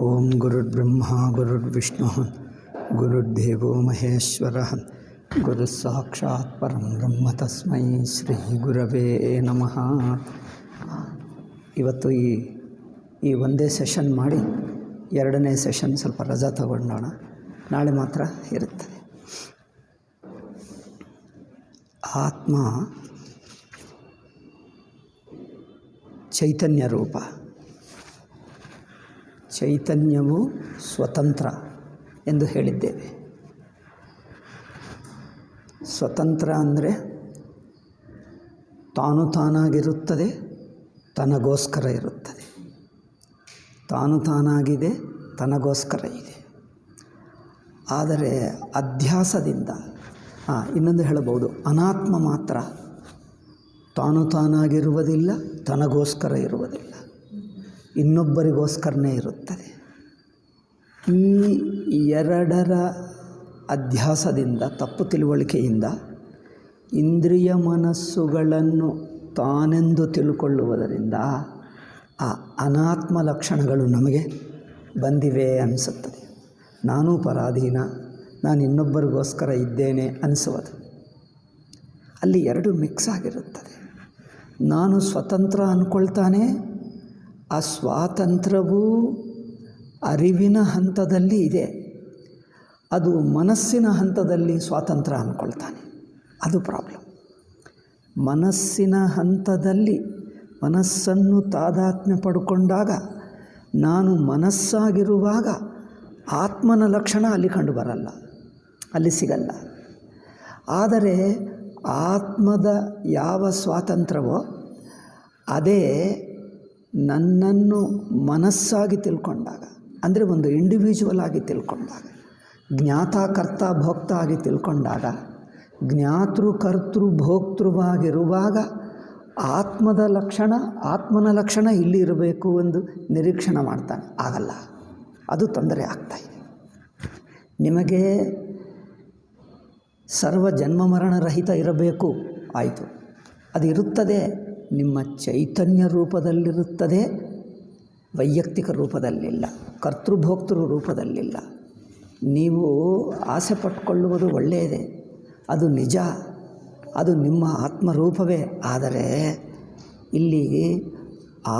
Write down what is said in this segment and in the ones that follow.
ಓಂ ಗುರುರ್ಬ್ರಹ್ಮ ಗುರುರ್ವಿಷ್ಣು ಗುರುರ್ದೇವೋ ಮಹೇಶ್ವರಃ ಗುರು ಸಾಕ್ಷಾತ್ ಪರಂ ಬ್ರಹ್ಮ ತಸ್ಮೈ ಶ್ರೀ ಗುರವೇ ನಮಃ. ಇವತ್ತು ಈ ಒಂದೇ ಸೆಷನ್ ಮಾಡಿ ಎರಡನೇ ಸೆಷನ್ ಸ್ವಲ್ಪ ರಜಾ ತಗೊಂಡೋಣ, ನಾಳೆ ಮಾತ್ರ ಇರುತ್ತದೆ. ಆತ್ಮ ಚೈತನ್ಯ ರೂಪ, ಚೈತನ್ಯವು ಸ್ವತಂತ್ರ ಎಂದು ಹೇಳಿದ್ದೇವೆ. ಸ್ವತಂತ್ರ ಅಂದರೆ ತಾನು ತಾನಾಗಿರುತ್ತದೆ, ತನಗೋಸ್ಕರ ಇರುತ್ತದೆ. ತಾನು ತಾನಾಗಿದೆ, ತನಗೋಸ್ಕರ ಇದೆ. ಆದರೆ ಅಧ್ಯಾಸದಿಂದ ಇನ್ನೊಂದು ಹೇಳಬಹುದು, ಅನಾತ್ಮ ಮಾತ್ರ ತಾನು ತಾನಾಗಿರುವುದಿಲ್ಲ, ತನಗೋಸ್ಕರ ಇರುವುದಿಲ್ಲ, ಇನ್ನೊಬ್ಬರಿಗೋಸ್ಕರನೇ ಇರುತ್ತದೆ. ಈ ಎರಡರ ಅಧ್ಯಾಸದಿಂದ, ತಪ್ಪು ತಿಳುವಳಿಕೆಯಿಂದ ಇಂದ್ರಿಯ ಮನಸ್ಸುಗಳನ್ನು ತಾನೆಂದು ತಿಳ್ಕೊಳ್ಳುವುದರಿಂದ ಆ ಅನಾತ್ಮ ಲಕ್ಷಣಗಳು ನಮಗೆ ಬಂದಿವೆ ಅನಿಸುತ್ತದೆ. ನಾನೂ ಪರಾಧೀನ, ನಾನು ಇನ್ನೊಬ್ಬರಿಗೋಸ್ಕರ ಇದ್ದೇನೆ ಅನಿಸುವುದು. ಅಲ್ಲಿ ಎರಡು ಮಿಕ್ಸ್ ಆಗಿರುತ್ತದೆ. ನಾನು ಸ್ವತಂತ್ರ ಅಂದ್ಕೊಳ್ತಾನೆ, ಆ ಸ್ವಾತಂತ್ರ್ಯವೂ ಅರಿವಿನ ಹಂತದಲ್ಲಿ ಇದೆ. ಅದು ಮನಸ್ಸಿನ ಹಂತದಲ್ಲಿ ಸ್ವಾತಂತ್ರ್ಯ ಅಂದ್ಕೊಳ್ತಾನೆ, ಅದು ಪ್ರಾಬ್ಲಮ್. ಮನಸ್ಸಿನ ಹಂತದಲ್ಲಿ ಮನಸ್ಸನ್ನು ತಾದಾತ್ಮ್ಯ ಪಡ್ಕೊಂಡಾಗ, ನಾನು ಮನಸ್ಸಾಗಿರುವಾಗ ಆತ್ಮನ ಲಕ್ಷಣ ಅಲ್ಲಿ ಕಂಡು ಬರಲ್ಲ, ಅಲ್ಲಿ ಸಿಗಲ್ಲ. ಆದರೆ ಆತ್ಮದ ಯಾವ ಸ್ವಾತಂತ್ರ್ಯವೋ ಅದೇ ನನ್ನನ್ನು ಮನಸ್ಸಾಗಿ ತಿಳ್ಕೊಂಡಾಗ, ಅಂದರೆ ಒಂದು ಇಂಡಿವಿಜುವಲ್ ಆಗಿ ತಿಳ್ಕೊಂಡಾಗ, ಜ್ಞಾತ ಭೋಕ್ತ ಆಗಿ ತಿಳ್ಕೊಂಡಾಗ, ಜ್ಞಾತೃ ಕರ್ತೃ ಭೋಕ್ತೃವಾಗಿರುವಾಗ ಆತ್ಮನ ಲಕ್ಷಣ ಇಲ್ಲಿ ಇರಬೇಕು ಎಂದು ನಿರೀಕ್ಷಣೆ ಮಾಡ್ತಾನೆ. ಆಗಲ್ಲ, ಅದು ತೊಂದರೆ ಆಗ್ತಾಯಿದೆ. ನಿಮಗೆ ಸರ್ವ ಜನ್ಮ ಮರಣರಹಿತ ಇರಬೇಕು, ಆಯಿತು, ಅದು ಇರುತ್ತದೆ, ನಿಮ್ಮ ಚೈತನ್ಯ ರೂಪದಲ್ಲಿರುತ್ತದೆ, ವೈಯಕ್ತಿಕ ರೂಪದಲ್ಲಿಲ್ಲ, ಕರ್ತೃಭೋಕ್ತೃ ರೂಪದಲ್ಲಿಲ್ಲ. ನೀವು ಆಸೆ ಪಟ್ಕೊಳ್ಳುವುದು ಒಳ್ಳೆಯದೇ, ಅದು ನಿಜ, ಅದು ನಿಮ್ಮ ಆತ್ಮರೂಪವೇ. ಆದರೆ ಇಲ್ಲಿ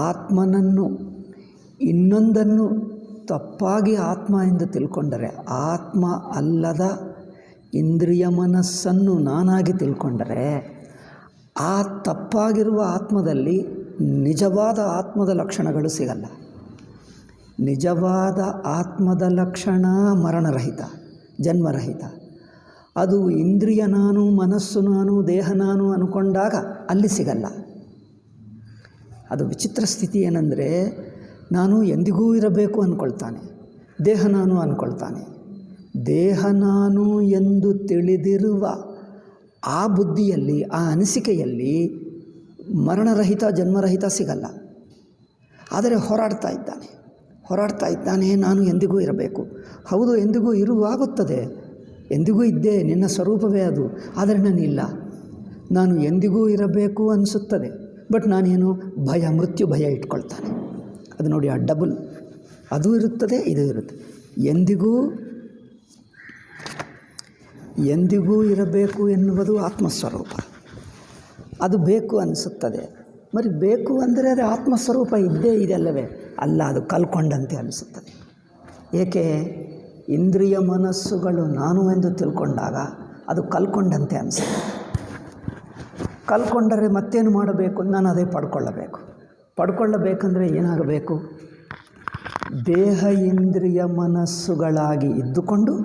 ಆತ್ಮನನ್ನು ಇನ್ನೊಂದನ್ನು ತಪ್ಪಾಗಿ ಆತ್ಮ ಎಂದು ತಿಳ್ಕೊಂಡರೆ, ಆತ್ಮ ಅಲ್ಲದ ಇಂದ್ರಿಯ ಮನಸ್ಸನ್ನು ನಾನಾಗಿ ತಿಳ್ಕೊಂಡರೆ, ಆ ತಪ್ಪಾಗಿರುವ ಆತ್ಮದಲ್ಲಿ ನಿಜವಾದ ಆತ್ಮದ ಲಕ್ಷಣಗಳು ಸಿಗಲ್ಲ. ನಿಜವಾದ ಆತ್ಮದ ಲಕ್ಷಣ ಮರಣರಹಿತ, ಜನ್ಮರಹಿತ. ಅದು ಇಂದ್ರಿಯ ನಾನು, ಮನಸ್ಸು ನಾನು, ದೇಹ ನಾನು ಅಂದ್ಕೊಂಡಾಗ ಅಲ್ಲಿ ಸಿಗಲ್ಲ. ಅದು ವಿಚಿತ್ರ ಸ್ಥಿತಿ. ಏನಂದರೆ, ನಾನು ಎಂದಿಗೂ ಇರಬೇಕು ಅಂದ್ಕೊಳ್ತಾನೆ, ದೇಹ ನಾನು ಅಂದ್ಕೊಳ್ತಾನೆ. ದೇಹ ನಾನು ಎಂದು ತಿಳಿದಿರುವ ಆ ಬುದ್ಧಿಯಲ್ಲಿ, ಆ ಅನಿಸಿಕೆಯಲ್ಲಿ ಮರಣರಹಿತ, ಜನ್ಮರಹಿತ ಸಿಗಲ್ಲ. ಆದರೆ ಹೋರಾಡ್ತಾ ಇದ್ದಾನೆ, ನಾನು ಎಂದಿಗೂ ಇರಬೇಕು. ಹೌದು, ಎಂದಿಗೂ ಇರುವಾಗುತ್ತದೆ, ಎಂದಿಗೂ ಇದ್ದೆ, ನಿನ್ನ ಸ್ವರೂಪವೇ ಅದು. ಆದರೆ ನಾನಿಲ್ಲ, ನಾನು ಎಂದಿಗೂ ಇರಬೇಕು ಅನಿಸುತ್ತದೆ. ಬಟ್ ನಾನೇನು ಭಯ, ಮೃತ್ಯು ಭಯ ಇಟ್ಕೊಳ್ತಾನೆ. ಅದು ನೋಡಿ, ಆ ಡಬಲ್, ಅದು ಇರುತ್ತದೆ, ಇದು ಇರುತ್ತೆ. ಎಂದಿಗೂ ಇರಬೇಕು ಎನ್ನುವುದು ಆತ್ಮಸ್ವರೂಪ, ಅದು ಬೇಕು ಅನಿಸುತ್ತದೆ. మరి ಬೇಕು ಅಂದರೆ ಅದು ಆತ್ಮಸ್ವರೂಪ ಇದ್ದೇ ಇದೆಲ್ಲವೇ? ಅಲ್ಲ, ಅದು ಕಲ್ಕೊಂಡಂತೆ ಅನಿಸುತ್ತದೆ. ಏಕೆ? ಇಂದ್ರಿಯ ಮನಸ್ಸುಗಳು ನಾನು ಎಂದು ತಿಳ್ಕೊಂಡಾಗ ಅದು ಕಲ್ಕೊಂಡಂತೆ ಅನಿಸುತ್ತದೆ. ಕಲ್ಕೊಂಡರೆ ಮತ್ತೇನು ಮಾಡಬೇಕು? ನಾನು ಅದೇ ಪಡ್ಕೊಳ್ಳಬೇಕಂದ್ರೆ ಏನಾಗಬೇಕು? ದೇಹ ಇಂದ್ರಿಯ ಮನಸ್ಸುಗಳಾಗಿ ಇದ್ದುಕೊಂಡು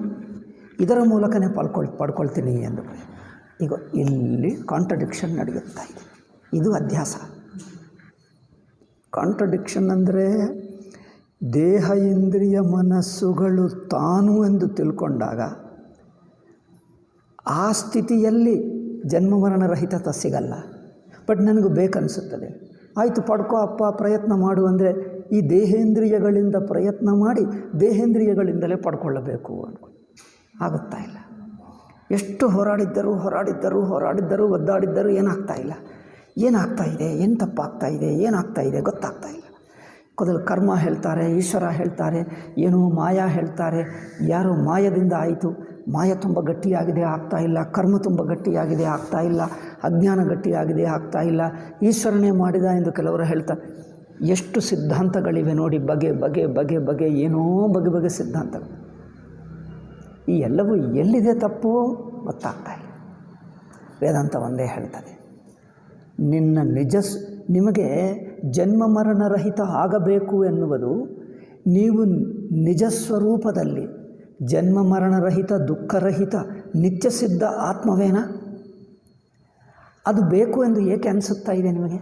ಇದರ ಮೂಲಕನೇ ಪಡ್ಕೊಳ್ತೀನಿ ಎಂದು. ಈಗ ಇಲ್ಲಿ ಕಾಂಟ್ರಡಿಕ್ಷನ್ ನಡೆಯುತ್ತಾ ಇದೆ. ಇದು ಅಧ್ಯಾಸ. ಕಾಂಟ್ರಡಿಕ್ಷನ್ ಅಂದರೆ ದೇಹ ಇಂದ್ರಿಯ ಮನಸ್ಸುಗಳು ತಾನು ಎಂದು ತಿಳ್ಕೊಂಡಾಗ ಆ ಸ್ಥಿತಿಯಲ್ಲಿ ಜನ್ಮ ಮರಣರಹಿತತೆ ಸಿಗಲ್ಲ. ಬಟ್ ನನಗೂ ಬೇಕನ್ನಿಸುತ್ತದೆ. ಆಯಿತು, ಪಡ್ಕೋ ಅಪ್ಪ, ಪ್ರಯತ್ನ ಮಾಡು ಅಂದರೆ ಈ ದೇಹೇಂದ್ರಿಯಗಳಿಂದ ಪ್ರಯತ್ನ ಮಾಡಿ ದೇಹೇಂದ್ರಿಯಗಳಿಂದಲೇ ಪಡ್ಕೊಳ್ಳಬೇಕು ಅಂದ್ಕೊಂಡು ಆಗುತ್ತಾ ಇಲ್ಲ. ಎಷ್ಟು ಹೋರಾಡಿದ್ದರೂ ಒದ್ದಾಡಿದ್ದರೂ ಏನಾಗ್ತಾ ಇಲ್ಲ. ಏನಾಗ್ತಾ ಇದೆ, ಏನು ತಪ್ಪಾಗ್ತಾ ಇದೆ, ಏನಾಗ್ತಾ ಇದೆ ಗೊತ್ತಾಗ್ತಾ ಇಲ್ಲ. ಮೊದಲು ಕರ್ಮ ಹೇಳ್ತಾರೆ, ಈಶ್ವರ ಹೇಳ್ತಾರೆ, ಏನೋ ಮಾಯಾ ಹೇಳ್ತಾರೆ. ಯಾರೋ ಮಾಯದಿಂದ ಆಯಿತು, ಮಾಯ ತುಂಬ ಗಟ್ಟಿಯಾಗಿದೆ ಆಗ್ತಾ ಇಲ್ಲ, ಕರ್ಮ ತುಂಬ ಗಟ್ಟಿಯಾಗಿದೆ ಆಗ್ತಾ ಇಲ್ಲ, ಅಜ್ಞಾನ ಗಟ್ಟಿಯಾಗಿದೆ ಆಗ್ತಾ ಇಲ್ಲ, ಈಶ್ವರನೇ ಮಾಡಿದ ಎಂದು ಕೆಲವರು ಹೇಳ್ತಾರೆ. ಎಷ್ಟು ಸಿದ್ಧಾಂತಗಳಿವೆ ನೋಡಿ, ಬಗೆ ಬಗೆ ಬಗೆ ಬಗೆ ಏನೋ ಬಗೆ ಬಗೆ ಸಿದ್ಧಾಂತಗಳು. ಈ ಎಲ್ಲವೂ ಎಲ್ಲಿದೆ ತಪ್ಪು ಗೊತ್ತಾಗ್ತಾ ಇಲ್ಲ. ವೇದಾಂತ ಒಂದೇ ಹೇಳ್ತದೆ, ನಿಮಗೆ ಜನ್ಮ ಮರಣರಹಿತ ಆಗಬೇಕು ಎನ್ನುವುದು ನೀವು ನಿಜ ಸ್ವರೂಪದಲ್ಲಿ ಜನ್ಮ ಮರಣರಹಿತ ದುಃಖರಹಿತ ನಿತ್ಯ ಸಿದ್ಧ ಆತ್ಮವೇನಾ? ಅದು ಬೇಕು ಎಂದು ಏಕೆ ಅನಿಸುತ್ತಾ ಇದೆ ನಿಮಗೆ?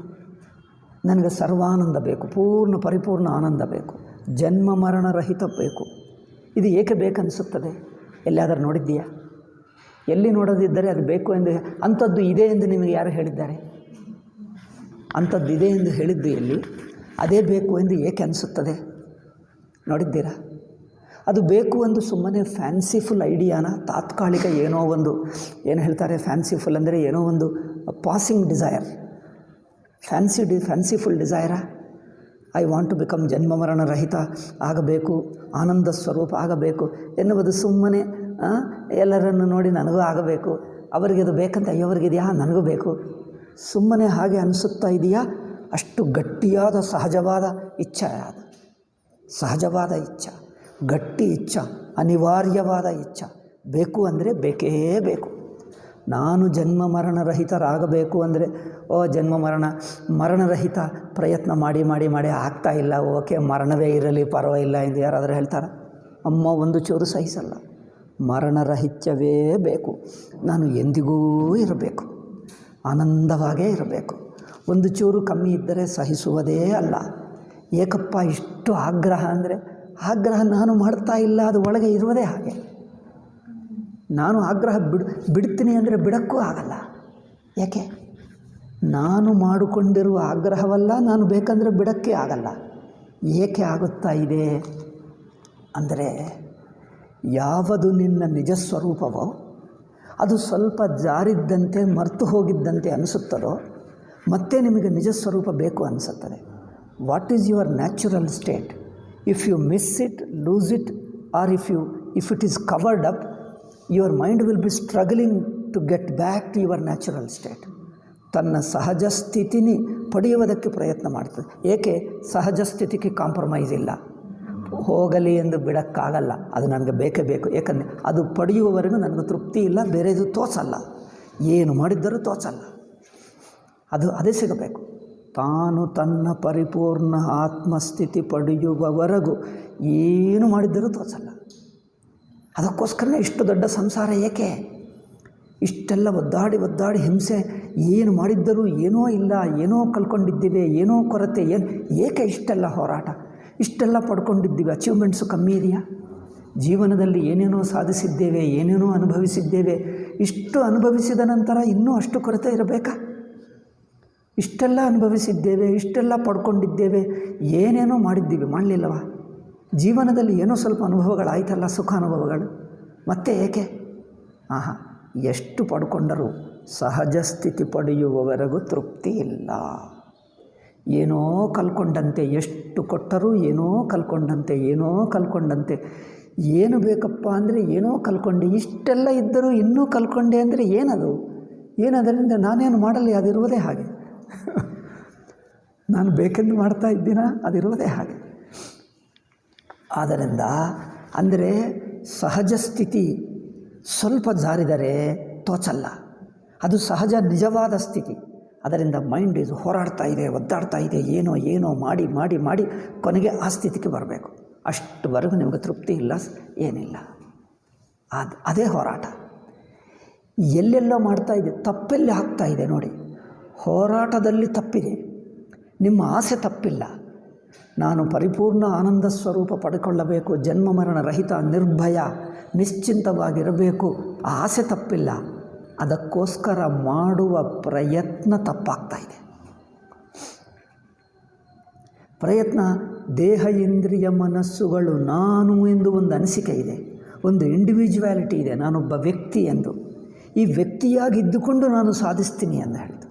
ನನಗೆ ಸರ್ವಾನಂದ ಬೇಕು, ಪೂರ್ಣ ಪರಿಪೂರ್ಣ ಆನಂದ ಬೇಕು, ಜನ್ಮ ಮರಣರಹಿತ ಬೇಕು. ಇದು ಏಕೆ ಬೇಕನ್ನಿಸುತ್ತದೆ? ಎಲ್ಲಿಯಾದರೂ ನೋಡಿದ್ದೀಯಾ? ಎಲ್ಲಿ ನೋಡದಿದ್ದರೆ ಅದು ಬೇಕು ಎಂದು, ಅಂಥದ್ದು ಇದೆ ಎಂದು ನಿಮಗೆ ಯಾರು ಹೇಳಿದ್ದಾರೆ? ಅಂಥದ್ದು ಇದೆ ಎಂದು ಹೇಳಿದ್ದು ಎಲ್ಲಿ? ಅದೇ ಬೇಕು ಎಂದು ಏಕೆ ಅನಿಸುತ್ತದೆ? ನೋಡಿದ್ದೀರಾ? ಅದು ಬೇಕು ಎಂದು ಸುಮ್ಮನೆ ಫ್ಯಾನ್ಸಿಫುಲ್ ಐಡಿಯಾನ, ತಾತ್ಕಾಲಿಕ ಏನೋ ಒಂದು, ಏನು ಹೇಳ್ತಾರೆ ಫ್ಯಾನ್ಸಿಫುಲ್ ಅಂದರೆ ಏನೋ ಒಂದು ಪಾಸಿಂಗ್ ಡಿಸೈರ್, ಫ್ಯಾನ್ಸಿಫುಲ್ ಡಿಸೈರಾ? ಐ ವಾಂಟ್ ಟು ಬಿಕಮ್ ಜನ್ಮ ಮರಣ ರಹಿತ ಆಗಬೇಕು, ಆನಂದ ಸ್ವರೂಪ ಆಗಬೇಕು ಎನ್ನುವುದು ಸುಮ್ಮನೆ ಎಲ್ಲರನ್ನು ನೋಡಿ ನನಗೂ ಆಗಬೇಕು, ಅವರಿಗೆ ಅದು ಬೇಕಂತ ಅಯ್ಯವರಿಗಿದೆಯಾ ನನಗೂ ಬೇಕು, ಸುಮ್ಮನೆ ಹಾಗೆ ಅನಿಸುತ್ತಾ ಇದೆಯಾ? ಅಷ್ಟು ಗಟ್ಟಿಯಾದ ಸಹಜವಾದ ಇಚ್ಛೆ, ಅದು ಸಹಜವಾದ ಇಚ್ಛೆ, ಗಟ್ಟಿ ಇಚ್ಛೆ, ಅನಿವಾರ್ಯವಾದ ಇಚ್ಛೆ. ಬೇಕು ಅಂದರೆ ಬೇಕೇ ಬೇಕು. ನಾನು ಜನ್ಮ ಮರಣರಹಿತರಾಗಬೇಕು ಅಂದರೆ ಜನ್ಮ ಮರಣರಹಿತ ಪ್ರಯತ್ನ ಮಾಡಿ ಮಾಡಿ ಮಾಡಿ ಆಗ್ತಾ ಇಲ್ಲ, ಓಕೆ ಮರಣವೇ ಇರಲಿ ಪರವಾಗಿಲ್ಲ ಎಂದು ಯಾರಾದರೂ ಹೇಳ್ತಾರೆ? ಅಮ್ಮ ಒಂದು ಚೂರು ಸಹಿಸಲ್ಲ. ಮರಣರಹಿತ್ಯವೇ ಬೇಕು. ನಾನು ಎಂದಿಗೂ ಇರಬೇಕು, ಆನಂದವಾಗೇ ಇರಬೇಕು. ಒಂದು ಚೂರು ಕಮ್ಮಿ ಇದ್ದರೆ ಸಹಿಸುವುದೇ ಅಲ್ಲ. ಏಕಪ್ಪ ಇಷ್ಟು ಆಗ್ರಹ ಅಂದರೆ, ಆಗ್ರಹ ನಾನು ಮಾಡ್ತಾ ಇಲ್ಲ, ಅದು ಒಳಗೆ ಇರುವುದೇ ಹಾಗೆ. ನಾನು ಆಗ್ರಹ ಬಿಡ್ತೀನಿ ಅಂದರೆ ಬಿಡೋಕ್ಕೂ ಆಗಲ್ಲ. ಯಾಕೆ? ನಾನು ಮಾಡಿಕೊಂಡಿರುವ ಆಗ್ರಹವಲ್ಲ, ನಾನು ಬೇಕಂದರೆ ಬಿಡೋಕ್ಕೆ ಆಗಲ್ಲ. ಏಕೆ ಆಗುತ್ತಾ ಇದೆ ಅಂದರೆ, ಯಾವುದು ನಿನ್ನ ನಿಜ ಸ್ವರೂಪವೋ ಅದು ಸ್ವಲ್ಪ ಜಾರಿದ್ದಂತೆ ಮರೆತು ಹೋಗಿದ್ದಂತೆ ಅನಿಸುತ್ತದೋ ಮತ್ತೆ ನಿಮಗೆ ನಿಜ ಸ್ವರೂಪ ಬೇಕು ಅನಿಸುತ್ತದೆ. What is your natural state? If you miss it, lose it, or if it is covered up, your mind will be struggling to get back to your natural state. ತನ್ನ ಸಹಜ ಸ್ಥಿತಿನಿ ಪಡೆಯುವುದಕ್ಕೆ ಪ್ರಯತ್ನ ಮಾಡ್ತದೆ. ಏಕೆ? ಸಹಜ ಸ್ಥಿತಿಗೆ ಕಾಂಪ್ರಮೈಸ್ ಇಲ್ಲ. ಹೋಗಲಿ ಎಂದು ಬಿಡೋಕ್ಕಾಗಲ್ಲ, ಅದು ನನಗೆ ಬೇಕೇ ಬೇಕು. ಏಕೆಂದರೆ ಅದು ಪಡೆಯುವವರೆಗೂ ನನಗೆ ತೃಪ್ತಿ ಇಲ್ಲ, ಬೇರೆದು ತೋಚಲ್ಲ, ಏನು ಮಾಡಿದ್ದರೂ ತೋಚಲ್ಲ. ಅದೇ ಸಿಗಬೇಕು. ತಾನು ತನ್ನ ಪರಿಪೂರ್ಣ ಆತ್ಮಸ್ಥಿತಿ ಪಡೆಯುವವರೆಗೂ ಏನು ಮಾಡಿದ್ದರೂ ತೋಚಲ್ಲ. ಅದಕ್ಕೋಸ್ಕರನೇ ಇಷ್ಟು ದೊಡ್ಡ ಸಂಸಾರ. ಏಕೆ ಇಷ್ಟೆಲ್ಲ ಒದ್ದಾಡಿ ಹಿಂಸೆ? ಏನು ಮಾಡಿದ್ದರೂ ಏನೋ ಇಲ್ಲ, ಏನೋ ಕಳ್ಕೊಂಡಿದ್ದೇವೆ, ಏನೋ ಕೊರತೆ, ಏಕೆ ಇಷ್ಟೆಲ್ಲ ಹೋರಾಟ? ಇಷ್ಟೆಲ್ಲ ಪಡ್ಕೊಂಡಿದ್ದೀವಿ, ಅಚೀವ್ಮೆಂಟ್ಸು ಕಮ್ಮಿ ಇದೆಯಾ? ಜೀವನದಲ್ಲಿ ಏನೇನೋ ಸಾಧಿಸಿದ್ದೇವೆ, ಏನೇನೋ ಅನುಭವಿಸಿದ್ದೇವೆ. ಇಷ್ಟು ಅನುಭವಿಸಿದ ನಂತರ ಇನ್ನೂ ಅಷ್ಟು ಕೊರತೆ ಇರಬೇಕಾ? ಇಷ್ಟೆಲ್ಲ ಅನುಭವಿಸಿದ್ದೇವೆ, ಇಷ್ಟೆಲ್ಲ ಪಡ್ಕೊಂಡಿದ್ದೇವೆ, ಏನೇನೋ ಮಾಡಿದ್ದೀವಿ, ಮಾಡಲಿಲ್ಲವ? ಜೀವನದಲ್ಲಿ ಏನೋ ಸ್ವಲ್ಪ ಅನುಭವಗಳಾಯ್ತಲ್ಲ, ಸುಖ ಅನುಭವಗಳು, ಮತ್ತೆ ಏಕೆ? ಎಷ್ಟು ಪಡ್ಕೊಂಡರೂ ಸಹಜ ಸ್ಥಿತಿ ಪಡೆಯುವವರೆಗೂ ತೃಪ್ತಿ ಇಲ್ಲ. ಏನೋ ಕಲ್ಕೊಂಡಂತೆ, ಎಷ್ಟು ಕೊಟ್ಟರೂ ಏನೋ ಕಲ್ಕೊಂಡಂತೆ. ಏನು ಬೇಕಪ್ಪ ಅಂದರೆ ಏನೋ ಕಲ್ಕೊಂಡೆ, ಇಷ್ಟೆಲ್ಲ ಇದ್ದರೂ ಇನ್ನೂ ಕಲ್ಕೊಂಡೆ ಅಂದರೆ ಏನದರಿಂದ ನಾನೇನು ಮಾಡಲಿ? ಅದಿರುವುದೇ ಹಾಗೆ. ನಾನು ಬೇಕೆಂದು ಮಾಡ್ತಾ ಇದ್ದೀನ? ಅದಿರುವುದೇ ಹಾಗೆ. ಆದ್ದರಿಂದ ಅಂದರೆ ಸಹಜ ಸ್ಥಿತಿ ಸ್ವಲ್ಪ ಜಾರಿದರೆ ತೋಚಲ್ಲ, ಅದು ಸಹಜ ನಿಜವಾದ ಸ್ಥಿತಿ. ಅದರಿಂದ ಮೈಂಡ್ ಹೋರಾಡ್ತಾ ಇದೆ, ಒದ್ದಾಡ್ತಾ ಇದೆ, ಏನೋ ಮಾಡಿ ಕೊನೆಗೆ ಆ ಸ್ಥಿತಿಗೆ ಬರಬೇಕು. ಅಷ್ಟುವರೆಗೂ ನಿಮಗೆ ತೃಪ್ತಿ ಇಲ್ಲ, ಏನಿಲ್ಲ. ಅದೇ ಹೋರಾಟ. ಎಲ್ಲೆಲ್ಲೋ ಮಾಡ್ತಾ ಇದೆ, ತಪ್ಪೆಲ್ಲಿ ಆಗ್ತಾ ಇದೆ ನೋಡಿ. ಹೋರಾಟದಲ್ಲಿ ತಪ್ಪಿದೆ, ನಿಮ್ಮ ಆಸೆ ತಪ್ಪಿಲ್ಲ. ನಾನು ಪರಿಪೂರ್ಣ ಆನಂದ ಸ್ವರೂಪ ಪಡ್ಕೊಳ್ಳಬೇಕು, ಜನ್ಮ ಮರಣ ರಹಿತ, ನಿರ್ಭಯ, ನಿಶ್ಚಿಂತವಾಗಿರಬೇಕು, ಆ ಆಸೆ ತಪ್ಪಿಲ್ಲ. ಅದಕ್ಕೋಸ್ಕರ ಮಾಡುವ ಪ್ರಯತ್ನ ತಪ್ಪಾಗ್ತಾ ಇದೆ. ಪ್ರಯತ್ನ, ದೇಹ ಇಂದ್ರಿಯ ಮನಸ್ಸುಗಳು ನಾನು ಎಂದು ಒಂದು ಅನಿಸಿಕೆ ಇದೆ, ಒಂದು ಇಂಡಿವಿಜುವಾಲಿಟಿ ಇದೆ, ನಾನೊಬ್ಬ ವ್ಯಕ್ತಿ ಎಂದು. ಈ ವ್ಯಕ್ತಿಯಾಗಿದ್ದುಕೊಂಡು ನಾನು ಸಾಧಿಸ್ತೀನಿ ಅಂತ ಹೇಳ್ತು.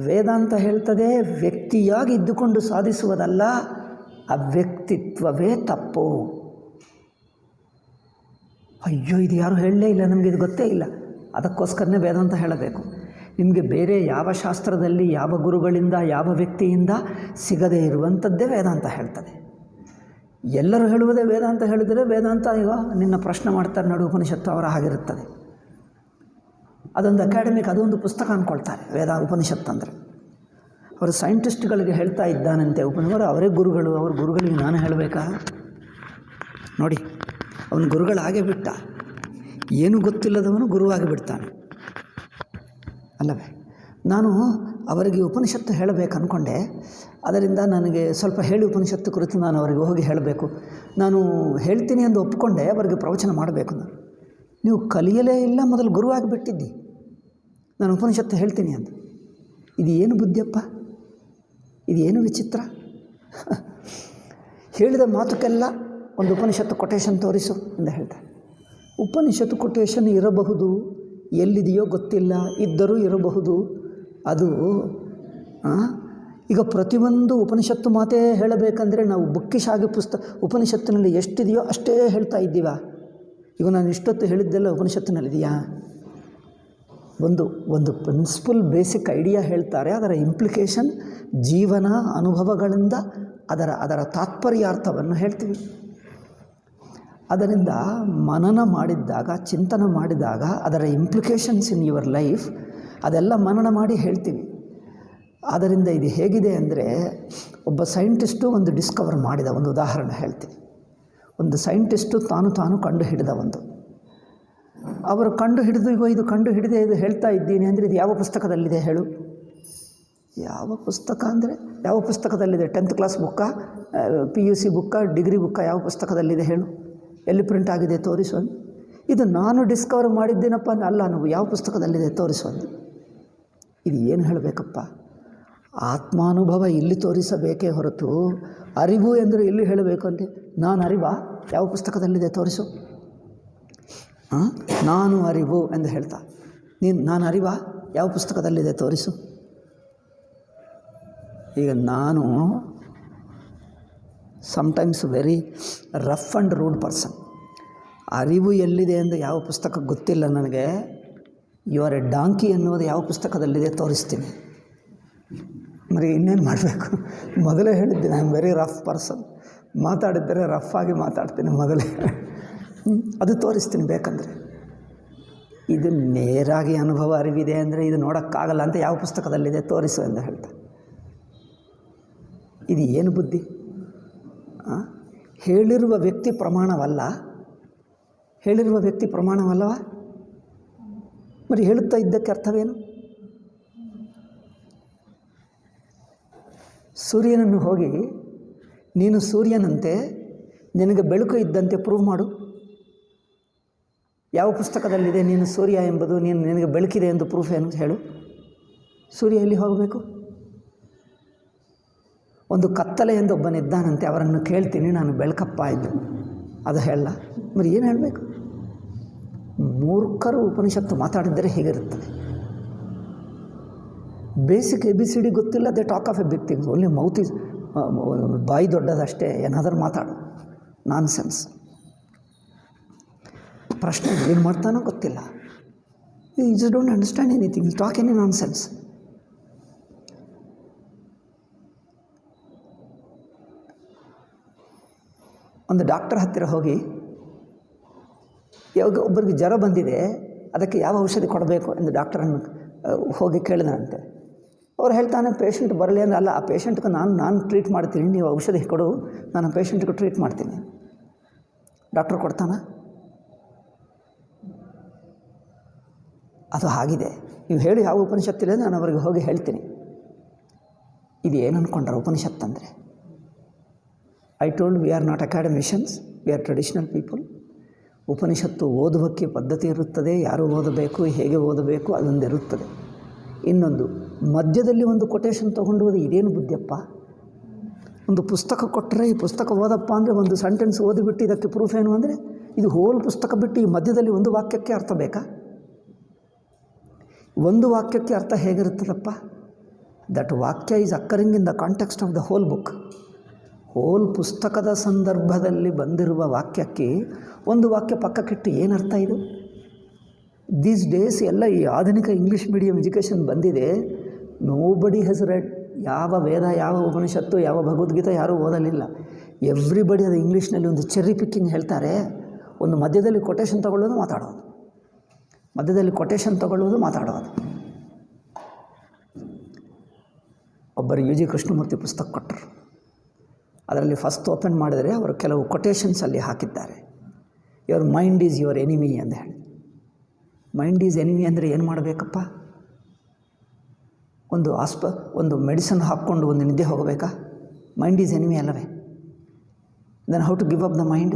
ವೇದಾಂತ ಹೇಳ್ತದೆ ವ್ಯಕ್ತಿಯಾಗಿ ಇದ್ದುಕೊಂಡು ಸಾಧಿಸುವುದಲ್ಲ, ಅವ್ಯಕ್ತಿತ್ವವೇ ತಪ್ಪು. ಅಯ್ಯೋ ಇದು ಯಾರು ಹೇಳಲೇ ಇಲ್ಲ, ನಮಗೆ ಇದು ಗೊತ್ತೇ ಇಲ್ಲ, ಅದಕ್ಕೋಸ್ಕರನೇ ವೇದಾಂತ ಹೇಳಬೇಕು. ನಿಮಗೆ ಬೇರೆ ಯಾವ ಶಾಸ್ತ್ರದಲ್ಲಿ ಯಾವ ಗುರುಗಳಿಂದ ಯಾವ ವ್ಯಕ್ತಿಯಿಂದ ಸಿಗದೇ ಇರುವಂಥದ್ದೇ ವೇದಾಂತ ಹೇಳ್ತದೆ. ಎಲ್ಲರೂ ಹೇಳುವುದೇ ವೇದಾಂತ ಹೇಳಿದರೆ ವೇದಾಂತ ಈಗ ನಿನ್ನ ಪ್ರಶ್ನೆ ಮಾಡ್ತಾರೆ ನೋಡಿ ಉಪನಿಷತ್ತು ಅವರ ಹಾಗಿರುತ್ತದೆ. ಅದೊಂದು ಅಕಾಡೆಮಿಕ್, ಅದೊಂದು ಪುಸ್ತಕ ಅಂದ್ಕೊಳ್ತಾರೆ ಉಪನಿಷತ್ತು ಅಂದರೆ. ಅವರು ಸೈಂಟಿಸ್ಟ್ಗಳಿಗೆ ಹೇಳ್ತಾ ಇದ್ದಾನಂತೆ ಉಪನಿಷತ್ತು, ಅವರೇ ಗುರುಗಳು, ಅವ್ರ ಗುರುಗಳಿಗೆ ನಾನು ಹೇಳಬೇಕಾ? ನೋಡಿ ಅವನ ಗುರುಗಳಾಗೇ ಬಿಟ್ಟ, ಏನೂ ಗೊತ್ತಿಲ್ಲದವನು ಗುರುವಾಗಿ ಬಿಡ್ತಾನೆ ಅಲ್ಲವೇ. ನಾನು ಅವರಿಗೆ ಉಪನಿಷತ್ತು ಹೇಳಬೇಕು ಅಂದ್ಕೊಂಡೆ, ಅದರಿಂದ ನನಗೆ ಸ್ವಲ್ಪ ಹೇಳಿ ಉಪನಿಷತ್ತು ಕುರಿತು ನಾನು ಅವರಿಗೆ ಹೋಗಿ ಹೇಳಬೇಕು. ನಾನು ಹೇಳ್ತೀನಿ ಎಂದು ಒಪ್ಪಿಕೊಂಡೆ, ಅವರಿಗೆ ಪ್ರವಚನ ಮಾಡಬೇಕು. ನಾನು ನೀವು ಕಲಿಯಲೇ ಇಲ್ಲ, ಮೊದಲು ಗುರುವಾಗಿ ಬಿಟ್ಟಿದ್ದಿ, ನಾನು ಉಪನಿಷತ್ತು ಹೇಳ್ತೀನಿ ಅಂತ. ಇದು ಏನು ಬುದ್ಧಿಯಪ್ಪ, ಇದು ಏನು ವಿಚಿತ್ರ. ಹೇಳಿದ ಮಾತುಕೆಲ್ಲ ಒಂದು ಉಪನಿಷತ್ತು ಕೊಟೇಶನ್ ತೋರಿಸು ಅಂತ ಹೇಳ್ತಾರೆ. ಉಪನಿಷತ್ತು ಕೊಟೇಶನ್ ಇರಬಹುದು, ಎಲ್ಲಿದೆಯೋ ಗೊತ್ತಿಲ್ಲ, ಇದ್ದರೂ ಇರಬಹುದು. ಅದು ಈಗ ಪ್ರತಿಯೊಂದು ಉಪನಿಷತ್ತು ಮಾತೇ ಹೇಳಬೇಕಂದ್ರೆ ನಾವು ಬುಕ್ಕಿಶ್ ಆಗಿ ಉಪನಿಷತ್ತಿನಲ್ಲಿ ಎಷ್ಟಿದೆಯೋ ಅಷ್ಟೇ ಹೇಳ್ತಾ ಇದ್ದೀವ. ಈಗ ನಾನು ಇಷ್ಟೊತ್ತು ಹೇಳಿದ್ದೆಲ್ಲ ಉಪನಿಷತ್ತಿನಲ್ಲಿದೆಯಾ? ಒಂದು ಪ್ರಿನ್ಸಿಪಲ್ ಬೇಸಿಕ್ ಐಡಿಯಾ ಹೇಳ್ತಾರೆ, ಅದರ ಇಂಪ್ಲಿಕೇಶನ್ ಜೀವನ ಅನುಭವಗಳಿಂದ ಅದರ ತಾತ್ಪರ್ಯಾರ್ಥವನ್ನು ಹೇಳ್ತೀವಿ. ಅದರಿಂದ ಮನನ ಮಾಡಿದ್ದಾಗ, ಚಿಂತನೆ ಮಾಡಿದಾಗ ಅದರ ಇಂಪ್ಲಿಕೇಶನ್ಸ್ ಇನ್ ಯುವರ್ ಲೈಫ್ ಅದೆಲ್ಲ ಮನನ ಮಾಡಿ ಹೇಳ್ತೀವಿ. ಆದ್ದರಿಂದ ಇದು ಹೇಗಿದೆ ಅಂದರೆ, ಒಬ್ಬ ಸೈಂಟಿಸ್ಟು ಒಂದು ಡಿಸ್ಕವರ್ ಮಾಡಿದ, ಒಂದು ಉದಾಹರಣೆ ಹೇಳ್ತೀನಿ. ಒಂದು ಸೈಂಟಿಸ್ಟು ತಾನು ಕಂಡು ಹಿಡಿದ ಒಂದು, ಅವರು ಕಂಡು ಹಿಡಿದು ಇದು ಕಂಡು ಹಿಡಿದೆ ಇದು ಹೇಳ್ತಾ ಇದ್ದೀನಿ ಅಂದರೆ ಇದು ಯಾವ ಪುಸ್ತಕದಲ್ಲಿದೆ ಹೇಳು? ಯಾವ ಪುಸ್ತಕ ಅಂದರೆ ಯಾವ ಪುಸ್ತಕದಲ್ಲಿದೆ? 10th class book, PUC book, degree book? ಯಾವ ಪುಸ್ತಕದಲ್ಲಿದೆ ಹೇಳು? ಎಲ್ಲಿ ಪ್ರಿಂಟ್ ಆಗಿದೆ ತೋರಿಸು. ಇದು ನಾನು ಡಿಸ್ಕವರ್ ಮಾಡಿದ್ದೀನಪ್ಪ ಅಲ್ಲ, ನಾವು ಯಾವ ಪುಸ್ತಕದಲ್ಲಿದೆ ತೋರಿಸು. ಇದು ಏನು ಹೇಳಬೇಕಪ್ಪ? ಆತ್ಮಾನುಭವ ಇಲ್ಲಿ ತೋರಿಸಬೇಕೇ ಹೊರತು ಅರಿವು ಎಂದರೆ ಇಲ್ಲಿ ಹೇಳಬೇಕು ಅಂತೆ. ನಾನು ಅರಿವಾ? ಯಾವ ಪುಸ್ತಕದಲ್ಲಿದೆ ತೋರಿಸು. ನಾನು ಅರಿವು ಎಂದು ಹೇಳ್ತಾ, ನಾನು ಅರಿವಾ? ಯಾವ ಪುಸ್ತಕದಲ್ಲಿದೆ ತೋರಿಸು. ಈಗ ನಾನು sometimes very rough and rude person. ಅರಿವು ಎಲ್ಲಿದೆ ಎಂದು ಯಾವ ಪುಸ್ತಕ ಗೊತ್ತಿಲ್ಲ ನನಗೆ. ಯು ಆರ್ ಎ ಡಾಂಕಿ ಎನ್ನುವುದು ಯಾವ ಪುಸ್ತಕದಲ್ಲಿದೆ ತೋರಿಸ್ತೀನಿ. మరి ಇನ್ನೇನು ಮಾಡಬೇಕು? ಮೊದಲೇ ಹೇಳಿದ್ದೀನಿ, I am very rough person. ಮಾತಾಡಿದ್ದರೆ ರಫ್ ಆಗಿ ಮಾತಾಡ್ತೀನಿ ಮೊದಲೇ, ಅದು ತೋರಿಸ್ತೀನಿ ಬೇಕಂದರೆ. ಇದು ನೇರಾಗಿ ಅನುಭವ ಅರಿವಿದೆ ಅಂದರೆ ಇದು ನೋಡೋಕ್ಕಾಗಲ್ಲ ಅಂತ ಯಾವ ಪುಸ್ತಕದಲ್ಲಿದೆ ತೋರಿಸು ಎಂದು ಹೇಳ್ತಾ. ಇದು ಏನು ಬುದ್ಧಿ? ಹೇಳಿರುವ ವ್ಯಕ್ತಿ ಪ್ರಮಾಣವಲ್ಲ, ಹೇಳಿರುವ ವ್ಯಕ್ತಿ ಪ್ರಮಾಣವಲ್ಲವ? మరి ಹೇಳುತ್ತಾ ಇದ್ದಕ್ಕೆ ಅರ್ಥವೇನು? ಸೂರ್ಯನನ್ನು ಹೋಗಿ ನೀನು ಸೂರ್ಯನಂತೆ, ನಿನಗೆ ಬೆಳಕು ಇದ್ದಂತೆ ಪ್ರೂವ್ ಮಾಡು. ಯಾವ ಪುಸ್ತಕದಲ್ಲಿದೆ ನೀನು ಸೂರ್ಯ ಎಂಬುದು, ನಿನಗೆ ಬೆಳಕಿದೆ ಎಂದು ಪ್ರೂಫ್ ಏನು ಹೇಳು? ಸೂರ್ಯ ಎಲ್ಲಿ ಹೋಗಬೇಕು? ಒಂದು ಕತ್ತಲೆ ಎಂದು ಒಬ್ಬನಿದ್ದಾನಂತೆ, ಅವರನ್ನು ಕೇಳ್ತೀನಿ ನಾನು ಬೆಳಕಪ್ಪ ಇದ್ದು, ಅದು ಹೇಳಲ್ಲ. మరి ಏನು ಹೇಳಬೇಕು? ಮೂರ್ಖರು ಉಪನಿಷತ್ತು ಮಾತಾಡಿದರೆ ಹೀಗಿರುತ್ತದೆ. ಬೇಸಿಕ್ ABCD ಗೊತ್ತಿಲ್ಲ, they talk of a big things, only mouth is, ಬಾಯಿ ದೊಡ್ಡದಷ್ಟೇ, ಏನಾದರೂ ಮಾತಾಡು, ನಾನ್ ಸೆನ್ಸ್. ಪ್ರಶ್ನೆ ಏನು ಮಾಡ್ತಾನೋ ಗೊತ್ತಿಲ್ಲ, you just don't understand anything, talk any nonsense. ಒಂದು ಡಾಕ್ಟರ್ ಹತ್ತಿರ ಹೋಗಿ, ಯಾವಾಗ ಒಬ್ಬರಿಗೆ ಜ್ವರ ಬಂದಿದೆ, ಅದಕ್ಕೆ ಯಾವ ಔಷಧಿ ಕೊಡಬೇಕು ಎಂದು ಡಾಕ್ಟರನ್ನು ಹೋಗಿ ಕೇಳಿದಂತೆ. ಅವ್ರು ಹೇಳ್ತಾನೆ, ಪೇಷಂಟ್ ಬರಲಿ ಅಂದರೆ, ಅಲ್ಲ, ಆ ಪೇಷಂಟ್ಗೆ ನಾನು ಟ್ರೀಟ್ ಮಾಡ್ತೀನಿ, ನೀವು ಔಷಧಿ ಕೊಡು, ನಾನು ಪೇಷಂಟ್ಗೆ ಟ್ರೀಟ್ ಮಾಡ್ತೀನಿ. ಡಾಕ್ಟ್ರ್ ಕೊಡ್ತಾನ? ಅದು ಆಗಿದೆ. ನೀವು ಹೇಳಿ ಯಾವ ಉಪನಿಷತ್ತಿದೆ ನಾನು ಅವರಿಗೆ ಹೋಗಿ ಹೇಳ್ತೀನಿ. ಇದು ಏನು ಅಂದ್ಕೊಂಡ್ರೆ ಉಪನಿಷತ್ತಂದರೆ? I told we are not academicians, we are traditional people. ಉಪನಿಷತ್ತು ಓದುವಕ್ಕೆ ಪದ್ಧತಿ ಇರುತ್ತದೆ, ಯಾರು ಓದಬೇಕು, ಹೇಗೆ ಓದಬೇಕು, ಅದೊಂದಿರುತ್ತದೆ. ಇನ್ನೊಂದು, ಮಧ್ಯದಲ್ಲಿ ಒಂದು ಕೊಟೇಶನ್ ತೊಗೊಂಡು ಇದೇನು ಬುದ್ಧಿಯಪ್ಪ? ಒಂದು ಪುಸ್ತಕ ಕೊಟ್ಟರೆ ಈ ಪುಸ್ತಕ ಓದಪ್ಪ ಅಂದರೆ ಒಂದು ಸೆಂಟೆನ್ಸ್ ಓದಿಬಿಟ್ಟು ಇದಕ್ಕೆ ಪ್ರೂಫ್ ಏನು ಅಂದರೆ, ಇದು ಹೋಲ್ ಪುಸ್ತಕ ಬಿಟ್ಟು ಈ ಮಧ್ಯದಲ್ಲಿ ಒಂದು ವಾಕ್ಯಕ್ಕೆ ಅರ್ಥ ಬೇಕಾ? ಒಂದು ವಾಕ್ಯಕ್ಕೆ ಅರ್ಥ ಹೇಗಿರುತ್ತದಪ್ಪ? ದಟ್ ವಾಕ್ಯ is occurring in the context of the whole book. Whole ಪುಸ್ತಕದ ಸಂದರ್ಭದಲ್ಲಿ ಬಂದಿರುವ ವಾಕ್ಯಕ್ಕೆ ಒಂದು ವಾಕ್ಯ ಪಕ್ಕಕ್ಕಿಟ್ಟು ಏನರ್ಥ ಇದು? ದೀಸ್ ಡೇಸ್ ಎಲ್ಲ ಈ ಆಧುನಿಕ ಇಂಗ್ಲೀಷ್ ಮೀಡಿಯಂ ಎಜುಕೇಷನ್ ಬಂದಿದೆ. Nobody has red. ಯಾವ ವೇದ, ಯಾವ ಉಪನಿಷತ್ತು, ಯಾವ ಭಗವದ್ಗೀತೆ ಯಾರೂ ಓದಲಿಲ್ಲ. ಎವ್ರಿಬಡಿ ಅದು ಇಂಗ್ಲೀಷ್ನಲ್ಲಿ ಒಂದು ಚೆರ್ರಿ ಪಿಕ್ಕಿಂಗ್ ಹೇಳ್ತಾರೆ. ಒಂದು ಮಧ್ಯದಲ್ಲಿ ಕೊಟೇಶನ್ ತಗೊಳ್ಳೋದು, ಮಾತಾಡೋದು, ಮಧ್ಯದಲ್ಲಿ ಕೊಟೇಶನ್ ತಗೊಳ್ಳೋದು, ಮಾತಾಡೋದು. ಒಬ್ಬರು ಯು ಜಿ ಕೃಷ್ಣಮೂರ್ತಿ ಪುಸ್ತಕ ಕೊಟ್ಟರು. ಅದರಲ್ಲಿ ಫಸ್ಟ್ ಓಪನ್ ಮಾಡಿದರೆ ಅವರು ಕೆಲವು ಕೊಟೇಶನ್ಸ್ ಅಲ್ಲಿ ಹಾಕಿದ್ದಾರೆ. Your mind is your enemy ಅಂತ ಹೇಳಿ. ಮೈಂಡ್ ಈಸ್ ಎನಿಮಿ ಅಂದರೆ ಏನು ಮಾಡಬೇಕಪ್ಪ? ಒಂದು ಮೆಡಿಸನ್ ಹಾಕ್ಕೊಂಡು ಒಂದು ನಿದ್ದೆ ಹೋಗಬೇಕಾ? ಮೈಂಡ್ ಈಸ್ ಎನಿಮಿ ಅಲ್ಲವೇ? Then how to give up the mind?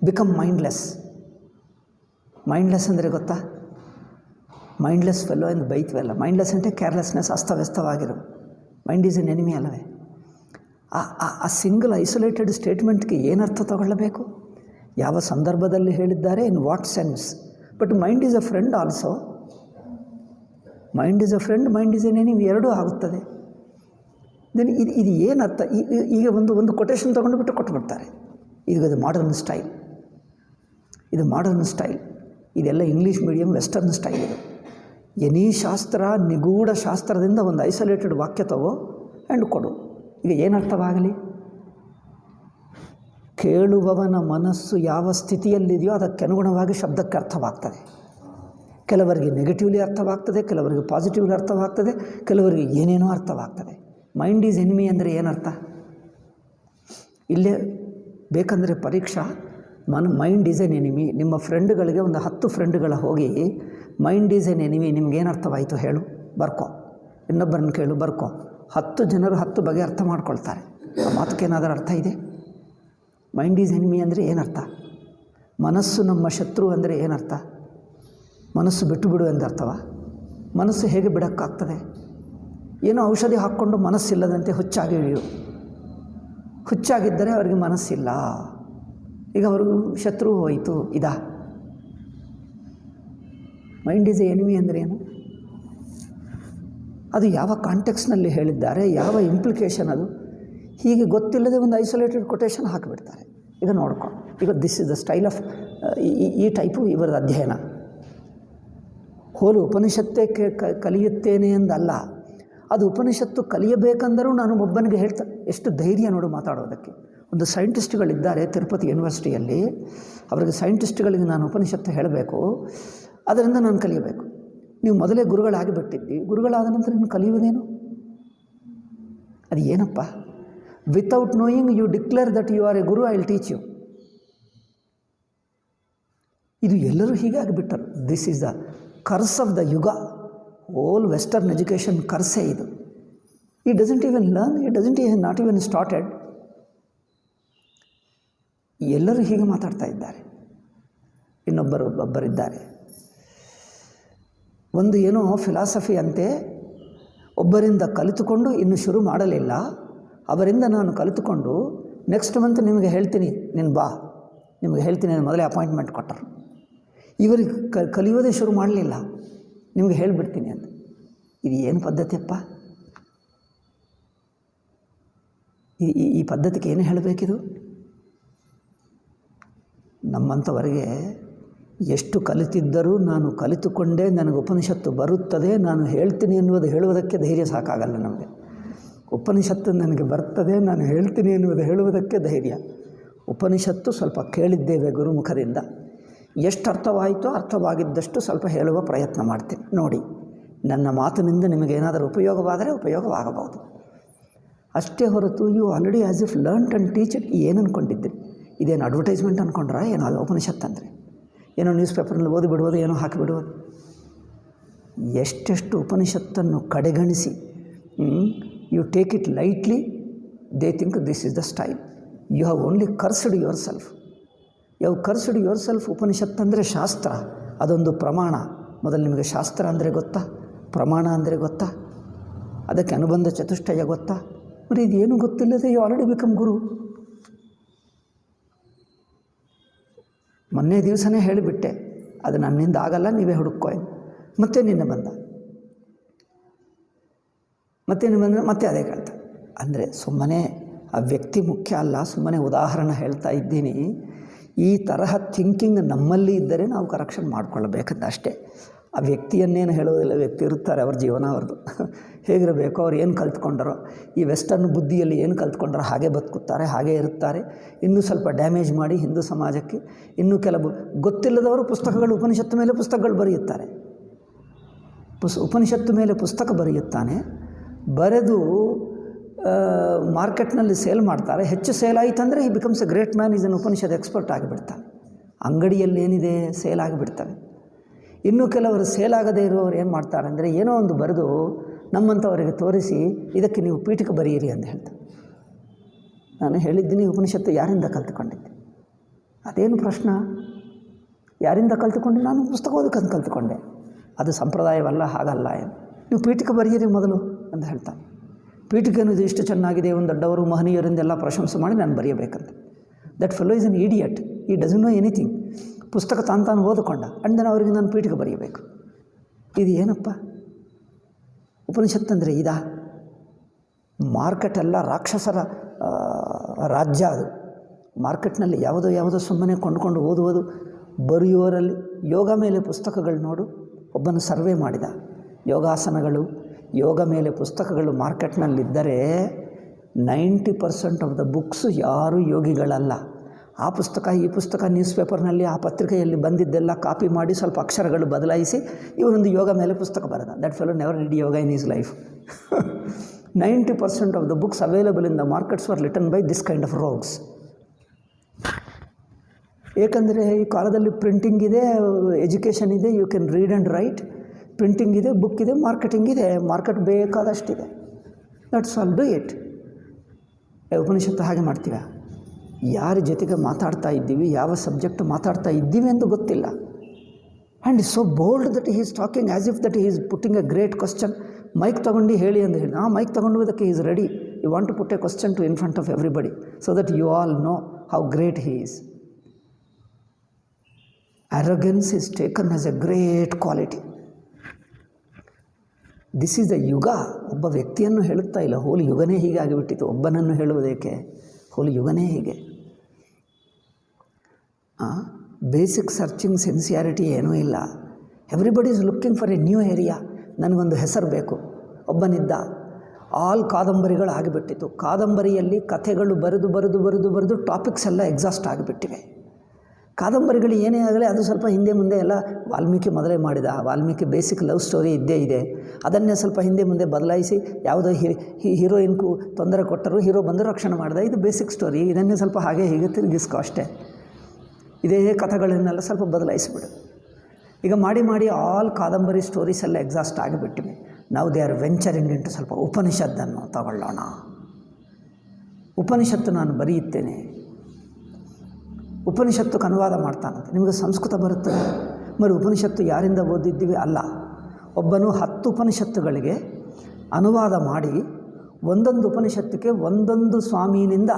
Become mindless. Mindless ಅಂದರೆ ಗೊತ್ತಾ? ಮೈಂಡ್ಲೆಸ್ ಫೆಲ್ಲೋ ಎಂದು ಬೈತ್ವೆಲ್ಲ. ಮೈಂಡ್ಲೆಸ್ ಅಂದರೆ ಕೇರ್ಲೆಸ್ನೆಸ್, ಅಸ್ತವ್ಯಸ್ತವಾಗಿರು. ಮೈಂಡ್ ಈಸ್ ಎನ್ ಎನಿಮಿ ಅಲ್ಲವೇ? ಆ ಸಿಂಗಲ್ ಐಸೋಲೇಟೆಡ್ ಸ್ಟೇಟ್ಮೆಂಟ್ಗೆ ಏನರ್ಥ ತಗೊಳ್ಳಬೇಕು? ಯಾವ ಸಂದರ್ಭದಲ್ಲಿ ಹೇಳಿದ್ದಾರೆ? In what sense? But mind is a friend also. Mind is a friend, mind is an enemy, ಎರಡೂ ಆಗುತ್ತದೆ. ದೆನ್ ಇದು ಏನರ್ಥ? ಈಗ ಒಂದು ಕೊಟೇಶನ್ ತೊಗೊಂಡು ಬಿಟ್ಟು ಕೊಟ್ಟುಬಿಡ್ತಾರೆ. ಇದು ಮಾಡರ್ನ್ ಸ್ಟೈಲ್. ಇದು ಮಾಡರ್ನ್ ಸ್ಟೈಲ್. ಇದೆಲ್ಲ ಇಂಗ್ಲೀಷ್ ಮೀಡಿಯಂ ವೆಸ್ಟರ್ನ್ ಸ್ಟೈಲ್. ಇದು ಎನಿ ಶಾಸ್ತ್ರ, ನಿಗೂಢ ಶಾಸ್ತ್ರದಿಂದ ಒಂದು ಐಸೋಲೇಟೆಡ್ ವಾಕ್ಯ ತಗೋ ಆ್ಯಂಡ್ ಕೊಡು. ಈಗ ಏನರ್ಥವಾಗಲಿ? ಕೇಳುವವನ ಮನಸ್ಸು ಯಾವ ಸ್ಥಿತಿಯಲ್ಲಿದೆಯೋ ಅದಕ್ಕೆ ಅನುಗುಣವಾಗಿ ಶಬ್ದಕ್ಕೆ ಅರ್ಥವಾಗ್ತದೆ. ಕೆಲವರಿಗೆ ನೆಗೆಟಿವ್ಲಿ ಅರ್ಥವಾಗ್ತದೆ, ಕೆಲವರಿಗೆ ಪಾಸಿಟಿವ್ಲಿ ಅರ್ಥವಾಗ್ತದೆ, ಕೆಲವರಿಗೆ ಏನೇನೋ ಅರ್ಥವಾಗ್ತದೆ. ಮೈಂಡ್ ಈಸ್ ಎನಿಮಿ ಅಂದರೆ ಏನರ್ಥ? ಇಲ್ಲೇ ಬೇಕಂದರೆ ಪರೀಕ್ಷಾ ಮೈಂಡ್ ಈಸ್ ಎನ್ ಎನಿಮಿ. ನಿಮ್ಮ ಫ್ರೆಂಡ್ಗಳಿಗೆ ಒಂದು 10 ಫ್ರೆಂಡ್ಗಳ ಹೋಗಿ ಮೈಂಡ್ ಈಸ್ ಎನ್ ಎನಿಮಿ ನಿಮಗೇನರ್ಥವಾಯಿತು ಹೇಳು, ಬರ್ಕೋ. ಇನ್ನೊಬ್ಬರನ್ನು ಕೇಳು, ಬರ್ಕೋ. 10 ಜನರು 10 ಬಗೆ ಅರ್ಥ ಮಾಡ್ಕೊಳ್ತಾರೆ. ಆ ಮಾತಕ್ಕೇನಾದರೂ ಅರ್ಥ ಇದೆ? ಮೈಂಡ್ ಈಸ್ ಎನಿಮಿ ಅಂದರೆ ಏನರ್ಥ? ಮನಸ್ಸು ನಮ್ಮ ಶತ್ರು ಅಂದರೆ ಏನರ್ಥ? ಮನಸ್ಸು ಬಿಟ್ಟು ಬಿಡು ಎಂದರ್ಥವ? ಮನಸ್ಸು ಹೇಗೆ ಬಿಡೋಕ್ಕಾಗ್ತದೆ? ಏನೋ ಔಷಧಿ ಹಾಕ್ಕೊಂಡು ಮನಸ್ಸಿಲ್ಲದಂತೆ ಹುಚ್ಚಾಗಿ ಇಳಿಯು. ಹುಚ್ಚಾಗಿದ್ದರೆ ಅವರಿಗೆ ಮನಸ್ಸಿಲ್ಲ, ಈಗ ಅವ್ರಿಗೂ ಶತ್ರು ಹೋಯಿತು. ಇದಾ ಮೈಂಡ್ ಈಸ್ ಎ ಎನಿಮಿ ಅಂದರೆ ಏನು? ಅದು ಯಾವ ಕಾಂಟೆಕ್ಸ್ನಲ್ಲಿ ಹೇಳಿದ್ದಾರೆ, ಯಾವ ಇಂಪ್ಲಿಕೇಶನ್ ಅದು? ಹೀಗೆ ಗೊತ್ತಿಲ್ಲದೆ ಒಂದು ಐಸೋಲೇಟೆಡ್ ಕೊಟೇಶನ್ ಹಾಕಿಬಿಡ್ತಾರೆ. ಈಗ ನೋಡ್ಕೊ, ಈಗ this is the style of ಈ ಟೈಪು ಇವರದ ಅಧ್ಯಯನ. ಹೋಲು ಉಪನಿಷತ್ತೇ ಕಲಿಯುತ್ತೇನೆ ಎಂದಲ್ಲ, ಅದು ಉಪನಿಷತ್ತು ಕಲಿಯಬೇಕೆಂದರೂ ನಾನು ಒಬ್ಬನಿಗೆ ಹೇಳ್ತಾ, ಎಷ್ಟು ಧೈರ್ಯ ನೋಡು ಮಾತಾಡೋದಕ್ಕೆ. ಒಂದು ಸೈಂಟಿಸ್ಟ್ಗಳಿದ್ದಾರೆ ತಿರುಪತಿ ಯೂನಿವರ್ಸಿಟಿಯಲ್ಲಿ, ಅವರಿಗೆ ಸೈಂಟಿಸ್ಟ್ಗಳಿಗೆ ನಾನು ಉಪನಿಷತ್ತು ಹೇಳಬೇಕು, ಅದರಿಂದ ನಾನು ಕಲಿಯಬೇಕು. ನೀವು ಮೊದಲೇ ಗುರುಗಳಾಗಿಬಿಟ್ಟಿದ್ದಿ, ಗುರುಗಳಾದ ನಂತರ ನೀನು ಕಲಿಯುವುದೇನು? ಅದು ಏನಪ್ಪ? Without knowing you declare that you are a guru, I will teach you. ಇದು ಎಲ್ಲರೂ ಹೀಗಾಗಿಬಿಟ್ಟರು. This is the curse of the yuga. Whole western education ಕರ್ಸೇ ಇದು. He doesn't even learn, he doesn't even not even started. ಎಲ್ಲರೂ ಹೀಗೆ ಮಾತಾಡ್ತಾ ಇದ್ದಾರೆ. ಒಬ್ಬರಿದ್ದಾರೆ, ಒಂದು ಏನೋ ಫಿಲಾಸಫಿ ಅಂತೆ, ಒಬ್ಬರಿಂದ ಕಲಿತುಕೊಂಡು ಇನ್ನು ಶುರು ಮಾಡಲಿಲ್ಲ, ಅವರಿಂದ ನಾನು ಕಲಿತುಕೊಂಡು ನೆಕ್ಸ್ಟ್ ಮಂತ್ ನಿಮಗೆ ಹೇಳ್ತೀನಿ, ನೀನು ಬಾ, ನಿಮಗೆ ಹೇಳ್ತೀನಿ, ನಾನು ಮೊದಲೇ ಅಪಾಯಿಂಟ್ಮೆಂಟ್ ಕೊಟ್ಟರು. ಇವರಿಗೆ ಕಲಿಯೋದೇ ಶುರು ಮಾಡಲಿಲ್ಲ, ನಿಮಗೆ ಹೇಳಿಬಿಡ್ತೀನಿ ಅಂತ. ಇದು ಏನು ಪದ್ಧತಿಯಪ್ಪ? ಈ ಪದ್ಧತಿಗೆ ಏನು ಹೇಳಬೇಕಿದು? ನಮ್ಮಂಥವರಿಗೆ ಎಷ್ಟು ಕಲಿತಿದ್ದರೂ ನಾನು ಕಲಿತುಕೊಂಡೇ ನನಗೆ ಉಪನಿಷತ್ತು ಬರುತ್ತದೆ, ನಾನು ಹೇಳ್ತೀನಿ ಹೇಳುವುದಕ್ಕೆ ಧೈರ್ಯ ಸಾಕಾಗಲ್ಲ ನಮಗೆ. ಉಪನಿಷತ್ತು ನನಗೆ ಬರ್ತದೆ, ನಾನು ಹೇಳ್ತೀನಿ ಹೇಳುವುದಕ್ಕೆ ಧೈರ್ಯ. ಉಪನಿಷತ್ತು ಸ್ವಲ್ಪ ಕೇಳಿದ್ದೇವೆ ಗುರುಮುಖದಿಂದ, ಎಷ್ಟು ಅರ್ಥವಾಯಿತೋ ಅರ್ಥವಾಗಿದ್ದಷ್ಟು ಸ್ವಲ್ಪ ಹೇಳುವ ಪ್ರಯತ್ನ ಮಾಡ್ತೀನಿ. ನೋಡಿ, ನನ್ನ ಮಾತಿನಿಂದ ನಿಮಗೇನಾದರೂ ಉಪಯೋಗವಾದರೆ ಉಪಯೋಗವಾಗಬಹುದು ಅಷ್ಟೇ ಹೊರತು you already as if learned and teach it ಏನು ಅಂದ್ಕೊಂಡಿದ್ದೀರಿ? ಇದೇನು ಅಡ್ವರ್ಟೈಸ್ಮೆಂಟ್ ಅಂದ್ಕೊಂಡ್ರೆ ಏನೋ? ಅದು ಉಪನಿಷತ್ತು ಅಂದರೆ ಏನೋ ನ್ಯೂಸ್ ಪೇಪರ್ನಲ್ಲಿ ಓದಿ ಬಿಡುವುದು, ಏನೋ ಹಾಕಿಬಿಡುವುದು. ಎಷ್ಟೆಷ್ಟು ಉಪನಿಷತ್ತನ್ನು ಕಡೆಗಣಿಸಿ you take it lightly, they think this is the style. You have only cursed yourself. ಯಾವ ಕರ್ಸ್ಡ್ ಯುವರ್ ಸೆಲ್ಫ್? ಉಪನಿಷತ್ತಂದರೆ ಶಾಸ್ತ್ರ, ಅದೊಂದು ಪ್ರಮಾಣ. ಮೊದಲು ನಿಮಗೆ ಶಾಸ್ತ್ರ ಅಂದರೆ ಗೊತ್ತಾ? ಪ್ರಮಾಣ ಅಂದರೆ ಗೊತ್ತಾ? ಅದಕ್ಕೆ ಅನುಬಂಧ ಚತುಷ್ಟಯ ಗೊತ್ತಾ? మరి ಇದೇನು ಗೊತ್ತಿಲ್ಲದೆ ಯು ಆಲ್ರೆಡಿ ಬಿಕಮ್ ಗುರು. ಮೊನ್ನೆ ದಿವಸನೇ ಹೇಳಿಬಿಟ್ಟೆ, ಅದು ನನ್ನಿಂದ ಆಗಲ್ಲ, ನೀವೇ ಹುಡುಕೋ. ಮತ್ತೆ ನಿನ್ನೆ ಬಂದ, ಮತ್ತೆ ಅದೇ ಕೇಳ್ತಾರೆ. ಅಂದರೆ ಸುಮ್ಮನೆ ಆ ವ್ಯಕ್ತಿ ಮುಖ್ಯ ಅಲ್ಲ, ಸುಮ್ಮನೆ ಉದಾಹರಣೆ ಹೇಳ್ತಾ ಇದ್ದೀನಿ. ಈ ತರಹ ಥಿಂಕಿಂಗ್ ನಮ್ಮಲ್ಲಿ ಇದ್ದರೆ ನಾವು ಕರೆಕ್ಷನ್ ಮಾಡ್ಕೊಳ್ಳಬೇಕಂತ ಅಷ್ಟೇ. ಆ ವ್ಯಕ್ತಿಯನ್ನೇನು ಹೇಳೋದಿಲ್ಲ, ವ್ಯಕ್ತಿ ಇರ್ತಾರೆ, ಅವ್ರ ಜೀವನ ಅವ್ರದ್ದು ಹೇಗಿರಬೇಕು, ಅವ್ರು ಏನು ಕಲ್ತ್ಕೊಂಡರೋ, ಈ ವೆಸ್ಟರ್ನ್ ಬುದ್ಧಿಯಲ್ಲಿ ಏನು ಕಲ್ತ್ಕೊಂಡ್ರೋ ಹಾಗೆ ಬದುಕುತ್ತಾರೆ, ಹಾಗೇ ಇರುತ್ತಾರೆ. ಇನ್ನೂ ಸ್ವಲ್ಪ ಡ್ಯಾಮೇಜ್ ಮಾಡಿ ಹಿಂದೂ ಸಮಾಜಕ್ಕೆ ಇನ್ನೂ ಕೆಲವು ಗೊತ್ತಿಲ್ಲದವರು ಪುಸ್ತಕಗಳು, ಉಪನಿಷತ್ತು ಮೇಲೆ ಪುಸ್ತಕಗಳು ಬರೆಯುತ್ತಾರೆ. ಉಪನಿಷತ್ತು ಮೇಲೆ ಪುಸ್ತಕ ಬರೆಯುತ್ತಾನೆ, ಬರೆದು ಮಾರ್ಕೆಟ್ನಲ್ಲಿ ಸೇಲ್ ಮಾಡ್ತಾರೆ. ಹೆಚ್ಚು ಸೇಲ್ ಆಯಿತಂದರೆ ಈ becomes A great man, is an Upanishad expert ಆಗಿಬಿಡ್ತಾನೆ. ಅಂಗಡಿಯಲ್ಲಿ ಏನಿದೆ ಸೇಲ್ ಆಗಿಬಿಡ್ತವೆ. ಇನ್ನೂ ಕೆಲವರು ಸೇಲ್ ಆಗದೇ ಇರುವವರು ಏನು ಮಾಡ್ತಾರೆ ಅಂದರೆ, ಏನೋ ಒಂದು ಬರೆದು ನಮ್ಮಂಥವರಿಗೆ ತೋರಿಸಿ ಇದಕ್ಕೆ ನೀವು ಪೀಠಿಕೆ ಬರೆಯಿರಿ ಅಂತ ಹೇಳ್ತಾರೆ. ನಾನು ಹೇಳಿದ್ದೀನಿ, ಉಪನಿಷತ್ತು ಯಾರಿಂದ ಕಲ್ತುಕೊಂಡಿದ್ದೆ? ಅದೇನು ಪ್ರಶ್ನೆ, ಯಾರಿಂದ ಕಲ್ತುಕೊಂಡೆ? ನಾನು ಪುಸ್ತಕ ಓದಕ್ಕಂತ ಕಲ್ತುಕೊಂಡೆ. ಅದು ಸಂಪ್ರದಾಯವಲ್ಲ, ಹಾಗಲ್ಲ. ಏನು ನೀವು ಪೀಠಿಕೆ ಬರೆಯಿರಿ ಮೊದಲು ಅಂತ ಹೇಳ್ತಾನೆ. ಪೀಠಿಕೆ ಅನ್ನೋದು ಎಷ್ಟು ಚೆನ್ನಾಗಿದೆ, ಒಂದು ದೊಡ್ಡವರು ಮಹನೀಯರಿಂದೆಲ್ಲ ಪ್ರಶಂಸೆ ಮಾಡಿ ನಾನು ಬರೆಯಬೇಕಂತ. That fellow is an idiot, he doesn't know anything. ಪುಸ್ತಕ ತಾನು ಓದಿಕೊಂಡ, ಆ್ಯಂಡ್ ದೆನ್ ಅವರಿಗೆ ನಾನು ಪೀಠಿಕೆ ಬರೆಯಬೇಕು. ಇದು ಏನಪ್ಪ ಉಪನಿಷತ್ತಂದರೆ? ಇದಾ? ಮಾರ್ಕೆಟೆಲ್ಲ ರಾಕ್ಷಸರ ರಾಜ್ಯ. ಅದು ಮಾರ್ಕೆಟ್ನಲ್ಲಿ ಯಾವುದೋ ಸುಮ್ಮನೆ ಕೊಂಡುಕೊಂಡು ಓದುವುದು. ಬರೆಯುವವರಲ್ಲಿ ಯೋಗ ಮೇಲೆ ಪುಸ್ತಕಗಳು ನೋಡು. ಒಬ್ಬನು ಸರ್ವೆ ಮಾಡಿದ, ಯೋಗಾಸನಗಳು, ಯೋಗ ಮೇಲೆ ಪುಸ್ತಕಗಳು ಮಾರ್ಕೆಟ್ನಲ್ಲಿದ್ದರೆ 90% ಆಫ್ ದ ಬುಕ್ಸು ಯಾರೂ ಯೋಗಿಗಳಲ್ಲ. ಆ ಪುಸ್ತಕ ಈ ಪುಸ್ತಕ ನ್ಯೂಸ್ ಪೇಪರ್ನಲ್ಲಿ, ಆ ಪತ್ರಿಕೆಯಲ್ಲಿ ಬಂದಿದ್ದೆಲ್ಲ ಕಾಪಿ ಮಾಡಿ ಸ್ವಲ್ಪ ಅಕ್ಷರಗಳು ಬದಲಾಯಿಸಿ ಇವರೊಂದು ಯೋಗ ಮೇಲೆ ಪುಸ್ತಕ ಬರೆದ. That fellow never did yoga in his life. 90% of the books available in the markets were written by this kind of rogues. ಏಕೆಂದರೆ ಈ ಕಾಲದಲ್ಲಿ ಪ್ರಿಂಟಿಂಗ್ ಇದೆ, ಎಜುಕೇಷನ್ ಇದೆ, you can read and write. Printing ಇದೆ, ಬುಕ್ ಇದೆ, ಮಾರ್ಕೆಟಿಂಗ್ ಇದೆ, market ಬೇಕಾದಷ್ಟಿದೆ. Let's all do it. ಉಪನಿಷತ್ತು ಹಾಗೆ ಮಾಡ್ತೀವ? ಯಾರ ಜೊತೆಗೆ ಮಾತಾಡ್ತಾ ಇದ್ದೀವಿ, ಯಾವ ಸಬ್ಜೆಕ್ಟ್ ಮಾತಾಡ್ತಾ ಇದ್ದೀವಿ ಎಂದು ಗೊತ್ತಿಲ್ಲ. And is so bold that he is talking as if that he is putting a great question. Mic ತೊಗೊಂಡು ಹೇಳಿ ಅಂತ ಹೇಳಿ, ಮೈಕ್ ತೊಗೊಂಡುವುದಕ್ಕೆ is ready. You want to put a question to in front of everybody so that you all know how great he is. Arrogance is taken as a great quality. This is the yuga. ಒಬ್ಬ ವ್ಯಕ್ತಿಯನ್ನು ಹೇಳುತ್ತಾ ಇಲ್ಲ, hole ಯುಗನೇ ಹೀಗೆ ಆಗಿಬಿಟ್ಟಿತ್ತು. ಒಬ್ಬನನ್ನು ಹೇಳುವುದಕ್ಕೆ hole ಯುಗನೇ ಹೀಗೆ. Basic searching ಸೆನ್ಸಿಯಾರಿಟಿ ಏನೂ ಇಲ್ಲ. Everybody is looking for A new area. ನನಗೊಂದು ಹೆಸರು ಬೇಕು. ಒಬ್ಬನಿದ್ದ, ಆಲ್ ಕಾದಂಬರಿಗಳು ಆಗಿಬಿಟ್ಟಿತ್ತು. ಕಾದಂಬರಿಯಲ್ಲಿ ಕಥೆಗಳು ಬರೆದು ಟಾಪಿಕ್ಸ್ ಎಲ್ಲ ಎಕ್ಸಾಸ್ಟ್ ಆಗಿಬಿಟ್ಟಿವೆ. ಕಾದಂಬರಿಗಳು ಏನೇ ಆಗಲಿ ಅದು ಸ್ವಲ್ಪ ಹಿಂದೆ ಮುಂದೆ ಎಲ್ಲ ವಾಲ್ಮೀಕಿ ಮೊದಲೇ ಮಾಡಿದ. ವಾಲ್ಮೀಕಿ ಬೇಸಿಕ್ ಲವ್ ಸ್ಟೋರಿ ಇದ್ದೇ ಇದೆ. ಅದನ್ನೇ ಸ್ವಲ್ಪ ಹಿಂದೆ ಮುಂದೆ ಬದಲಾಯಿಸಿ ಯಾವುದೋ ಹೀರೋಯಿನ್ಗೂ ತೊಂದರೆ ಕೊಟ್ಟರು, ಹೀರೋ ಬಂದು ರಕ್ಷಣೆ ಮಾಡಿದ. ಇದು ಬೇಸಿಕ್ ಸ್ಟೋರಿ. ಇದನ್ನೇ ಸ್ವಲ್ಪ ಹಾಗೆ ಹೀಗೆ ತಿರುಗಿಸ್ಕೊ ಅಷ್ಟೇ. ಇದೇ ಕಥೆಗಳನ್ನೆಲ್ಲ ಸ್ವಲ್ಪ ಬದಲಾಯಿಸಿಬಿಡು. ಈಗ ಮಾಡಿ ಆಲ್ ಕಾದಂಬರಿ ಸ್ಟೋರೀಸ್ ಎಲ್ಲ ಎಕ್ಸಾಸ್ಟ್ ಆಗಿಬಿಟ್ಟಿವೆ. ನಾವು ದೇ ಆರ್ ವೆಂಚರಿಂಗ್ ಇಂಟು ಸ್ವಲ್ಪ ಉಪನಿಷತ್ತನ್ನು ತಗೊಳ್ಳೋಣ. ಉಪನಿಷತ್ತು ನಾನು ಬರೆಯುತ್ತೇನೆ, ಉಪನಿಷತ್ತಕ್ಕೆ ಅನುವಾದ ಮಾಡ್ತಾನಂತೆ. ನಿಮಗೆ ಸಂಸ್ಕೃತ ಬರುತ್ತದೆ, మరి ಉಪನಿಷತ್ತು ಯಾರಿಂದ ಓದಿದ್ದೀವಿ? ಅಲ್ಲ, ಒಬ್ಬನು 10 ಉಪನಿಷತ್ತುಗಳಿಗೆ ಅನುವಾದ ಮಾಡಿ ಒಂದೊಂದು ಉಪನಿಷತ್ತಿಗೆ ಒಂದೊಂದು ಸ್ವಾಮಿಯಿಂದ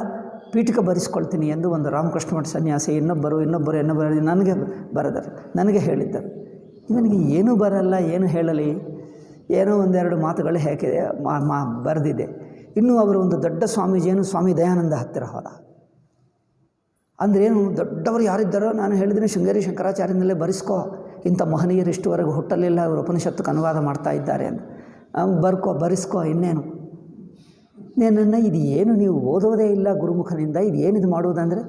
ಪೀಠಿಕೆ ಬರೆಸ್ಕೊಳ್ತೀನಿ ಎಂದು ಒಂದು ರಾಮಕೃಷ್ಣ ಮಠ ಸನ್ಯಾಸಿ ಇನ್ನೊಬ್ಬರು ನನಗೆ ಬರೆದರು, ನನಗೆ ಹೇಳಿದ್ದರು. ಇವನಿಗೆ ಏನೂ ಬರಲ್ಲ, ಏನು ಹೇಳಲಿ, ಏನೋ ಒಂದೆರಡು ಮಾತುಗಳು ಹೇಗಿದೆ ಬರೆದಿದೆ. ಇನ್ನೂ ಅವರು ಒಂದು ದೊಡ್ಡ ಸ್ವಾಮೀಜಿಯನ್ನು ಸ್ವಾಮಿ ದಯಾನಂದ ಹತ್ತಿರ ಹೋದ. ಅಂದ್ರೇನು, ದೊಡ್ಡವರು ಯಾರಿದ್ದಾರೋ ನಾನು ಹೇಳಿದ್ದೀನಿ, ಶೃಂಗೇರಿ ಶಂಕರಾಚಾರ್ಯನಲ್ಲೇ ಬರೆಸ್ಕೋ, ಇಂಥ ಮಹನೀಯರು ಇಷ್ಟುವರೆಗೂ ಹುಟ್ಟಲಿಲ್ಲ, ಅವರು ಉಪನಿಷತ್ತಕ್ಕೆ ಅನುವಾದ ಮಾಡ್ತಾ ಇದ್ದಾರೆ ಅಂತ. ಬರೆಸ್ಕೋ, ಇನ್ನೇನು. ನನ್ನ ಇದು ಏನು ನೀವು ಓದೋದೇ ಇಲ್ಲ ಗುರುಮುಖನಿಂದ, ಇದು ಏನಿದು ಮಾಡುವುದಂದರೆ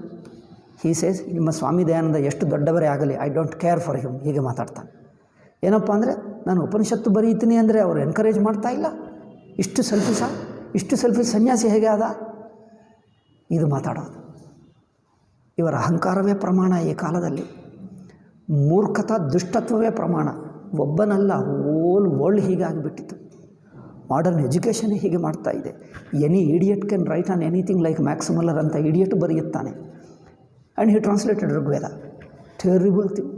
ಹೀ ಸೇಸ್, ನಿಮ್ಮ ಸ್ವಾಮಿ ದಯಾನಂದ ಎಷ್ಟು ದೊಡ್ಡವರೇ ಆಗಲಿ, I don't care for him, ಹೀಗೆ ಮಾತಾಡ್ತಾನೆ. ಏನಪ್ಪ ಅಂದರೆ ನಾನು ಉಪನಿಷತ್ತು ಬರೀತೀನಿ ಅಂದರೆ ಅವರು ಎನ್ಕರೇಜ್ ಮಾಡ್ತಾ ಇಲ್ಲ. ಇಷ್ಟು ಸೆಲ್ಫಿಶ್ ಸನ್ಯಾಸಿ ಹೇಗೆ ಆದ? ಇದು ಮಾತಾಡೋದು. ಇವರ ಅಹಂಕಾರವೇ ಪ್ರಮಾಣ. ಈ ಕಾಲದಲ್ಲಿ ಮೂರ್ಖತಾ ದುಷ್ಟತ್ವವೇ ಪ್ರಮಾಣ. ಒಬ್ಬನಲ್ಲ, ಹೋಲ್ ವರ್ಲ್ಡ್ ಹೀಗಾಗಿಬಿಟ್ಟಿತ್ತು. ಮಾಡರ್ನ್ ಎಜುಕೇಷನ್ ಹೀಗೆ ಮಾಡ್ತಾ ಇದೆ. Any idiot can write on anything like Max Muller ಅಂತ ಇಡಿಯಟ್ ಬರೆಯುತ್ತಾನೆ. And he translated Rigveda. Terrible thing.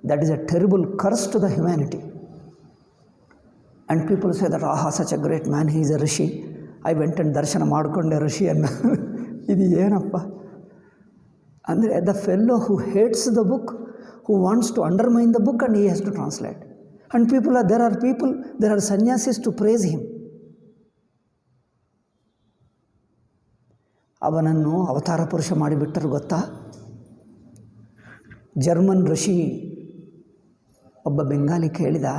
That is a terrible curse to the humanity. And people say that ಆಹಾ such a great man, he is a rishi. I went and ದರ್ಶನ ಮಾಡಿಕೊಂಡೆ ಋಷಿಯನ್ನು. ಇದು ಏನಪ್ಪ ಅಂದರೆ the fellow who hates the book, who wants to undermine the book and he has to translate. And there are sannyas to praise him. ಅವನನ್ನು ಅವತಾರ ಪುರುಷ ಮಾಡಿಬಿಟ್ಟರು ಗೊತ್ತಾ? ಜರ್ಮನ್ ಋಷಿ ಒಬ್ಬ ಬೆಂಗಾಲಿ ಕೇಳಿದ,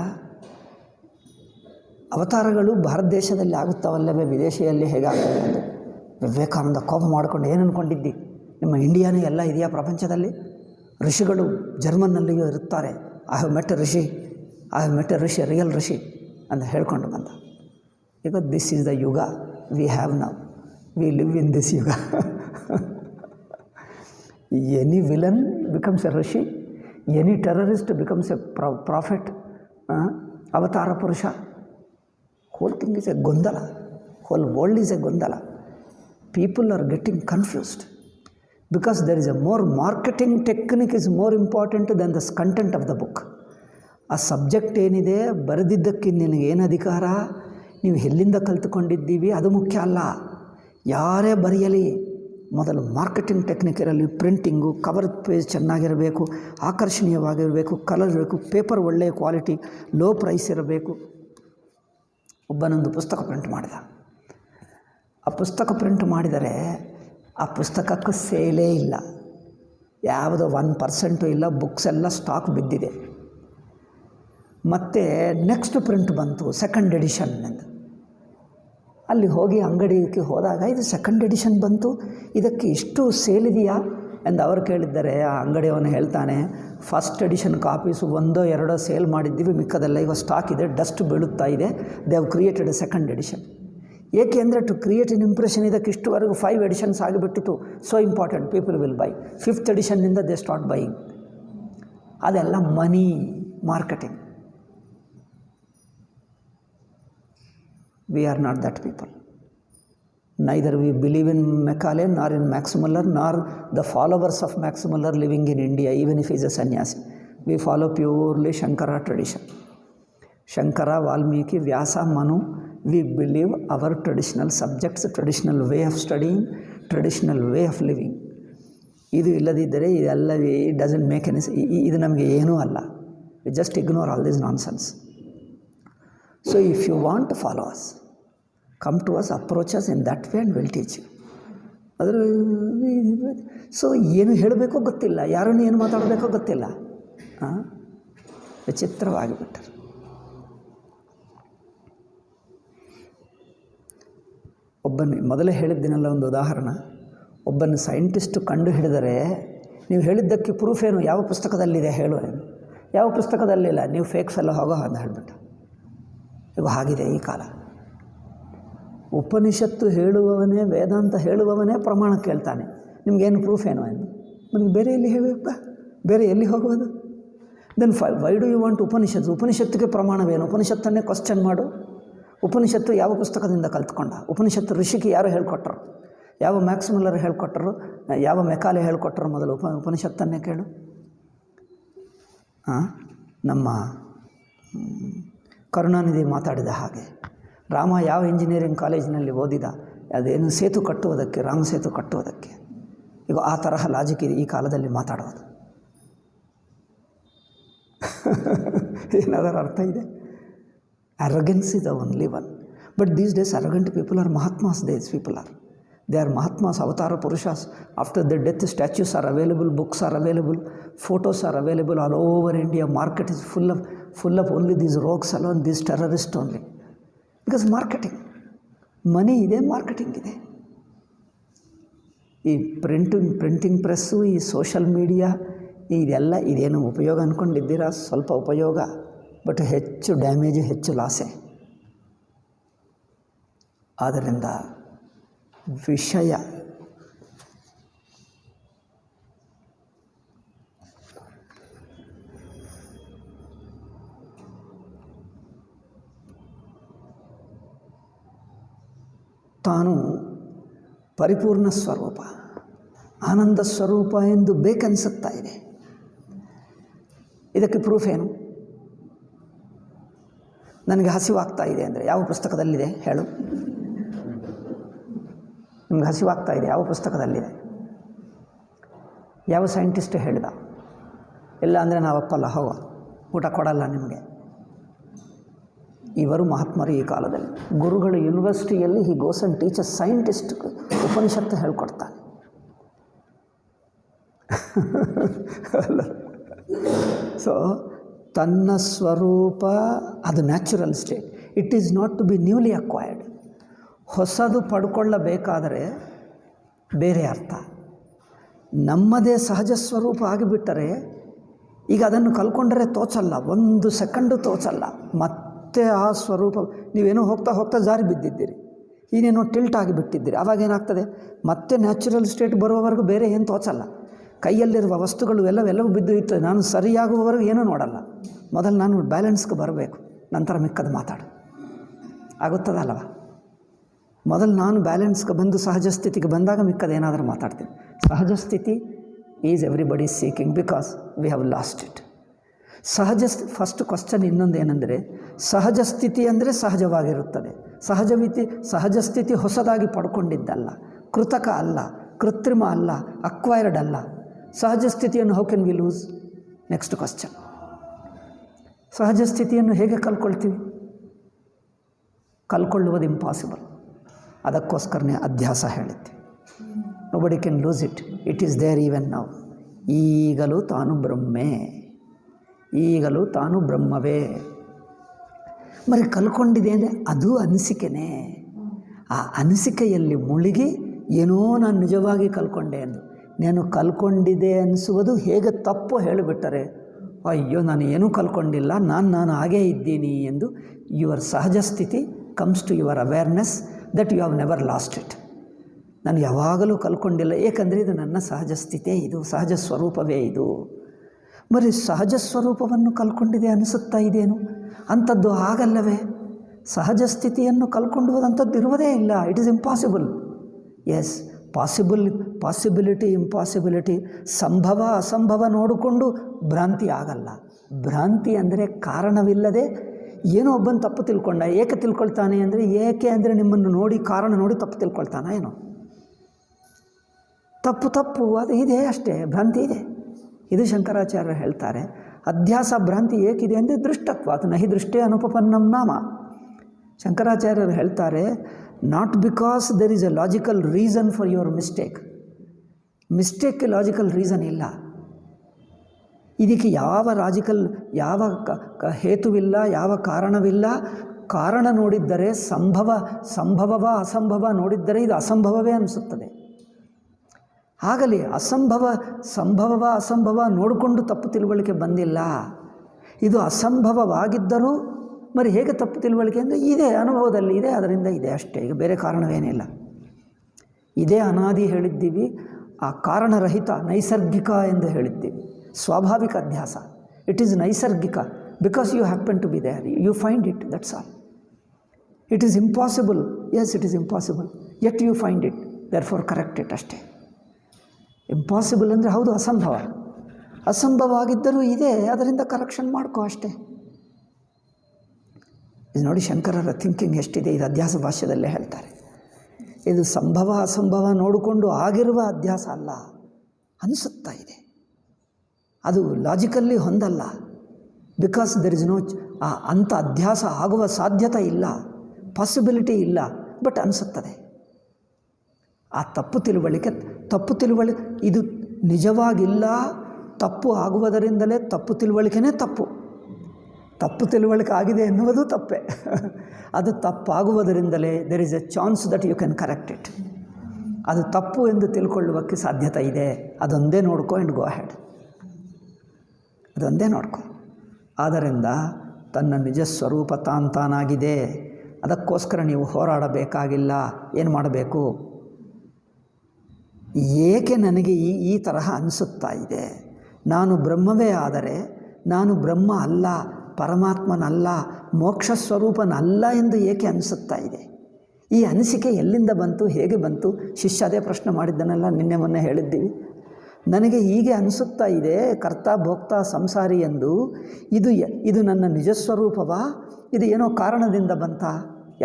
ಅವತಾರಗಳು ಭಾರತ ದೇಶದಲ್ಲಿ ಆಗುತ್ತವಲ್ಲವೇ, ವಿದೇಶಿಯಲ್ಲಿ ಹೇಗಾಗ್ತವೆ ಅಂತ. ವಿವೇಕಾನಂದ ಕೋಪ ಮಾಡಿಕೊಂಡು, ಏನು ಅಂದ್ಕೊಂಡಿದ್ದಿ, ನಿಮ್ಮ ಇಂಡಿಯಾನೇ ಎಲ್ಲ ಇದೆಯಾ ಪ್ರಪಂಚದಲ್ಲಿ? ಋಷಿಗಳು ಜರ್ಮನ್ನಲ್ಲಿಯೂ ಇರುತ್ತಾರೆ. I have met a rishi real rishi ಅಂತ ಹೇಳ್ಕೊಂಡು ಬಂದ. ಈಗ this is the yuga we have now, we live in this yuga. Any villain becomes a rishi, any terrorist becomes a prophet, ಅವತಾರ ಪುರುಷ. ಹೋಲ್ ಥಿಂಗ್ ಈಸ್ ಎ ಗೊಂದಲ, ಹೋಲ್ ವರ್ಲ್ಡ್ ಈಸ್ ಎ ಗೊಂದಲ. People are getting confused because there is a more marketing technique is more important than the content of the book. ಆ subject ಏನಿದೆ, ಬರೆದಿದ್ದಕ್ಕೆ ನಿನಗೇನು ಅಧಿಕಾರ, ನೀವು ಎಲ್ಲಿಂದ ಕಲ್ತುಕೊಂಡಿದ್ದೀವಿ ಅದು ಮುಖ್ಯ ಅಲ್ಲ. ಯಾರೇ ಬರೆಯಲಿ, ಮೊದಲು ಮಾರ್ಕೆಟಿಂಗ್ ಟೆಕ್ನಿಕ್ ಇರಲಿ, ಪ್ರಿಂಟಿಂಗು, ಕವರ್ ಪೇಜ್ ಚೆನ್ನಾಗಿರಬೇಕು, ಆಕರ್ಷಣೀಯವಾಗಿರಬೇಕು, ಕಲರ್ ಇರಬೇಕು, ಪೇಪರ್ ಒಳ್ಳೆಯ ಕ್ವಾಲಿಟಿ, ಲೋ ಪ್ರೈಸ್ ಇರಬೇಕು. ಒಬ್ಬನೊಂದು ಪುಸ್ತಕ ಪ್ರಿಂಟ್ ಮಾಡಿದ. ಆ ಪುಸ್ತಕ ಪ್ರಿಂಟ್ ಮಾಡಿದರೆ ಆ ಪುಸ್ತಕಕ್ಕೆ ಸೇಲೇ ಇಲ್ಲ, ಯಾವುದೋ 1% ಇಲ್ಲ, ಬುಕ್ಸ್ ಎಲ್ಲ ಸ್ಟಾಕ್ ಬಿದ್ದಿದೆ. ಮತ್ತು ನೆಕ್ಸ್ಟ್ ಪ್ರಿಂಟ್ ಬಂತು, ಸೆಕೆಂಡ್ ಎಡಿಷನ್ ಎಂದು. ಅಲ್ಲಿ ಹೋಗಿ ಅಂಗಡಿಗೆ ಹೋದಾಗ, ಇದು ಸೆಕೆಂಡ್ ಎಡಿಷನ್ ಬಂತು, ಇದಕ್ಕೆ ಇಷ್ಟು ಸೇಲಿದೆಯಾ ಎಂದು ಅವರು ಕೇಳಿದ್ದಾರೆ. ಆ ಅಂಗಡಿಯವನು ಹೇಳ್ತಾನೆ, ಫಸ್ಟ್ ಎಡಿಷನ್ ಕಾಪೀಸು 1-2 ಸೇಲ್ ಮಾಡಿದ್ದೀವಿ, ಮಿಕ್ಕದೆಲ್ಲ ಈಗ ಸ್ಟಾಕ್ ಇದೆ, ಡಸ್ಟ್ ಬೀಳುತ್ತಾ ಇದೆ. They have created a second edition. ಏಕೆ ಅಂದರೆ ಟು ಕ್ರಿಯೇಟ್ ಎನ್ ಇಂಪ್ರೆಷನ್, ಇದಕ್ಕೆ ಇಷ್ಟುವರೆಗೂ 5 ಎಡಿಷನ್ಸ್ ಆಗಿಬಿಟ್ಟಿತ್ತು. So important, people will buy. 5th ಎಡಿಷನ್ನಿಂದ ದೇ ಸ್ಟಾರ್ಟ್ ಬೈಯಿಂಗ್. ಅದೆಲ್ಲ money marketing. We are not that people. Neither we believe in Macaulay, nor in Max Muller, nor the followers of Max Muller living in India, even if is a sanyasi. We follow purely Shankara tradition. Shankara, Valmiki, Vyasa, Manu. We believe our traditional subjects, traditional way of studying, traditional way of living. ಇದು ಇಲ್ಲದಿದ್ದರೆ ಇದೆಲ್ಲ it doesn't make any, ಇದು ನಮಗೆ ಏನೂ ಅಲ್ಲ. We just ignore all this nonsense. So if you want to follow us, come to us, approach us in that way and will teach you. ಅದರ so ಏನು ಹೇಳಬೇಕೋ ಗೊತ್ತಿಲ್ಲ, ಯಾರನ್ನು ಏನು ಮಾತಾಡಬೇಕೋ ಗೊತ್ತಿಲ್ಲ. ವಿಚಿತ್ರವಾಗಿಬಿಟ್ಟರು. ಒಬ್ಬನು ಮೊದಲೇ ಹೇಳಿದ್ದೀನಲ್ಲ ಒಂದು ಉದಾಹರಣೆ. ಒಬ್ಬನು ಸೈಂಟಿಸ್ಟು ಕಂಡು ಹಿಡಿದರೆ, ನೀವು ಹೇಳಿದ್ದಕ್ಕೆ ಪ್ರೂಫ್ ಏನು, ಯಾವ ಪುಸ್ತಕದಲ್ಲಿದೆ ಹೇಳು ಏನು, ಯಾವ ಪುಸ್ತಕದಲ್ಲಿಲ್ಲ, ನೀವು ಫೇಕ್ ಫೆಲ್ಲೋ ಹೋಗೋ ಅಂತ ಹೇಳಿಬಿಟ್ಟು. ಈಗ ಹಾಗಿದೆ ಈ ಕಾಲ. ಉಪನಿಷತ್ತು ಹೇಳುವವನೇ, ವೇದಾಂತ ಹೇಳುವವನೇ ಪ್ರಮಾಣ ಕೇಳ್ತಾನೆ, ನಿಮಗೇನು ಪ್ರೂಫ್ ಏನು ಎಂದು. ನಿಮಗೆ ಬೇರೆ ಎಲ್ಲಿ ಹೇಳಬೇಕ, ಬೇರೆ ಎಲ್ಲಿ ಹೋಗುವುದು? Then why do you want Upanishad? ಉಪನಿಷತ್ತಿಗೆ ಪ್ರಮಾಣವೇನು? ಉಪನಿಷತ್ತನ್ನೇ ಕ್ವಶ್ಚನ್ ಮಾಡು. ಉಪನಿಷತ್ತು ಯಾವ ಪುಸ್ತಕದಿಂದ ಕಲ್ತ್ಕೊಂಡ? ಉಪನಿಷತ್ತು ಋಷಿಗೆ ಯಾರು ಹೇಳ್ಕೊಟ್ಟರು? ಯಾವ ಮ್ಯಾಕ್ಸ್ ಮುಲ್ಲರ್ ಹೇಳ್ಕೊಟ್ಟರು? ಯಾವ ಮೆಕಾಲೆ ಹೇಳ್ಕೊಟ್ಟರು? ಮೊದಲು ಉಪನಿಷತ್ತನ್ನೇ ಕೇಳು. ನಮ್ಮ ಕರುಣಾನಿಧಿ ಮಾತಾಡಿದ ಹಾಗೆ, ರಾಮ ಯಾವ ಇಂಜಿನಿಯರಿಂಗ್ ಕಾಲೇಜಿನಲ್ಲಿ ಓದಿದ? ಅದೇನು ಸೇತು ಕಟ್ಟುವುದಕ್ಕೆ, ರಾಮ ಸೇತು ಕಟ್ಟುವುದಕ್ಕೆ. ಈಗ ಆ ತರಹ ಲಾಜಿಕ್ ಇದೆ ಈ ಕಾಲದಲ್ಲಿ ಮಾತಾಡೋದು. ಏನಾದರೂ ಅರ್ಥ ಇದೆ? Arrogance is the only one. But these days arrogant people are Mahatmas. These people are. They are Mahatmas, Avatara Purushas. After their death, statues are available, books are available, photos are available all over India. Market is full of only these rogues alone, these terrorists only. Because marketing. Money ಇದೆ, marketing ಇದೆ. ಈ printing press, ಈ social media, ಇದೆಲ್ಲ ಇದೇನು ಉಪಯೋಗ ಅಂದ್ಕೊಂಡಿದ್ದೀರಾ? ಸ್ವಲ್ಪ ಉಪಯೋಗ, but ಹೆಚ್ಚು ಡ್ಯಾಮೇಜು, ಹೆಚ್ಚು ಲಾಸೆ. ಆದ್ದರಿಂದ ವಿಷಯ ತಾನು ಪರಿಪೂರ್ಣ ಸ್ವರೂಪ, ಆನಂದ ಸ್ವರೂಪ ಎಂದು ಬೇಕನ್ನಿಸುತ್ತಾ ಇದೆ. ಇದಕ್ಕೆ ಪ್ರೂಫ್ ಏನು? ನನಗೆ ಹಸಿವಾಗ್ತಾ ಇದೆ ಅಂದರೆ ಯಾವ ಪುಸ್ತಕದಲ್ಲಿದೆ ಹೇಳು? ನಿಮ್ಗೆ ಹಸಿವಾಗ್ತಾ ಇದೆ, ಯಾವ ಪುಸ್ತಕದಲ್ಲಿದೆ? ಯಾವ ಸೈಂಟಿಸ್ಟ್ ಹೇಳಿದ? ಇಲ್ಲ ಅಂದರೆ ನಾವು ಒಪ್ಪಲ್ಲ, ಹೋಗೋ, ಊಟ ಕೊಡಲ್ಲ ನಿಮಗೆ. ಇವರು ಮಹಾತ್ಮರು ಈ ಕಾಲದಲ್ಲಿ. ಗುರುಗಳು ಯೂನಿವರ್ಸಿಟಿಯಲ್ಲಿ he goes and teachers scientist ಉಪನಿಷತ್ತು ಹೇಳ್ಕೊಡ್ತಾನೆ. ಸೊ ತನ್ನ ಸ್ವರೂಪ ಅದು natural state. It is not to be newly acquired. ಹೊಸದು ಪಡ್ಕೊಳ್ಳಬೇಕಾದರೆ ಬೇರೆ ಅರ್ಥ. ನಮ್ಮದೇ ಸಹಜ ಸ್ವರೂಪ ಆಗಿಬಿಟ್ಟರೆ ಈಗ ಅದನ್ನು ಕಲ್ಕೊಂಡರೆ ತೋಚಲ್ಲ, ಒಂದು ಸೆಕೆಂಡು ತೋಚಲ್ಲ. ಮತ್ತೆ ಆ ಸ್ವರೂಪ ನೀವೇನೋ ಹೋಗ್ತಾ ಹೋಗ್ತಾ ಜಾರಿ ಬಿದ್ದಿದ್ದೀರಿ, ಇನ್ನೇನೋ ಟಿಲ್ಟ್ ಆಗಿಬಿಟ್ಟಿದ್ದೀರಿ. ಆವಾಗ ಏನಾಗ್ತದೆ, ಮತ್ತೆ ನ್ಯಾಚುರಲ್ ಸ್ಟೇಟ್ ಬರುವವರೆಗೂ ಬೇರೆ ಏನು ತೋಚಲ್ಲ. ಕೈಯಲ್ಲಿರುವ ವಸ್ತುಗಳು ಎಲ್ಲವೂ ಬಿದ್ದು ಇರ್ತದೆ. ನಾನು ಸರಿಯಾಗುವವರೆಗೂ ಏನೂ ನೋಡಲ್ಲ. ಮೊದಲು ನಾನು ಬ್ಯಾಲೆನ್ಸ್ಗೆ ಬರಬೇಕು, ನಂತರ ಮಿಕ್ಕದು ಮಾತಾಡು. ಆಗುತ್ತದಲ್ಲವ? ಮೊದಲು ನಾನು ಬ್ಯಾಲೆನ್ಸ್ಗೆ ಬಂದು ಸಹಜ ಸ್ಥಿತಿಗೆ ಬಂದಾಗ ಮಿಕ್ಕದೇನಾದರೂ ಮಾತಾಡ್ತೀನಿ. ಸಹಜ ಸ್ಥಿತಿ is everybody seeking because we have lost it. First question ಇನ್ನೊಂದು ಏನಂದರೆ, ಸಹಜ ಸ್ಥಿತಿ ಅಂದರೆ ಸಹಜವಾಗಿರುತ್ತದೆ. ಸಹಜ ಸ್ಥಿತಿ ಹೊಸದಾಗಿ ಪಡ್ಕೊಂಡಿದ್ದಲ್ಲ, ಕೃತಕ ಅಲ್ಲ, ಕೃತ್ರಿಮ ಅಲ್ಲ, ಅಕ್ವೈರ್ಡ್ ಅಲ್ಲ. ಸಹಜ ಸ್ಥಿತಿಯನ್ನು how can we lose? Next question. ಸಹಜ ಸ್ಥಿತಿಯನ್ನು ಹೇಗೆ ಕಲ್ಕೊಳ್ತೀವಿ? ಕಲ್ಕೊಳ್ಳುವುದು ಇಂಪಾಸಿಬಲ್. ಅದಕ್ಕೋಸ್ಕರನೇ ಅಧ್ಯಾಸ ಹೇಳಿದ್ದೆ. Nobody can lose it. It is there even now. ಈಗಲೂ ತಾನು ಬ್ರಹ್ಮೇ, ಈಗಲೂ ತಾನು ಬ್ರಹ್ಮವೇ. మరి ಕಲ್ಕೊಂಡಿದೆ ಅಂದರೆ ಅದು ಅನಿಸಿಕೆನೇ. ಆ ಅನಿಸಿಕೆಯಲ್ಲಿ ಮುಳುಗಿ ಏನೋ ನಾನು ನಿಜವಾಗಿ ಕಲ್ಕೊಂಡೆ ಎಂದು ನಾನು ಕಲ್ಕೊಂಡಿದೆ ಅನಿಸುವುದು ಹೇಗೆ ತಪ್ಪು ಹೇಳಿಬಿಟ್ಟರೆ, ಅಯ್ಯೋ ನಾನು ಏನೂ ಕಲ್ಕೊಂಡಿಲ್ಲ, ನಾನು ಹಾಗೇ ಇದ್ದೀನಿ ಎಂದು ಯುವರ್ ಸಹಜ ಸ್ಥಿತಿ comes to your awareness that you have never lost it. ನಾನು ಯಾವಾಗಲೂ ಕಲ್ಕೊಂಡಿಲ್ಲ, ಏಕೆಂದರೆ ಇದು ನನ್ನ ಸಹಜ ಸ್ಥಿತಿಯೇ, ಇದು ಸಹಜ ಸ್ವರೂಪವೇ ಇದು. మరి ಸಹಜ ಸ್ವರೂಪವನ್ನು ಕಲ್ಕೊಂಡಿದೆ ಅನಿಸುತ್ತಾ ಇದೆಯೇನು? ಅಂಥದ್ದು ಆಗಲ್ಲವೇ? ಸಹಜ ಸ್ಥಿತಿಯನ್ನು ಕಲ್ಕೊಂಡುವುದಂಥದ್ದು ಇರುವುದೇ ಇಲ್ಲ. It is impossible. Yes, possibility impossibility, ಸಂಭವ ಅಸಂಭವ ನೋಡಿಕೊಂಡು ಭ್ರಾಂತಿ ಆಗಲ್ಲ. ಭ್ರಾಂತಿ ಅಂದರೆ ಕಾರಣವಿಲ್ಲದೆ ಏನೋ ಒಬ್ಬನು ತಪ್ಪು ತಿಳ್ಕೊಂಡ. ಏಕೆ ತಿಳ್ಕೊಳ್ತಾನೆ ಅಂದರೆ, ಏಕೆ ಅಂದರೆ ನಿಮ್ಮನ್ನು ನೋಡಿ, ಕಾರಣ ನೋಡಿ ತಪ್ಪು ತಿಳ್ಕೊಳ್ತಾನೆ. ಏನೋ ತಪ್ಪು ಅದು ಇದೆ ಅಷ್ಟೇ, ಭ್ರಾಂತಿ ಇದೆ. ಇದು ಶಂಕರಾಚಾರ್ಯರು ಹೇಳ್ತಾರೆ. ಅಧ್ಯಾಸ ಭ್ರಾಂತಿ ಏಕಿದೆ ಅಂದರೆ ದೃಷ್ಟತ್ವ, ಅದು ನಹಿ ದೃಷ್ಟೇ ಅನುಪಪನ್ನಂ ನಾಮ. ಶಂಕರಾಚಾರ್ಯರು ಹೇಳ್ತಾರೆ, not because there is a logical reason for your ಮಿಸ್ಟೇಕ್ಗೆ ಲಾಜಿಕಲ್ ರೀಸನ್ ಇಲ್ಲ. ಇದಕ್ಕೆ ಯಾವ ಹೇತುವಿಲ್ಲ, ಯಾವ ಕಾರಣವಿಲ್ಲ. ಕಾರಣ ನೋಡಿದ್ದರೆ ಸಂಭವವ ಅಸಂಭವ ನೋಡಿದ್ದರೆ ಇದು ಅಸಂಭವವೇ ಅನಿಸುತ್ತದೆ. ಆಗಲಿ ಸಂಭವವ ಅಸಂಭವ ನೋಡಿಕೊಂಡು ತಪ್ಪು ತಿಳುವಳಿಕೆ ಬಂದಿಲ್ಲ. ಇದು ಅಸಂಭವವಾಗಿದ್ದರೂ మరి ಹೇಗೆ ತಪ್ಪು ತಿಳುವಳಿಕೆ ಅಂದರೆ ಇದೆ, ಅನುಭವದಲ್ಲಿ ಇದೆ, ಅದರಿಂದ ಇದೆ ಅಷ್ಟೇ. ಈಗ ಬೇರೆ ಕಾರಣವೇನಿಲ್ಲ. ಇದೇ ಅನಾದಿ ಹೇಳಿದ್ದೀವಿ, ಆ ಕಾರಣರಹಿತ ನೈಸರ್ಗಿಕ ಎಂದು ಹೇಳಿದ್ದೀವಿ. ಸ್ವಾಭಾವಿಕ ಅಧ್ಯಾಸ, ಇಟ್ ಈಸ್ ನೈಸರ್ಗಿಕ. Because you happen to be there, you find it, that's all. It is impossible, yes it is impossible, yet you find it, therefore correct it ಅಷ್ಟೇ. ಇಂಪಾಸಿಬಲ್ ಅಂದರೆ ಹೌದು ಅಸಂಭವ ಆಗಿದ್ದರೂ ಇದೆ, ಅದರಿಂದ ಕರೆಕ್ಷನ್ ಮಾಡ್ಕೋ ಅಷ್ಟೇ. ಇದು ನೋಡಿ ಶಂಕರರ ಥಿಂಕಿಂಗ್ ಎಷ್ಟಿದೆ. ಇದು ಅಧ್ಯಾಸ ಭಾಷ್ಯದಲ್ಲೇ ಹೇಳ್ತಾರೆ. ಇದು ಸಂಭವ ಅಸಂಭವ ನೋಡಿಕೊಂಡು ಆಗಿರುವ ಅಧ್ಯಾಸ ಅಲ್ಲ, ಅನಿಸುತ್ತಾ ಇದೆ. ಅದು ಲಾಜಿಕಲ್ಲಿ ಹೊಂದಲ್ಲ. ಬಿಕಾಸ್ ದೆರ್ ಇಸ್ ನೋ ಅಂಥ ಅಧ್ಯಾಸ ಆಗುವ ಸಾಧ್ಯತೆ ಇಲ್ಲ, ಪಾಸಿಬಿಲಿಟಿ ಇಲ್ಲ, ಬಟ್ ಅನಿಸುತ್ತದೆ. ಆ ತಪ್ಪು ತಿಳುವಳಿಕೆ ಇದು ನಿಜವಾಗಿಲ್ಲ. ತಪ್ಪು ಆಗುವುದರಿಂದಲೇ ತಪ್ಪು ತಿಳುವಳಿಕೆನೇ ತಪ್ಪು ತಿಳುವಳಿಕೆ ಆಗಿದೆ ಎನ್ನುವುದು ತಪ್ಪೇ. ಅದು ತಪ್ಪಾಗುವುದರಿಂದಲೇ there is a chance that you can correct it. ಅದು ತಪ್ಪು ಎಂದು ತಿಳ್ಕೊಳ್ಳುವಕ್ಕೆ ಸಾಧ್ಯತೆ ಇದೆ. ಅದೊಂದೇ ನೋಡ್ಕೊ ಆ್ಯಂಡ್ ಗೋ ಅಹೆಡ್. ಅದೊಂದೇ ನೋಡ್ಕೊ. ಆದ್ದರಿಂದ ತನ್ನ ನಿಜ ಸ್ವರೂಪ ತಾನಾಗಿದೆ. ಅದಕ್ಕೋಸ್ಕರ ನೀವು ಹೋರಾಡಬೇಕಾಗಿಲ್ಲ. ಏನು ಮಾಡಬೇಕು? ಏಕೆ ನನಗೆ ಈ ತರಹ ಅನಿಸುತ್ತಾ ಇದೆ? ನಾನು ಬ್ರಹ್ಮವೇ ಆದರೆ ನಾನು ಬ್ರಹ್ಮ ಅಲ್ಲ, ಪರಮಾತ್ಮನಲ್ಲ, ಮೋಕ್ಷ ಸ್ವರೂಪನಲ್ಲ ಎಂದು ಏಕೆ ಅನಿಸುತ್ತಾ ಇದೆ? ಈ ಅನಿಸಿಕೆ ಎಲ್ಲಿಂದ ಬಂತು, ಹೇಗೆ ಬಂತು? ಶಿಷ್ಯ ಅದೇ ಪ್ರಶ್ನೆ ಮಾಡಿದ್ದನ್ನೆಲ್ಲ ನಿನ್ನೆ ಮೊನ್ನೆ ಹೇಳಿದ್ದೀವಿ. ನನಗೆ ಹೀಗೆ ಅನಿಸುತ್ತಾ ಇದೆ, ಕರ್ತ ಭೋಕ್ತ ಸಂಸಾರಿ ಎಂದು. ಇದು ನನ್ನ ನಿಜಸ್ವರೂಪವಾ? ಇದು ಏನೋ ಕಾರಣದಿಂದ ಬಂತ,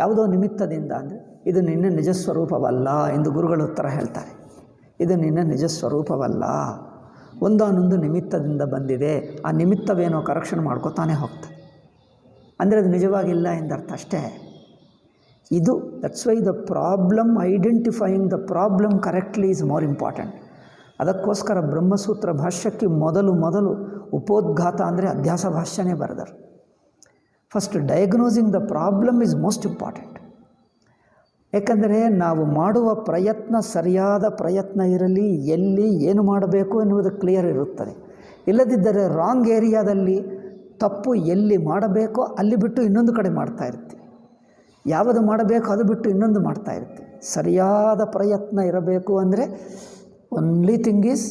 ಯಾವುದೋ ನಿಮಿತ್ತದಿಂದ? ಅಂದರೆ ಇದು ನಿನ್ನ ನಿಜಸ್ವರೂಪವಲ್ಲ ಎಂದು ಗುರುಗಳು ಉತ್ತರ ಹೇಳ್ತಾರೆ. ಇದು ನಿನ್ನ ನಿಜಸ್ವರೂಪವಲ್ಲ, ಒಂದಾನೊಂದು ನಿಮಿತ್ತದಿಂದ ಬಂದಿದೆ. ಆ ನಿಮಿತ್ತವೇನೋ ಕರೆಕ್ಷನ್ ಮಾಡ್ಕೋತಾನೆ ಹೋಗ್ತದೆ. ಅಂದರೆ ಅದು ನಿಜವಾಗಿಲ್ಲ ಎಂದರ್ಥ ಅಷ್ಟೇ. ಇದು that's why the problem, identifying the problem correctly is more important. ಅದಕ್ಕೋಸ್ಕರ ಬ್ರಹ್ಮಸೂತ್ರ ಭಾಷ್ಯಕ್ಕೆ ಮೊದಲು ಉಪೋದ್ಘಾತ ಅಂದರೆ ಅಧ್ಯಾಸ ಭಾಷ್ಯನೇ ಬರೆದರು. First diagnosing the problem is most important. ಏಕೆಂದರೆ ನಾವು ಮಾಡುವ ಪ್ರಯತ್ನ ಸರಿಯಾದ ಪ್ರಯತ್ನ ಇರಲಿ, ಎಲ್ಲಿ ಏನು ಮಾಡಬೇಕು ಎನ್ನುವುದು ಕ್ಲಿಯರ್ ಇರುತ್ತದೆ. ಇಲ್ಲದಿದ್ದರೆ ರಾಂಗ್ ಏರಿಯಾದಲ್ಲಿ ತಪ್ಪು ಎಲ್ಲಿ ಮಾಡಬೇಕೋ ಅಲ್ಲಿ ಬಿಟ್ಟು ಇನ್ನೊಂದು ಕಡೆ ಮಾಡ್ತಾ ಇರ್ತೀವಿ. ಯಾವುದು ಮಾಡಬೇಕು ಅದು ಬಿಟ್ಟು ಇನ್ನೊಂದು ಮಾಡ್ತಾ ಇರ್ತೀವಿ. ಸರಿಯಾದ ಪ್ರಯತ್ನ ಇರಬೇಕು ಅಂದರೆ ಓನ್ಲಿ ಥಿಂಗ್ ಈಸ್,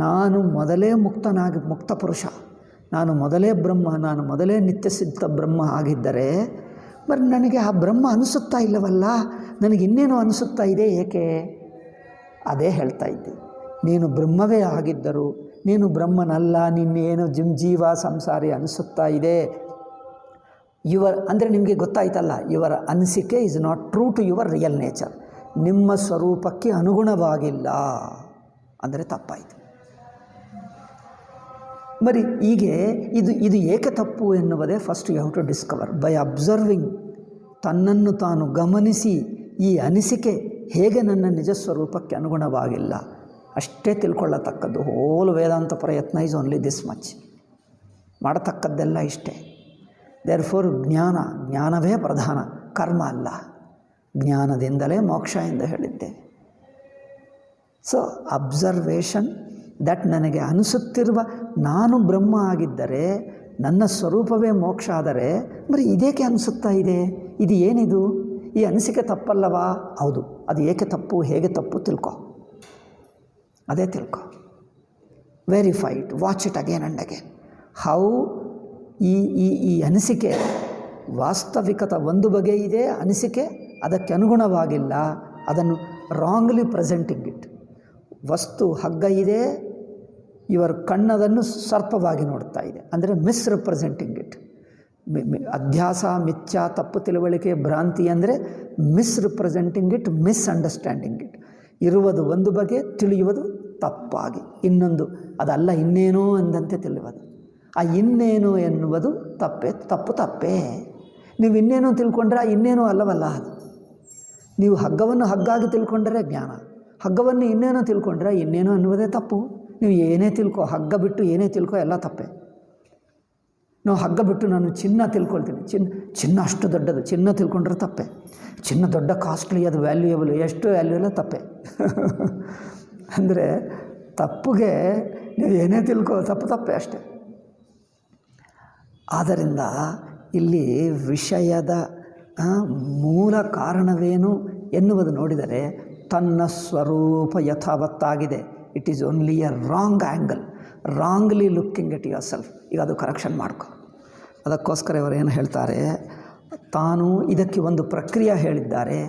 ನಾನು ಮೊದಲೇ ಮುಕ್ತ ಪುರುಷ, ನಾನು ಮೊದಲೇ ಬ್ರಹ್ಮ, ನಾನು ಮೊದಲೇ ನಿತ್ಯಸಿದ್ಧ ಬ್ರಹ್ಮ ಆಗಿದ್ದರೆ మరి ನನಗೆ ಆ ಬ್ರಹ್ಮ ಅನಿಸುತ್ತಾ ಇಲ್ಲವಲ್ಲ, ನನಗೆ ಇನ್ನೇನು ಅನಿಸುತ್ತಾ ಇದೆ, ಏಕೆ? ಅದೇ ಹೇಳ್ತಾ ಇದ್ದೆ. ನೀನು ಬ್ರಹ್ಮವೇ ಆಗಿದ್ದರು ನೀನು ಬ್ರಹ್ಮನಲ್ಲ, ನಿನ್ನೇನು ಜೀವ ಸಂಸಾರಿ ಅನಿಸುತ್ತಾ ಇದೆ. ಅಂದರೆ ನಿಮಗೆ ಗೊತ್ತಾಯ್ತಲ್ಲ, ಇವರ ಅನಿಸಿಕೆ is not true to your real nature, ನಿಮ್ಮ ಸ್ವರೂಪಕ್ಕೆ ಅನುಗುಣವಾಗಿಲ್ಲ ಅಂದರೆ ತಪ್ಪಾಯಿತು. ಬರೀ ಹೀಗೆ ಇದು ಏಕೆ ತಪ್ಪು ಎನ್ನುವುದೇ first you have to discover by observing. ತನ್ನನ್ನು ತಾನು ಗಮನಿಸಿ ಈ ಅನಿಸಿಕೆ ಹೇಗೆ ನನ್ನ ನಿಜ ಸ್ವರೂಪಕ್ಕೆ ಅನುಗುಣವಾಗಿಲ್ಲ ಅಷ್ಟೇ ತಿಳ್ಕೊಳ್ಳತಕ್ಕದ್ದು. ಹೋಲ್ ವೇದಾಂತ ಪ್ರಯತ್ನ ಈಸ್ ಓನ್ಲಿ ದಿಸ್ ಮಚ್, ಮಾಡತಕ್ಕದ್ದೆಲ್ಲ ಇಷ್ಟೇ. ದೇರ್ ಫೋರ್ ಜ್ಞಾನವೇ ಪ್ರಧಾನ, ಕರ್ಮ ಅಲ್ಲ. ಜ್ಞಾನದಿಂದಲೇ ಮೋಕ್ಷ ಎಂದು ಹೇಳಿದ್ದೇವೆ. ಸೊ ಅಬ್ಸರ್ವೇಷನ್ ದಟ್ ನನಗೆ ಅನಿಸುತ್ತಿರುವ ನಾನು ಬ್ರಹ್ಮ ಆಗಿದ್ದರೆ ನನ್ನ ಸ್ವರೂಪವೇ ಮೋಕ್ಷ ಆದರೆ ಬರೀ ಇದೇಕೆ ಅನಿಸುತ್ತಾ ಇದೆ, ಇದು ಏನಿದು, ಈ ಅನಿಸಿಕೆ ತಪ್ಪಲ್ಲವಾ? ಹೌದು. ಅದು ಏಕೆ ತಪ್ಪು, ಹೇಗೆ ತಪ್ಪು ತಿಳ್ಕೊ, ಅದೇ ತಿಳ್ಕೊ. Verify it, watch it again and again. How ಈ ಅನಿಸಿಕೆ ವಾಸ್ತವಿಕತೆ ಒಂದು ಬಗೆ ಇದೆ, ಅನಿಸಿಕೆ ಅದಕ್ಕೆ ಅನುಗುಣವಾಗಿಲ್ಲ, ಅದನ್ನು ರಾಂಗ್ಲಿ ಪ್ರೆಸೆಂಟಿಂಗ್ ಇಟ್. ವಸ್ತು ಹಗ್ಗ ಇದೆ, ಇವರ ಕಣ್ಣದನ್ನು ಸರ್ಪವಾಗಿ ನೋಡ್ತಾ ಇದೆ, ಅಂದರೆ ಮಿಸ್ರೆಪ್ರೆಸೆಂಟಿಂಗ್ ಇಟ್. ಅಧ್ಯಾಸ, ಮಿಥ್ಯಾ, ತಪ್ಪು ತಿಳುವಳಿಕೆ, ಭ್ರಾಂತಿ ಅಂದರೆ ಮಿಸ್ರೆಪ್ರೆಸೆಂಟಿಂಗ್ ಇಟ್, ಮಿಸ್ಅಂಡರ್ಸ್ಟ್ಯಾಂಡಿಂಗ್ ಇಟ್. ಇರುವುದು ಒಂದು ಬಗೆ, ತಿಳಿಯುವುದು ತಪ್ಪಾಗಿ ಇನ್ನೊಂದು, ಅದಲ್ಲ ಇನ್ನೇನೋ ಎಂದಂತೆ ತಿಳಿಯುವುದು. ಆ ಇನ್ನೇನು ಎನ್ನುವುದು ತಪ್ಪೇ. ನೀವು ಇನ್ನೇನೋ ತಿಳ್ಕೊಂಡ್ರೆ ಆ ಇನ್ನೇನೋ ಅಲ್ಲವಲ್ಲ ಅದು. ನೀವು ಹಗ್ಗವನ್ನು ಹಗ್ಗಾಗಿ ತಿಳ್ಕೊಂಡರೆ ಜ್ಞಾನ, ಹಗ್ಗವನ್ನು ಇನ್ನೇನೋ ತಿಳ್ಕೊಂಡ್ರೆ ಇನ್ನೇನೋ ಅನ್ನುವುದೇ ತಪ್ಪು. ನೀವು ಏನೇ ತಿಳ್ಕೊ, ಹಗ್ಗ ಬಿಟ್ಟು ಏನೇ ತಿಳ್ಕೊ ಎಲ್ಲ ತಪ್ಪೆ. ನಾವು ಹಗ್ಗ ಬಿಟ್ಟು ನಾನು ಚಿನ್ನ ತಿಳ್ಕೊಳ್ತೀನಿ, ಚಿನ್ನ ಅಷ್ಟು ದೊಡ್ಡದು, ಚಿನ್ನ ತಿಳ್ಕೊಂಡ್ರೆ ತಪ್ಪೆ. ಚಿನ್ನ ದೊಡ್ಡ ಕಾಸ್ಟ್ಲಿ, ಅದು ವ್ಯಾಲ್ಯೂಯಬಲ್, ಎಷ್ಟು ವ್ಯಾಲ್ಯೂ ಎಲ್ಲ ತಪ್ಪೆ. ಅಂದರೆ ತಪ್ಪುಗೆ ನೀವು ಏನೇ ತಿಳ್ಕೊ ತಪ್ಪೆ ಅಷ್ಟೆ. ಆದ್ದರಿಂದ ಇಲ್ಲಿ ವಿಷಯದ ಮೂಲ ಕಾರಣವೇನು ಎನ್ನುವುದು ನೋಡಿದರೆ ತನ್ನ ಸ್ವರೂಪ ಯಥಾವತ್ತಾಗಿದೆ. It is only a wrong angle, wrongly looking at yourself. ಈಗ ಅದು ಕರೆಕ್ಷನ್ ಮಾಡ್ಕೊ. ಅದಕ್ಕೋಸ್ಕರ ಇವರು ಏನು ಹೇಳ್ತಾರೆ, ತಾನು ಇದಕ್ಕೆ ಒಂದು ಪ್ರಕ್ರಿಯೆ ಹೇಳಿದ್ದಾರೆ.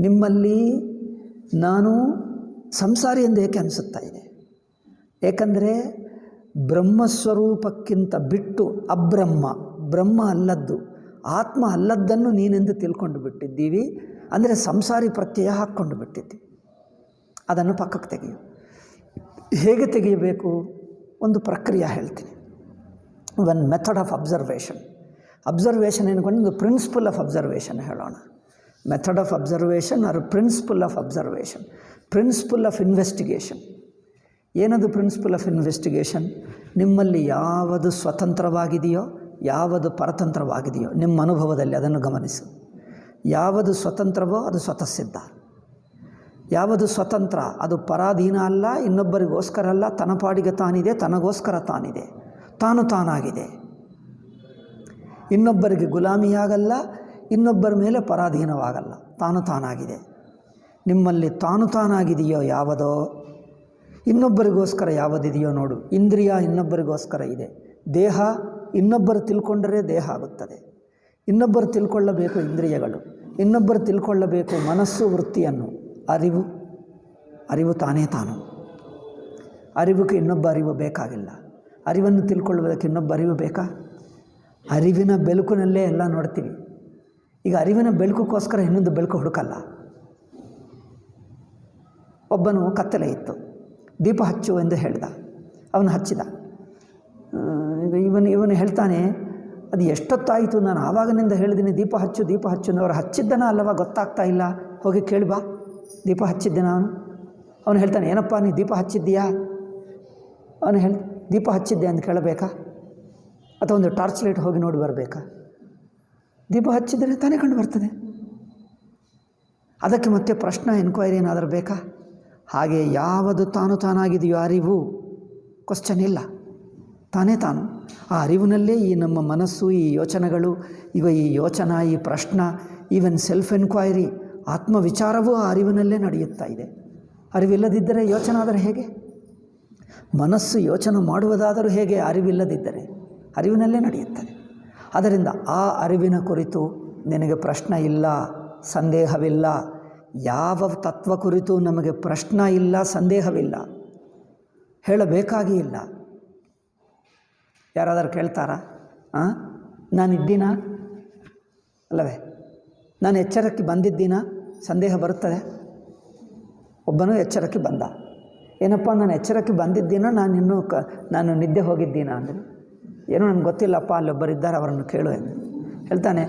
ನಿಮ್ಮಲ್ಲಿ ನಾನು ಸಂಸಾರಿ ಎಂದು ಏಕೆ ಅನಿಸುತ್ತಾ ಇದೆ? ಏಕೆಂದರೆ ಬ್ರಹ್ಮಸ್ವರೂಪಕ್ಕಿಂತ ಬಿಟ್ಟು ಬ್ರಹ್ಮ ಅಲ್ಲದ್ದು, ಆತ್ಮ ಅಲ್ಲದ್ದನ್ನು ನೀನೆಂದು ತಿಳ್ಕೊಂಡು ಬಿಟ್ಟಿದ್ದೀವಿ. ಅಂದರೆ ಸಂಸಾರಿ ಪ್ರತ್ಯಯ ಹಾಕ್ಕೊಂಡು ಬಿಟ್ಟಿದ್ದಿ. ಅದನ್ನು ಪಕ್ಕಕ್ಕೆ ತೆಗೆಯು. ಹೇಗೆ ತೆಗೆಯಬೇಕು? ಒಂದು ಪ್ರಕ್ರಿಯೆ ಹೇಳ್ತೀನಿ. ಒನ್ ಮೆಥಡ್ ಆಫ್ ಅಬ್ಸರ್ವೇಷನ್ ಏನ್ಕೊಂಡು ಒಂದು ಪ್ರಿನ್ಸಿಪಲ್ ಆಫ್ ಅಬ್ಸರ್ವೇಷನ್ ಹೇಳೋಣ. Method of observation or principle of observation, principle of investigation. ಏನದು ಪ್ರಿನ್ಸಿಪಲ್ ಆಫ್ ಇನ್ವೆಸ್ಟಿಗೇಷನ್? ನಿಮ್ಮಲ್ಲಿ ಯಾವುದು ಸ್ವತಂತ್ರವಾಗಿದೆಯೋ, ಯಾವುದು ಪರತಂತ್ರವಾಗಿದೆಯೋ ನಿಮ್ಮ ಅನುಭವದಲ್ಲಿ ಅದನ್ನು ಗಮನಿಸು. ಯಾವುದು ಸ್ವತಂತ್ರವೋ ಅದು ಸ್ವತಃ ಸಿದ್ಧ. ಯಾವುದು ಸ್ವತಂತ್ರ ಅದು ಪರಾಧೀನ ಅಲ್ಲ, ಇನ್ನೊಬ್ಬರಿಗೋಸ್ಕರ ಅಲ್ಲ, ತನ್ನ ಪಾಡಿಗೆ ತಾನಿದೆ, ತನಗೋಸ್ಕರ ತಾನಿದೆ, ತಾನಾಗಿದೆ. ಇನ್ನೊಬ್ಬರಿಗೆ ಗುಲಾಮಿಯಾಗಲ್ಲ, ಇನ್ನೊಬ್ಬರ ಮೇಲೆ ಪರಾಧೀನವಾಗಲ್ಲ, ತಾನಾಗಿದೆ. ನಿಮ್ಮಲ್ಲಿ ತಾನಾಗಿದೆಯೋ ಯಾವುದೋ, ಇನ್ನೊಬ್ಬರಿಗೋಸ್ಕರ ಯಾವುದಿದೆಯೋ ನೋಡು. ಇಂದ್ರಿಯ ಇನ್ನೊಬ್ಬರಿಗೋಸ್ಕರ ಇದೆ, ದೇಹ ಇನ್ನೊಬ್ಬರು ತಿಳ್ಕೊಂಡರೆ ದೇಹ ಆಗುತ್ತದೆ, ಇನ್ನೊಬ್ಬರು ತಿಳ್ಕೊಳ್ಳಬೇಕು ಇಂದ್ರಿಯಗಳು, ಇನ್ನೊಬ್ಬರು ತಿಳ್ಕೊಳ್ಳಬೇಕು ಮನಸ್ಸು, ವೃತ್ತಿಯನ್ನು. ಅರಿವು ತಾನೇ ತಾನು. ಅರಿವಿಗೆ ಇನ್ನೊಬ್ಬ ಅರಿವು ಬೇಕಾಗಿಲ್ಲ. ಅರಿವನ್ನು ತಿಳ್ಕೊಳ್ಳುವುದಕ್ಕೆ ಇನ್ನೊಬ್ಬ ಅರಿವು ಬೇಕಾ? ಅರಿವಿನ ಬೆಳಕಿನಲ್ಲೇ ಎಲ್ಲ ನೋಡ್ತೀವಿ. ಈಗ ಅರಿವಿನ ಬೆಳಕಕ್ಕೋಸ್ಕರ ಇನ್ನೊಂದು ಬೆಳಕು ಹುಡುಕಲ್ಲ. ಒಬ್ಬನು ಕತ್ತಲೆ ಇತ್ತು, ದೀಪ ಹಚ್ಚು ಎಂದು ಹೇಳ್ದ. ಅವನು ಹಚ್ಚಿದ. ಇವನು ಹೇಳ್ತಾನೆ, ಅದು ಎಷ್ಟೊತ್ತಾಯಿತು, ನಾನು ಆವಾಗಿನಿಂದ ಹೇಳಿದ್ದೀನಿ ದೀಪ ಹಚ್ಚು ದೀಪ ಹಚ್ಚು ಅವ್ರು ಹಚ್ಚಿದ್ದನ ಅಲ್ಲವ ಗೊತ್ತಾಗ್ತಾ ಇಲ್ಲ, ಹೋಗಿ ಕೇಳಿ ಬಾ, ದೀಪ ಹಚ್ಚಿದ್ದೆ ನಾನು. ಅವನು ಹೇಳ್ತಾನೆ, ಏನಪ್ಪ ನೀ ದೀಪ ಹಚ್ಚಿದ್ದೀಯಾ? ಅವನು ಹೇಳಿ, ದೀಪ ಹಚ್ಚಿದ್ದೆ ಅಂತ ಕೇಳಬೇಕಾ? ಅಥವಾ ಒಂದು ಟಾರ್ಚ್ ಲೈಟ್ ಹೋಗಿ ನೋಡಿ ಬರಬೇಕಾ? ದೀಪ ಹಚ್ಚಿದರೆ ತಾನೇ ಕಂಡು ಬರ್ತದೆ. ಅದಕ್ಕೆ ಮತ್ತೆ ಪ್ರಶ್ನೆ ಎನ್ಕ್ವೈರಿ ಏನಾದರೂ ಬೇಕಾ? ಹಾಗೆ ಯಾವುದು ತಾನಾಗಿದೆಯೋ ಅರಿವು, ಕ್ವಶ್ಚನ್ ಇಲ್ಲ, ತಾನೇ ತಾನು. ಆ ಅರಿವಿನಲ್ಲೇ ಈ ನಮ್ಮ ಮನಸ್ಸು, ಈ ಯೋಚನೆಗಳು, ಈ ಯೋಚನಾ, ಈ ಪ್ರಶ್ನೆ, ಈವನ್ ಸೆಲ್ಫ್ ಎನ್ಕ್ವೈರಿ, ಆತ್ಮವಿಚಾರವೂ ಆ ಅರಿವಿನಲ್ಲೇ ನಡೆಯುತ್ತಾ ಇದೆ. ಅರಿವಿಲ್ಲದಿದ್ದರೆ ಯೋಚನೆ ಆದರೆ ಹೇಗೆ? ಮನಸ್ಸು ಯೋಚನೆ ಮಾಡುವುದಾದರೂ ಹೇಗೆ ಅರಿವಿಲ್ಲದಿದ್ದರೆ? ಅರಿವಿನಲ್ಲೇ ನಡೆಯುತ್ತದೆ. ಅದರಿಂದ ಆ ಅರಿವಿನ ಕುರಿತು ನಿನಗೆ ಪ್ರಶ್ನೆ ಇಲ್ಲ, ಸಂದೇಹವಿಲ್ಲ. ಯಾವ ತತ್ವ ಕುರಿತು ನಮಗೆ ಪ್ರಶ್ನೆ ಇಲ್ಲ, ಸಂದೇಹವಿಲ್ಲ, ಹೇಳಬೇಕಾಗಿ ಇಲ್ಲ. ಯಾರಾದರೂ ಕೇಳ್ತಾರಾ? ನಾನಿದ್ದೀನಾ ಅಲ್ಲವೇ? ನಾನು ಎಚ್ಚರಕ್ಕೆ ಬಂದಿದ್ದೀನಾ? ಸಂದೇಹ ಬರುತ್ತದೆ. ಒಬ್ಬನೂ ಎಚ್ಚರಕ್ಕೆ ಬಂದ, ಏನಪ್ಪ ನಾನು ಎಚ್ಚರಕ್ಕೆ ಬಂದಿದ್ದೀನೋ ನಾನು ನಿದ್ದೆ ಹೋಗಿದ್ದೀನಾ ಅಂದರೆ, ಏನೋ ನನಗೆ ಗೊತ್ತಿಲ್ಲಪ್ಪ, ಅಲ್ಲೊಬ್ಬರಿದ್ದಾರೆ ಅವರನ್ನು ಕೇಳು ಎಂದು ಹೇಳ್ತಾನೆ.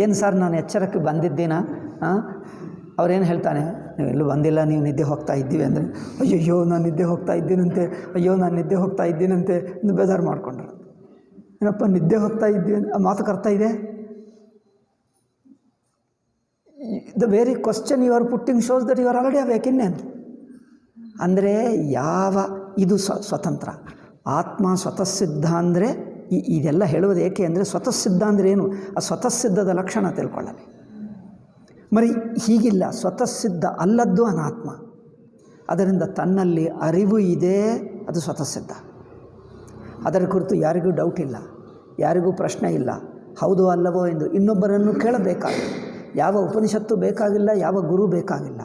ಏನು ಸರ್ ನಾನು ಎಚ್ಚರಕ್ಕೆ ಬಂದಿದ್ದೀನಾ? ಅವರೇನು ಹೇಳ್ತಾನೆ, ನೀವು ಎಲ್ಲೂ ಬಂದಿಲ್ಲ, ನೀವು ನಿದ್ದೆ ಹೋಗ್ತಾ ಇದ್ದೀವಿ ಅಂದರೆ, ಅಯ್ಯಯ್ಯೋ ನಾನು ನಿದ್ದೆ ಹೋಗ್ತಾ ಇದ್ದೀನಂತೆ, ಅಯ್ಯೋ ನಾನು ನಿದ್ದೆ ಹೋಗ್ತಾ ಇದ್ದೀನಂತೆ ಎಂದು ಬೇಜಾರು ಮಾಡಿಕೊಂಡ್ರು. ಏನಪ್ಪ ನಿದ್ದೆ ಹೋಗ್ತಾ ಇದ್ದೀನಿ ಆ ಮಾತು ಕರ್ತಾ ಇದೆ. The very question you are putting shows that you are already awake. ಇನ್ನೇನು ಅಂದರೆ ಇದು ಸ್ವತಂತ್ರ ಆತ್ಮ ಸ್ವತಃಸಿದ್ಧ ಅಂದರೆ ಇದೆಲ್ಲ ಹೇಳುವುದು ಏಕೆ ಅಂದರೆ, ಸ್ವತಃಸಿದ್ಧ ಅಂದರೆ ಏನು? ಆ ಸ್ವತಃಸಿದ್ಧದ ಲಕ್ಷಣ ತಿಳ್ಕೊಳ್ಳಲಿ. ಮರಿ ಹೀಗಿಲ್ಲ, ಸ್ವತಃಸಿದ್ಧ ಅಲ್ಲದ್ದು ಅನಾತ್ಮ. ಅದರಿಂದ ತನ್ನಲ್ಲಿ ಅರಿವು ಇದೆ, ಅದು ಸ್ವತಃಸಿದ್ಧ. ಅದರ ಕುರಿತು ಯಾರಿಗೂ ಡೌಟ್ ಇಲ್ಲ, ಯಾರಿಗೂ ಪ್ರಶ್ನೆ ಇಲ್ಲ, ಹೌದು ಅಲ್ಲವೋ ಎಂದು ಇನ್ನೊಬ್ಬರನ್ನು ಕೇಳಬೇಕಾಗಿಲ್ಲ. ಯಾವ ಉಪನಿಷತ್ತು ಬೇಕಾಗಿಲ್ಲ, ಯಾವ ಗುರು ಬೇಕಾಗಿಲ್ಲ.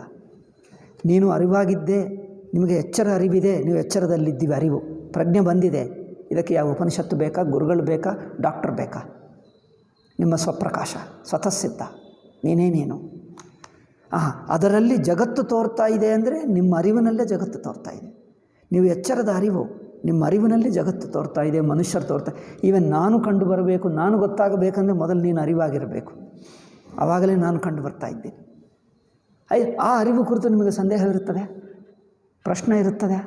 ನೀನು ಅರಿವಾಗಿದ್ದೆ, ನಿಮಗೆ ಎಚ್ಚರ ಅರಿವಿದೆ, ನೀವು ಎಚ್ಚರದಲ್ಲಿದ್ದೀವಿ, ಅರಿವು ಪ್ರಜ್ಞೆ ಬಂದಿದೆ. ಇದಕ್ಕೆ ಯಾವ ಉಪನಿಷತ್ತು ಬೇಕಾ, ಗುರುಗಳು ಬೇಕಾ, ಡಾಕ್ಟರ್ ಬೇಕಾ? ನಿಮ್ಮ ಸ್ವಪ್ರಕಾಶ ಸ್ವತಃಸಿದ್ಧ, ನೀನೇ ನೀನು. ಅದರಲ್ಲಿ ಜಗತ್ತು ತೋರ್ತಾ ಇದೆ ಅಂದರೆ ನಿಮ್ಮ ಅರಿವಿನಲ್ಲೇ ಜಗತ್ತು ತೋರ್ತಾ ಇದೆ. ನೀವು ಎಚ್ಚರದ ಅರಿವು, ನಿಮ್ಮ ಅರಿವಿನಲ್ಲಿ ಜಗತ್ತು ತೋರ್ತಾ ಇದೆ, ಮನುಷ್ಯರು ತೋರ್ತಾ. ಈವನ್ ನಾನು ಕಂಡು ಬರಬೇಕು, ನಾನು ಗೊತ್ತಾಗಬೇಕಂದ್ರೆ ಮೊದಲು ನೀನು ಅರಿವಾಗಿರಬೇಕು, ಆವಾಗಲೇ ನಾನು ಕಂಡು ಬರ್ತಾ ಇದ್ದೀನಿ. ಆ ಅರಿವು ಕುರಿತು ನಿಮಗೆ ಸಂದೇಹ ಇರುತ್ತದೆ, ಪ್ರಶ್ನೆ ಇರುತ್ತದೆ,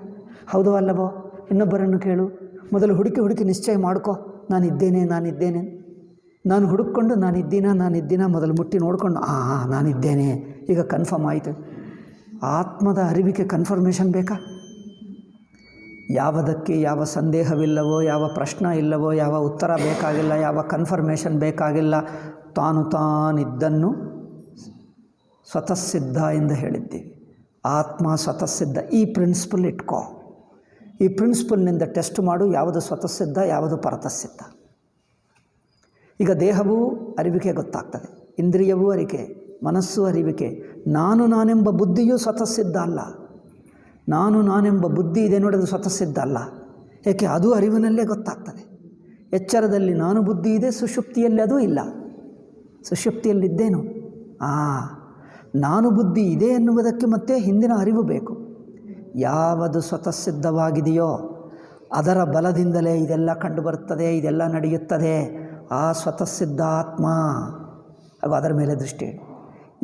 ಹೌದೋ ಅಲ್ಲವೋ? ಇನ್ನೊಬ್ಬರನ್ನು ಕೇಳು, ಮೊದಲು ಹುಡುಕಿ ನಿಶ್ಚಯ ಮಾಡ್ಕೋ, ನಾನಿದ್ದೇನೆ. ನಾನು ಹುಡುಕೊಂಡು ನಾನಿದ್ದೀನ ಮೊದಲು ಮುಟ್ಟಿ ನೋಡಿಕೊಂಡು ನಾನಿದ್ದೇನೆ, ಈಗ ಕನ್ಫರ್ಮ್ ಆಯಿತು. ಆತ್ಮದ ಅರಿವಿಗೆ ಕನ್ಫರ್ಮೇಷನ್ ಬೇಕಾ? ಯಾವುದಕ್ಕೆ ಯಾವ ಸಂದೇಹವಿಲ್ಲವೋ, ಯಾವ ಪ್ರಶ್ನೆ ಇಲ್ಲವೋ, ಯಾವ ಉತ್ತರ ಬೇಕಾಗಿಲ್ಲ, ಯಾವ ಕನ್ಫರ್ಮೇಷನ್ ಬೇಕಾಗಿಲ್ಲ. ತಾನಿದ್ದನ್ನು ಸ್ವತಃಸಿದ್ಧ ಎಂದು ಹೇಳಿದ್ದೀವಿ. ಆತ್ಮ ಸ್ವತಃಸಿದ್ಧ. ಈ ಪ್ರಿನ್ಸಿಪಲ್ ಇಟ್ಕೋ. ಈ ಪ್ರಿನ್ಸಿಪಲ್ನಿಂದ ಟೆಸ್ಟ್ ಮಾಡು, ಯಾವುದು ಸ್ವತಃಸಿದ್ಧ, ಯಾವುದು ಪರತಃಸಿದ್ಧ. ಈಗ ದೇಹವೂ ಅರಿವಿಕೆ ಗೊತ್ತಾಗ್ತದೆ, ಇಂದ್ರಿಯವೂ ಅರಿಕೆ, ಮನಸ್ಸು ಅರಿವಿಕೆ. ನಾನೆಂಬ ಬುದ್ಧಿಯೂ ಸ್ವತಃಸಿದ್ಧ ಅಲ್ಲ. ನಾನೆಂಬ ಬುದ್ಧಿ ಇದೆ ನೋಡಿ, ಅದು ಸ್ವತಃಸಿದ್ಧ ಅಲ್ಲ. ಏಕೆ? ಅದು ಅರಿವಿನಲ್ಲೇ ಗೊತ್ತಾಗ್ತದೆ. ಎಚ್ಚರದಲ್ಲಿ ನಾನು ಬುದ್ಧಿ ಇದೆ, ಸುಷುಪ್ತಿಯಲ್ಲಿ ಅದೂ ಇಲ್ಲ. ಸುಷುಪ್ತಿಯಲ್ಲಿದ್ದೇನು? ನಾನು ಬುದ್ಧಿ ಇದೆ ಎನ್ನುವುದಕ್ಕೆ ಮತ್ತೆ ಹಿಂದಿನ ಅರಿವು ಬೇಕು. ಯಾವುದು ಸ್ವತಃಸಿದ್ಧವಾಗಿದೆಯೋ ಅದರ ಬಲದಿಂದಲೇ ಇದೆಲ್ಲ ಕಂಡುಬರುತ್ತದೆ, ಇದೆಲ್ಲ ನಡೆಯುತ್ತದೆ. ಆ ಸ್ವತಃಸಿದ್ಧ ಆತ್ಮ, ಹಾಗೂ ಅದರ ಮೇಲೆ ದೃಷ್ಟಿ.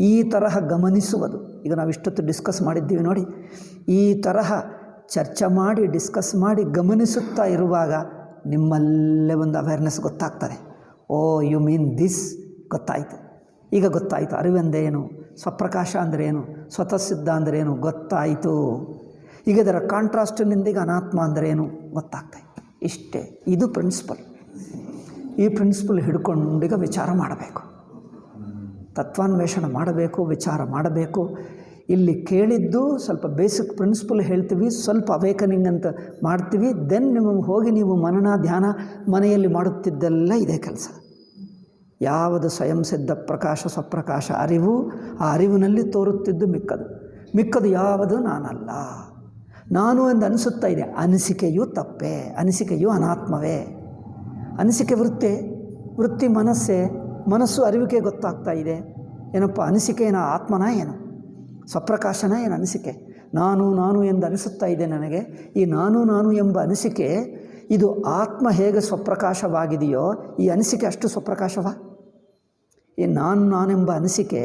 ಈ ತರಹ ಗಮನಿಸುವುದು, ಈಗ ನಾವು ಇಷ್ಟೊತ್ತು ಡಿಸ್ಕಸ್ ಮಾಡಿದ್ದೀವಿ ನೋಡಿ, ಈ ತರಹ ಚರ್ಚೆ ಮಾಡಿ ಡಿಸ್ಕಸ್ ಮಾಡಿ ಗಮನಿಸುತ್ತಾ ಇರುವಾಗ ನಿಮ್ಮಲ್ಲೇ ಒಂದು ಅವೇರ್ನೆಸ್ ಗೊತ್ತಾಗ್ತದೆ. ಓ ಯು ಮೀನ್ ದಿಸ್, ಗೊತ್ತಾಯಿತು. ಈಗ ಗೊತ್ತಾಯಿತು ಅರಿವೆಂದರೆ ಏನು, ಸ್ವಪ್ರಕಾಶ ಅಂದರೆ ಏನು, ಸ್ವತಃಸಿದ್ಧ ಅಂದರೆ ಏನು ಗೊತ್ತಾಯಿತು. ಈಗ ಇದರ ಕಾಂಟ್ರಾಸ್ಟಿನಿಂದ ಈಗ ಅನಾತ್ಮ ಅಂದರೆ ಏನು ಗೊತ್ತಾಗ್ತಾಯಿತ್ತು. ಇಷ್ಟೇ, ಇದು ಪ್ರಿನ್ಸಿಪಲ್. ಈ ಪ್ರಿನ್ಸಿಪಲ್ ಹಿಡ್ಕೊಂಡೀಗ ವಿಚಾರ ಮಾಡಬೇಕು, ತತ್ವಾನ್ವೇಷಣೆ ಮಾಡಬೇಕು, ವಿಚಾರ ಮಾಡಬೇಕು. ಇಲ್ಲಿ ಕೇಳಿದ್ದು ಸ್ವಲ್ಪ ಬೇಸಿಕ್ ಪ್ರಿನ್ಸಿಪಲ್ ಹೇಳ್ತೀವಿ, ಸ್ವಲ್ಪ ಅವೇಕನಿಂಗ್ ಅಂತ ಮಾಡ್ತೀವಿ. ದೆನ್ ನಿಮಗೆ ಹೋಗಿ ನೀವು ಮನನ ಧ್ಯಾನ ಮನೆಯಲ್ಲಿ ಮಾಡುತ್ತಿದ್ದೆಲ್ಲ ಇದೇ ಕೆಲಸ. ಯಾವುದು ಸ್ವಯಂ ಸಿದ್ಧ ಪ್ರಕಾಶ, ಸ್ವಪ್ರಕಾಶ ಅರಿವು, ಆ ಅರಿವಿನಲ್ಲಿ ತೋರುತ್ತಿದ್ದು ಮಿಕ್ಕದು ಯಾವುದು ನಾನಲ್ಲ. ನಾನು ಎಂದು ಅನಿಸುತ್ತಾ ಇದೆ, ಅನಿಸಿಕೆಯೂ ತಪ್ಪೇ, ಅನಿಸಿಕೆಯೂ ಅನಾತ್ಮವೇ. ಅನಿಸಿಕೆ ವೃತ್ತಿ ಮನಸ್ಸು ಅರಿವಿಕೆ ಗೊತ್ತಾಗ್ತಾ ಇದೆ. ಏನಪ್ಪ ಅನಿಸಿಕೆ? ಏನೋ ಆತ್ಮನ, ಏನು ಸ್ವಪ್ರಕಾಶನ, ಏನು ಅನಿಸಿಕೆ? ನಾನು ಎಂದು ಅನಿಸುತ್ತಾ ಇದೆ ನನಗೆ. ಈ ನಾನು ಎಂಬ ಅನಿಸಿಕೆ ಇದು ಆತ್ಮ ಹೇಗೆ ಸ್ವಪ್ರಕಾಶವಾಗಿದೆಯೋ ಈ ಅನಿಸಿಕೆ ಅಷ್ಟು ಸ್ವಪ್ರಕಾಶವ. ಈ ನಾನೆಂಬ ಅನಿಸಿಕೆ,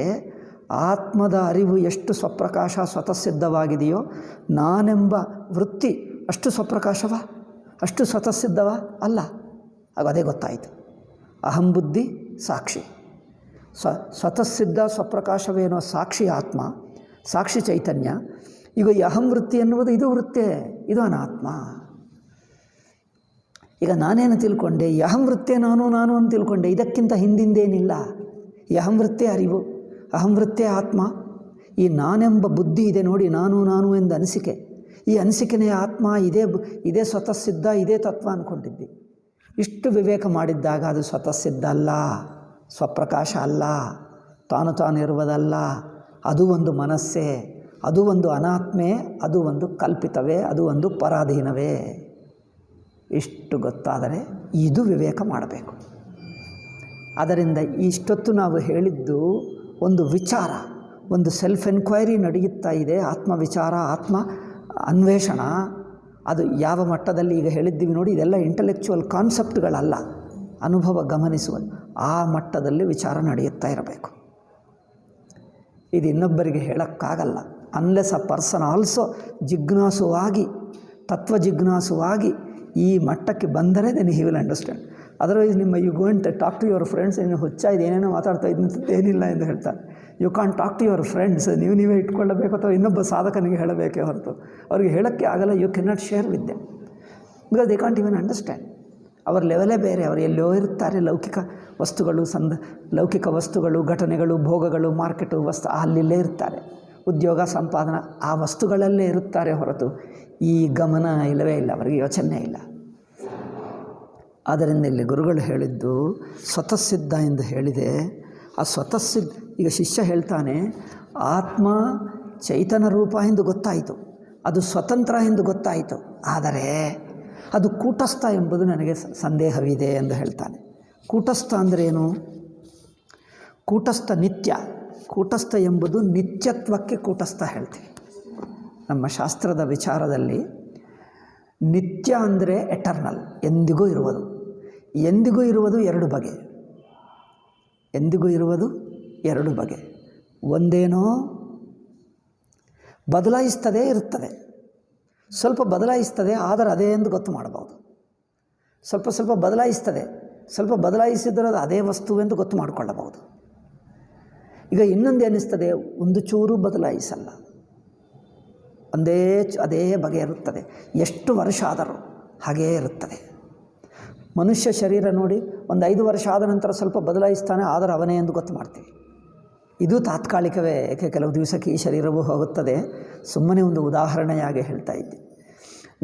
ಆತ್ಮದ ಅರಿವು ಎಷ್ಟು ಸ್ವಪ್ರಕಾಶ ಸ್ವತಃ ಸಿದ್ಧವಾಗಿದೆಯೋ ನಾನೆಂಬ ವೃತ್ತಿ ಅಷ್ಟು ಸ್ವಪ್ರಕಾಶವ, ಅಷ್ಟು ಸ್ವತಃ ಸಿದ್ಧವ ಅಲ್ಲ. ಆಗ ಅದೇ ಗೊತ್ತಾಯಿತು. ಅಹಂ ಬುದ್ಧಿ ಸಾಕ್ಷಿ, ಸ್ವತಃ ಸಿದ್ಧ ಸ್ವಪ್ರಕಾಶವೇನೋ ಸಾಕ್ಷಿ ಆತ್ಮ, ಸಾಕ್ಷಿ ಚೈತನ್ಯ. ಈಗ ಈ ಅಹಂ ವೃತ್ತಿ ಎನ್ನುವುದು ಇದು ವೃತ್ತೇ, ಇದು ಅನಾತ್ಮ. ಈಗ ನಾನೇನು ತಿಳ್ಕೊಂಡೆ, ಈ ಅಹಂ ವೃತ್ತೇ ನಾನು ಅಂತ ತಿಳ್ಕೊಂಡೆ. ಇದಕ್ಕಿಂತ ಹಿಂದಿಂದೇನಿಲ್ಲ. ಈ ಅಹಂ ವೃತ್ತೇ ಅರಿವು, ಅಹಂ ವೃತ್ತೇ ಆತ್ಮ. ಈ ನಾನೆಂಬ ಬುದ್ಧಿ ಇದೆ ನೋಡಿ, ನಾನು ಎಂದ ಅನಿಸಿಕೆ, ಈ ಅನಿಸಿಕೆನೇ ಆತ್ಮ, ಇದೇ ಸ್ವತಃ ಸಿದ್ಧ, ಇದೇ ತತ್ವ ಅಂದ್ಕೊಂಡಿದ್ದಿ. ಇಷ್ಟು ವಿವೇಕ ಮಾಡಿದ್ದಾಗ ಅದು ಸ್ವತಃ ಸಿದ್ಧ ಅಲ್ಲ, ಸ್ವಪ್ರಕಾಶ ಅಲ್ಲ, ತಾನು ಇರುವುದಲ್ಲ. ಅದು ಒಂದು ಮನಸ್ಸೇ, ಅದು ಒಂದು ಅನಾತ್ಮೆ, ಅದು ಒಂದು ಕಲ್ಪಿತವೇ, ಅದು ಒಂದು ಪರಾಧೀನವೇ. ಇಷ್ಟು ಗೊತ್ತಾದರೆ ಇದು ವಿವೇಕ ಮಾಡಬೇಕು. ಅದರಿಂದ ಇಷ್ಟೊತ್ತು ನಾವು ಹೇಳಿದ್ದು ಒಂದು ವಿಚಾರ, ಒಂದು ಸೆಲ್ಫ್ ಎನ್ಕ್ವೈರಿ ನಡೆಯುತ್ತಾ ಇದೆ. ಆತ್ಮ ವಿಚಾರ, ಆತ್ಮ ಅನ್ವೇಷಣ. ಅದು ಯಾವ ಮಟ್ಟದಲ್ಲಿ ಈಗ ಹೇಳಿದ್ದೀವಿ ನೋಡಿ, ಇದೆಲ್ಲ ಇಂಟೆಲೆಕ್ಚುವಲ್ ಕಾನ್ಸೆಪ್ಟ್ಗಳಲ್ಲ, ಅನುಭವ ಗಮನಿಸುವುದು. ಆ ಮಟ್ಟದಲ್ಲಿ ವಿಚಾರ ನಡೆಯುತ್ತಾ ಇರಬೇಕು. ಇದು ಇನ್ನೊಬ್ಬರಿಗೆ ಹೇಳೋಕ್ಕಾಗಲ್ಲ. ಅನ್ಲೆಸ್ ಅ ಪರ್ಸನ್ ಆಲ್ಸೋ ಜಿಜ್ಞಾಸುವಾಗಿ, ತತ್ವ ಜಿಜ್ಞಾಸುವಾಗಿ ಈ ಮಟ್ಟಕ್ಕೆ ಬಂದರೆ then he will understand. Otherwise you going talk to your friends, ನೀನು ಹುಚ್ಚಾಯಿದೆ ಏನೇನೋ ಮಾತಾಡ್ತಾ ಏನಿಲ್ಲ ಎಂದು ಹೇಳ್ತಾರೆ. You can't talk to your friends. ನೀವೇ ಇಟ್ಕೊಳ್ಳಬೇಕು ಅಥವಾ ಇನ್ನೊಬ್ಬ ಸಾಧಕನಿಗೆ ಹೇಳಬೇಕೇ ಹೊರತು ಅವ್ರಿಗೆ ಹೇಳೋಕ್ಕೆ ಆಗಲ್ಲ. You can not share with them because they can't even understand. ಅವರ ಲೆವೆಲೇ ಬೇರೆ. ಅವರು ಎಲ್ಲೋ ಇರ್ತಾರೆ, ಲೌಕಿಕ ವಸ್ತುಗಳು, ಲೌಕಿಕ ವಸ್ತುಗಳು, ಘಟನೆಗಳು, ಭೋಗಗಳು, ಮಾರ್ಕೆಟು, ಅಲ್ಲಿಲ್ಲೇ ಇರ್ತಾರೆ. ಉದ್ಯೋಗ, ಸಂಪಾದನಾ, ಆ ವಸ್ತುಗಳಲ್ಲೇ ಇರುತ್ತಾರೆ ಹೊರತು ಈ ಗಮನ ಇಲ್ಲವೇ ಇಲ್ಲ, ಅವರಿಗೆ ಯೋಚನೆ ಇಲ್ಲ. ಆದ್ದರಿಂದ ಇಲ್ಲಿ ಗುರುಗಳು ಹೇಳಿದ್ದು ಸ್ವತಃ ಸಿದ್ಧ ಎಂದು ಹೇಳಿದೆ. ಆ ಸ್ವತಃ ಸಿದ್ಧ, ಈಗ ಶಿಷ್ಯ ಹೇಳ್ತಾನೆ, ಆತ್ಮ ಚೈತನ್ಯ ರೂಪ ಎಂದು ಗೊತ್ತಾಯಿತು, ಅದು ಸ್ವತಂತ್ರ ಎಂದು ಗೊತ್ತಾಯಿತು, ಆದರೆ ಅದು ಕೂಟಸ್ಥ ಎಂಬುದು ನನಗೆ ಸಂದೇಹವಿದೆ ಎಂದು ಹೇಳ್ತಾನೆ. ಕೂಟಸ್ಥ ಅಂದ್ರೇನು? ಕೂಟಸ್ಥ ನಿತ್ಯ. ಕೂಟಸ್ಥ ಎಂಬುದು ನಿತ್ಯತ್ವಕ್ಕೆ ಕೂಟಸ್ಥ ಹೇಳ್ತೀವಿ. ನಮ್ಮ ಶಾಸ್ತ್ರದ ವಿಚಾರದಲ್ಲಿ ನಿತ್ಯ ಅಂದರೆ ಎಟರ್ನಲ್, ಎಂದಿಗೂ ಇರುವುದು. ಎಂದಿಗೂ ಇರುವುದು ಎರಡು ಬಗೆ. ಎಂದಿಗೂ ಇರುವುದು ಎರಡು ಬಗೆ. ಒಂದೇನೋ ಬದಲಾಯಿಸ್ತದೆ ಇರುತ್ತದೆ, ಸ್ವಲ್ಪ ಬದಲಾಯಿಸ್ತದೆ, ಆದರೆ ಅದೇ ಎಂದು ಗೊತ್ತು ಮಾಡಬಹುದು. ಸ್ವಲ್ಪ ಬದಲಾಯಿಸ್ತದೆ, ಸ್ವಲ್ಪ ಬದಲಾಯಿಸಿದರೆ ಅದು ಅದೇ ವಸ್ತುವೆಂದು ಗೊತ್ತು ಮಾಡಿಕೊಳ್ಳಬಹುದು. ಈಗ ಇನ್ನೊಂದು ಅನ್ನಿಸ್ತದೆ, ಒಂದು ಚೂರು ಬದಲಾಯಿಸಲ್ಲ, ಅದೇ ಬಗೆ ಇರುತ್ತದೆ. ಎಷ್ಟು ವರ್ಷ ಆದರೂ ಹಾಗೇ ಇರುತ್ತದೆ. ಮನುಷ್ಯ ಶರೀರ ನೋಡಿ, ಒಂದು 5 ವರ್ಷ ಆದ ನಂತರ ಸ್ವಲ್ಪ ಬದಲಾಯಿಸ್ತಾನೆ, ಆದರೆ ಅವನೇ ಎಂದು ಗೊತ್ತು ಮಾಡ್ತೀವಿ. ಇದು ತಾತ್ಕಾಲಿಕವೇ, ಏಕೆ ಕೆಲವು ದಿವಸಕ್ಕೆ ಈ ಶರೀರವೂ ಹೋಗುತ್ತದೆ. ಸುಮ್ಮನೆ ಒಂದು ಉದಾಹರಣೆಯಾಗಿ ಹೇಳ್ತಾ ಇದ್ದೆ.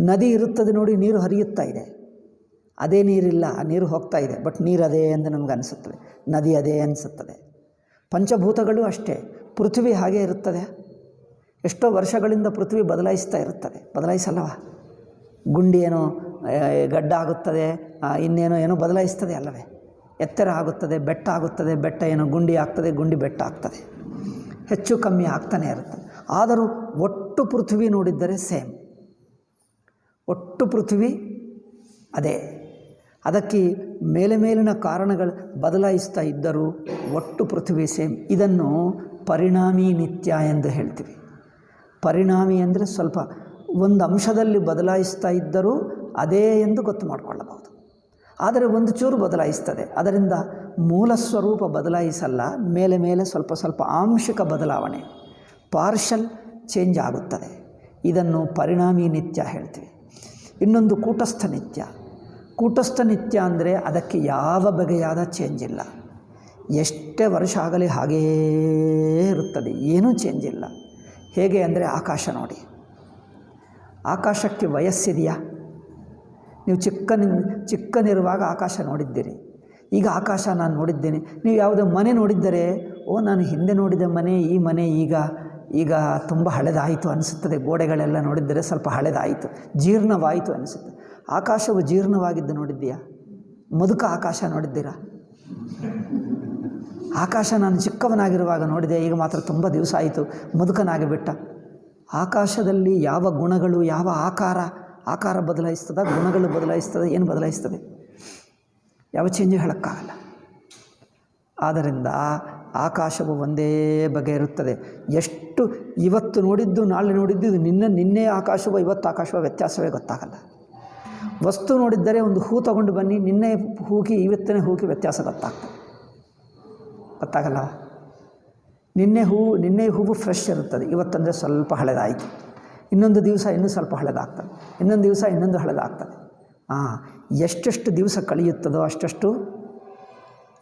ನದಿ ಇರುತ್ತದೆ ನೋಡಿ, ನೀರು ಹರಿಯುತ್ತಾ ಇದೆ, ಅದೇ ನೀರಿಲ್ಲ, ಆ ನೀರು ಹೋಗ್ತಾ ಇದೆ, ಬಟ್ ನೀರು ಅದೇ ಎಂದು ನಮಗೆ ಅನಿಸುತ್ತದೆ, ನದಿ ಅದೇ ಅನಿಸುತ್ತದೆ. ಪಂಚಭೂತಗಳು ಅಷ್ಟೇ, ಪೃಥ್ವಿ ಹಾಗೇ ಇರುತ್ತದೆ. ಎಷ್ಟೋ ವರ್ಷಗಳಿಂದ ಪೃಥ್ವಿ ಬದಲಾಯಿಸ್ತಾ ಇರುತ್ತದೆ, ಬದಲಾಯಿಸಲ್ಲವ? ಗುಂಡಿ ಏನೋ ಗಡ್ಡ ಆಗುತ್ತದೆ, ಇನ್ನೇನೋ ಬದಲಾಯಿಸ್ತದೆ ಅಲ್ಲವೇ? ಎತ್ತರ ಆಗುತ್ತದೆ, ಬೆಟ್ಟ ಆಗುತ್ತದೆ, ಬೆಟ್ಟ ಏನೋ ಗುಂಡಿ ಆಗ್ತದೆ, ಗುಂಡಿ ಬೆಟ್ಟ ಆಗ್ತದೆ, ಹೆಚ್ಚು ಕಮ್ಮಿ ಆಗ್ತಾನೆ ಇರುತ್ತದೆ. ಆದರೂ ಒಟ್ಟು ಪೃಥ್ವಿ ನೋಡಿದ್ದರೆ ಸೇಮ್, ಒಟ್ಟು ಪೃಥ್ವಿ ಅದೇ. ಅದಕ್ಕೆ ಮೇಲಿನ ಕಾರಣಗಳು ಬದಲಾಯಿಸ್ತಾ ಇದ್ದರೂ ಒಟ್ಟು ಪೃಥ್ವಿ ಸೇಮ್. ಇದನ್ನು ಪರಿಣಾಮಿ ನಿತ್ಯ ಎಂದು ಹೇಳ್ತೀವಿ. ಪರಿಣಾಮಿ ಅಂದರೆ ಸ್ವಲ್ಪ ಒಂದು ಅಂಶದಲ್ಲಿ ಬದಲಾಯಿಸ್ತಾ ಇದ್ದರೂ ಅದೇ ಎಂದು ಗೊತ್ತು ಮಾಡಿಕೊಳ್ಳಬಹುದು, ಆದರೆ ಒಂದು ಚೂರು ಬದಲಾಯಿಸ್ತದೆ. ಅದರಿಂದ ಮೂಲ ಸ್ವರೂಪ ಬದಲಾಯಿಸಲ್ಲ, ಮೇಲೆ ಸ್ವಲ್ಪ ಆಂಶಿಕ ಬದಲಾವಣೆ, ಪಾರ್ಷಲ್ ಚೇಂಜ್ ಆಗುತ್ತದೆ. ಇದನ್ನು ಪರಿಣಾಮಿ ನಿತ್ಯ ಹೇಳ್ತೀವಿ. ಇನ್ನೊಂದು ಕೂಟಸ್ಥ ನಿತ್ಯ. ಕೂಟಸ್ಥ ನಿತ್ಯ ಅಂದರೆ ಅದಕ್ಕೆ ಯಾವ ಬಗೆಯಾದ ಚೇಂಜ್ ಇಲ್ಲ, ಎಷ್ಟೇ ವರ್ಷ ಆಗಲಿ ಹಾಗೇ ಇರುತ್ತದೆ, ಏನೂ ಚೇಂಜ್ ಇಲ್ಲ. ಹೇಗೆ ಅಂದರೆ ಆಕಾಶ ನೋಡಿ, ಆಕಾಶಕ್ಕೆ ವಯಸ್ಸಿದೆಯಾ? ನೀವು ಚಿಕ್ಕನಿರುವಾಗ ಆಕಾಶ ನೋಡಿದ್ದೀರಿ, ಈಗ ಆಕಾಶ ನಾನು ನೋಡಿದ್ದೇನೆ. ನೀವು ಯಾವುದೋ ಮನೆ ನೋಡಿದ್ದರೆ, ನಾನು ಹಿಂದೆ ನೋಡಿದ ಮನೆ, ಈ ಮನೆ ಈಗ ತುಂಬ ಹಳೆದಾಯಿತು ಅನಿಸುತ್ತದೆ. ಗೋಡೆಗಳೆಲ್ಲ ನೋಡಿದ್ದರೆ ಸ್ವಲ್ಪ ಹಳೆದಾಯಿತು, ಜೀರ್ಣವಾಯಿತು ಅನಿಸುತ್ತೆ. ಆಕಾಶವು ಜೀರ್ಣವಾಗಿದ್ದು ನೋಡಿದ್ದೀಯಾ? ಮುದುಕ ಆಕಾಶ ನೋಡಿದ್ದೀರಾ? ಆಕಾಶ ನಾನು ಚಿಕ್ಕವನಾಗಿರುವಾಗ ನೋಡಿದೆ, ಈಗ ಮಾತ್ರ ತುಂಬ ದಿವಸ ಆಯಿತು, ಮುದುಕನಾಗಿಬಿಟ್ಟ. ಆಕಾಶದಲ್ಲಿ ಯಾವ ಗುಣಗಳು, ಯಾವ ಆಕಾರ ಆಕಾರ ಬದಲಾಯಿಸ್ತದೆ, ಗುಣಗಳು ಬದಲಾಯಿಸ್ತದೆ, ಏನು ಬದಲಾಯಿಸ್ತದೆ? ಯಾವ ಚೇಂಜ್ ಹೇಳೋಕ್ಕಾಗಲ್ಲ. ಆದ್ದರಿಂದ ಆಕಾಶವು ಒಂದೇ ಬಗೆ ಇರುತ್ತದೆ. ಎಷ್ಟು ಇವತ್ತು ನೋಡಿದ್ದು ನಾಳೆ ನೋಡಿದ್ದು ಇದು ನಿನ್ನೆ ಆಕಾಶವೋ ಇವತ್ತು ಆಕಾಶವೋ ವ್ಯತ್ಯಾಸವೇ ಗೊತ್ತಾಗಲ್ಲ. ವಸ್ತು ನೋಡಿದ್ದರೆ ಒಂದು ಹೂ ತಗೊಂಡು ಬನ್ನಿ, ನಿನ್ನೆ ಹೂಗಿ ಇವತ್ತಿನ ಹೂಗಿ ವ್ಯತ್ಯಾಸ ಗೊತ್ತಾಗಲ್ಲ. ನಿನ್ನೆ ಹೂವು ಫ್ರೆಶ್ ಇರುತ್ತದೆ, ಇವತ್ತಂದರೆ ಸ್ವಲ್ಪ ಹಳೆದಾಯಿತು. ಇನ್ನೊಂದು ದಿವಸ ಇನ್ನೂ ಸ್ವಲ್ಪ ಹಳೆದಾಗ್ತದೆ, ಇನ್ನೊಂದು ದಿವಸ ಇನ್ನೊಂದು ಹಳೆದಾಗ್ತದೆ. ಎಷ್ಟೆಷ್ಟು ದಿವಸ ಕಳೆಯುತ್ತದೋ ಅಷ್ಟಷ್ಟು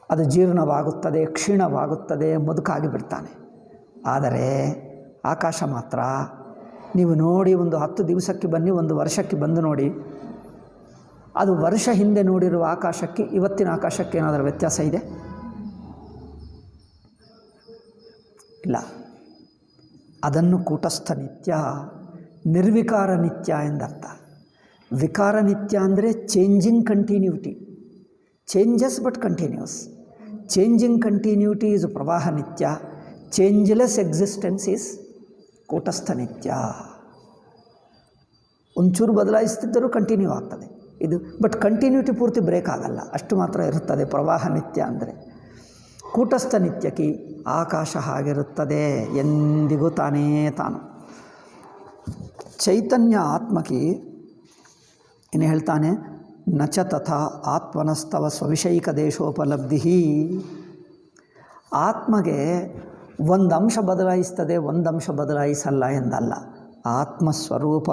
ಅದು ಜೀರ್ಣವಾಗುತ್ತದೆ, ಕ್ಷೀಣವಾಗುತ್ತದೆ, ಮುದುಕಾಗಿ ಬಿಡ್ತಾನೆ. ಆದರೆ ಆಕಾಶ ಮಾತ್ರ ನೀವು ನೋಡಿ, ಒಂದು 10 ದಿವಸಕ್ಕೆ ಬನ್ನಿ, ಒಂದು ವರ್ಷಕ್ಕೆ ಬಂದು ನೋಡಿ, ಅದು ವರ್ಷ ಹಿಂದೆ ನೋಡಿರುವ ಆಕಾಶಕ್ಕೆ ಇವತ್ತಿನ ಆಕಾಶಕ್ಕೆ ಏನಾದರೂ ವ್ಯತ್ಯಾಸ ಇದೆ? ಇಲ್ಲ. ಅದನ್ನು ಕೂಟಸ್ಥ ನಿತ್ಯ, ನಿರ್ವಿಕಾರ ನಿತ್ಯ ಎಂದರ್ಥ. ವಿಕಾರ ನಿತ್ಯ ಅಂದರೆ changing continuity, changes but continues. Changing continuity is ಪ್ರವಾಹ ನಿತ್ಯ, ಚೇಂಜ್ಲೆಸ್ ಎಕ್ಸಿಸ್ಟೆನ್ಸ್ ಈಸ್ ಕೂಟಸ್ಥ ನಿತ್ಯ. ಒಂಚೂರು ಬದಲಾಯಿಸ್ತಿದ್ದರೂ ಕಂಟಿನ್ಯೂ ಆಗ್ತದೆ ಇದು, ಬಟ್ ಕಂಟಿನ್ಯೂಟಿ ಪೂರ್ತಿ ಬ್ರೇಕ್ ಆಗಲ್ಲ, ಅಷ್ಟು ಮಾತ್ರ ಇರುತ್ತದೆ ಪ್ರವಾಹ ನಿತ್ಯ ಅಂದರೆ. ಕೂಟಸ್ಥ ನಿತ್ಯಕ್ಕೆ ಆಕಾಶ ಹಾಗಿರುತ್ತದೆ, ಎಂದಿಗೂ ತಾನೇ ತಾನು. ಚೈತನ್ಯ ಆತ್ಮಕಿ ಇನ್ನು ಹೇಳ್ತಾನೆ, ನಚ ತಥಾ ಆತ್ಮನಸ್ತವ ಸ್ವವಿಷಯಿಕ ದೇಶೋಪಲಬ್ಧಿ. ಆತ್ಮಗೆ ಒಂದು ಅಂಶ ಬದಲಾಯಿಸ್ತದೆ, ಒಂದು ಅಂಶ ಬದಲಾಯಿಸಲ್ಲ ಎಂದಲ್ಲ. ಆತ್ಮಸ್ವರೂಪ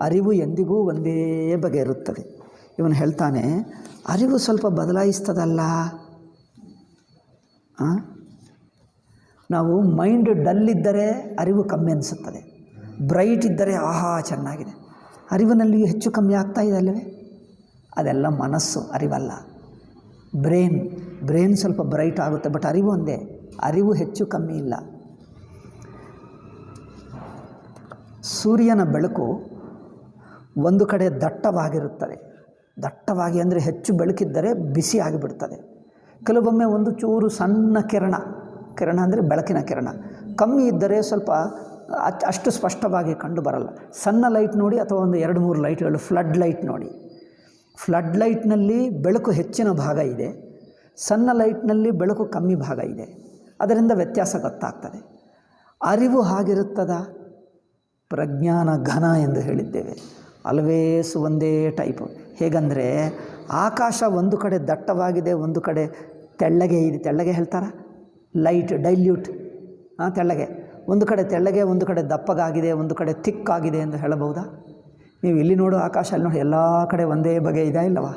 ಅರಿವು ಎಂದಿಗೂ ಒಂದೇ ಬಗೆ ಇರುತ್ತದೆ. ಇವನು ಹೇಳ್ತಾನೆ, ಅರಿವು ಸ್ವಲ್ಪ ಬದಲಾಯಿಸ್ತದಲ್ಲ. ನಾವು ಮೈಂಡ್ ಡಲ್ ಇದ್ದರೆ ಅರಿವು ಕಮ್ಮಿ ಅನಿಸುತ್ತದೆ, ಬ್ರೈಟ್ ಇದ್ದರೆ ಆಹಾ ಚೆನ್ನಾಗಿದೆ. ಅರಿವಿನಲ್ಲಿಯೂ ಹೆಚ್ಚು ಕಮ್ಮಿ ಆಗ್ತಾ ಇದೆ ಅಲ್ಲವೇ? ಅದೆಲ್ಲ ಮನಸ್ಸು, ಅರಿವಲ್ಲ. ಬ್ರೇನ್ ಸ್ವಲ್ಪ ಬ್ರೈಟ್ ಆಗುತ್ತೆ, ಬಟ್ ಅರಿವು ಒಂದೇ. ಅರಿವು ಹೆಚ್ಚು ಕಮ್ಮಿ ಇಲ್ಲ. ಸೂರ್ಯನ ಬೆಳಕು ಒಂದು ಕಡೆ ದಟ್ಟವಾಗಿರುತ್ತದೆ, ದಟ್ಟವಾಗಿ ಅಂದರೆ ಹೆಚ್ಚು ಬೆಳಕಿದ್ದರೆ ಬಿಸಿ ಆಗಿಬಿಡ್ತದೆ. ಕೆಲವೊಮ್ಮೆ ಒಂದು ಚೂರು ಸಣ್ಣ ಕಿರಣ ಅಂದರೆ ಬೆಳಕಿನ ಕಿರಣ ಕಮ್ಮಿ ಇದ್ದರೆ ಸ್ವಲ್ಪ ಅಷ್ಟು ಸ್ಪಷ್ಟವಾಗಿ ಕಂಡು ಬರಲ್ಲ. ಸಣ್ಣ ಲೈಟ್ ನೋಡಿ, ಅಥವಾ ಒಂದು 2-3 ಲೈಟ್ಗಳು, ಫ್ಲಡ್ ಲೈಟ್ ನೋಡಿ. ಫ್ಲಡ್ ಲೈಟ್ನಲ್ಲಿ ಬೆಳಕು ಹೆಚ್ಚಿನ ಭಾಗ ಇದೆ, ಸಣ್ಣ ಲೈಟ್ನಲ್ಲಿ ಬೆಳಕು ಕಮ್ಮಿ ಭಾಗ ಇದೆ. ಅದರಿಂದ ವ್ಯತ್ಯಾಸ ಗೊತ್ತಾಗ್ತದೆ. ಅರಿವು ಹಾಗಿರುತ್ತದ? ಪ್ರಜ್ಞಾನ ಘನ ಎಂದು ಹೇಳಿದ್ದೇವೆ. ಆಲ್ವೇಸ್ ಒಂದೇ ಟೈಪು. ಹೇಗಂದರೆ ಆಕಾಶ ಒಂದು ಕಡೆ ದಟ್ಟವಾಗಿದೆ, ಒಂದು ಕಡೆ ತೆಳ್ಳಗೆ ಇದೆ. ತೆಳ್ಳಗೆ ಹೇಳ್ತಾರ, ಲೈಟ್ ಡೈಲ್ಯೂಟ್, ತೆಳ್ಳಗೆ. ಒಂದು ಕಡೆ ತೆಳ್ಳಗೆ, ಒಂದು ಕಡೆ ದಪ್ಪಗಾಗಿದೆ, ಒಂದು ಕಡೆ ಥಿಕ್ಕಾಗಿದೆ ಎಂದು ಹೇಳಬಹುದಾ? ನೀವು ಇಲ್ಲಿ ನೋಡೋ ಆಕಾಶ ಅಲ್ಲಿ ನೋಡಿ, ಎಲ್ಲ ಕಡೆ ಒಂದೇ ಬಗೆ ಇದೆ ಇಲ್ಲವಾ?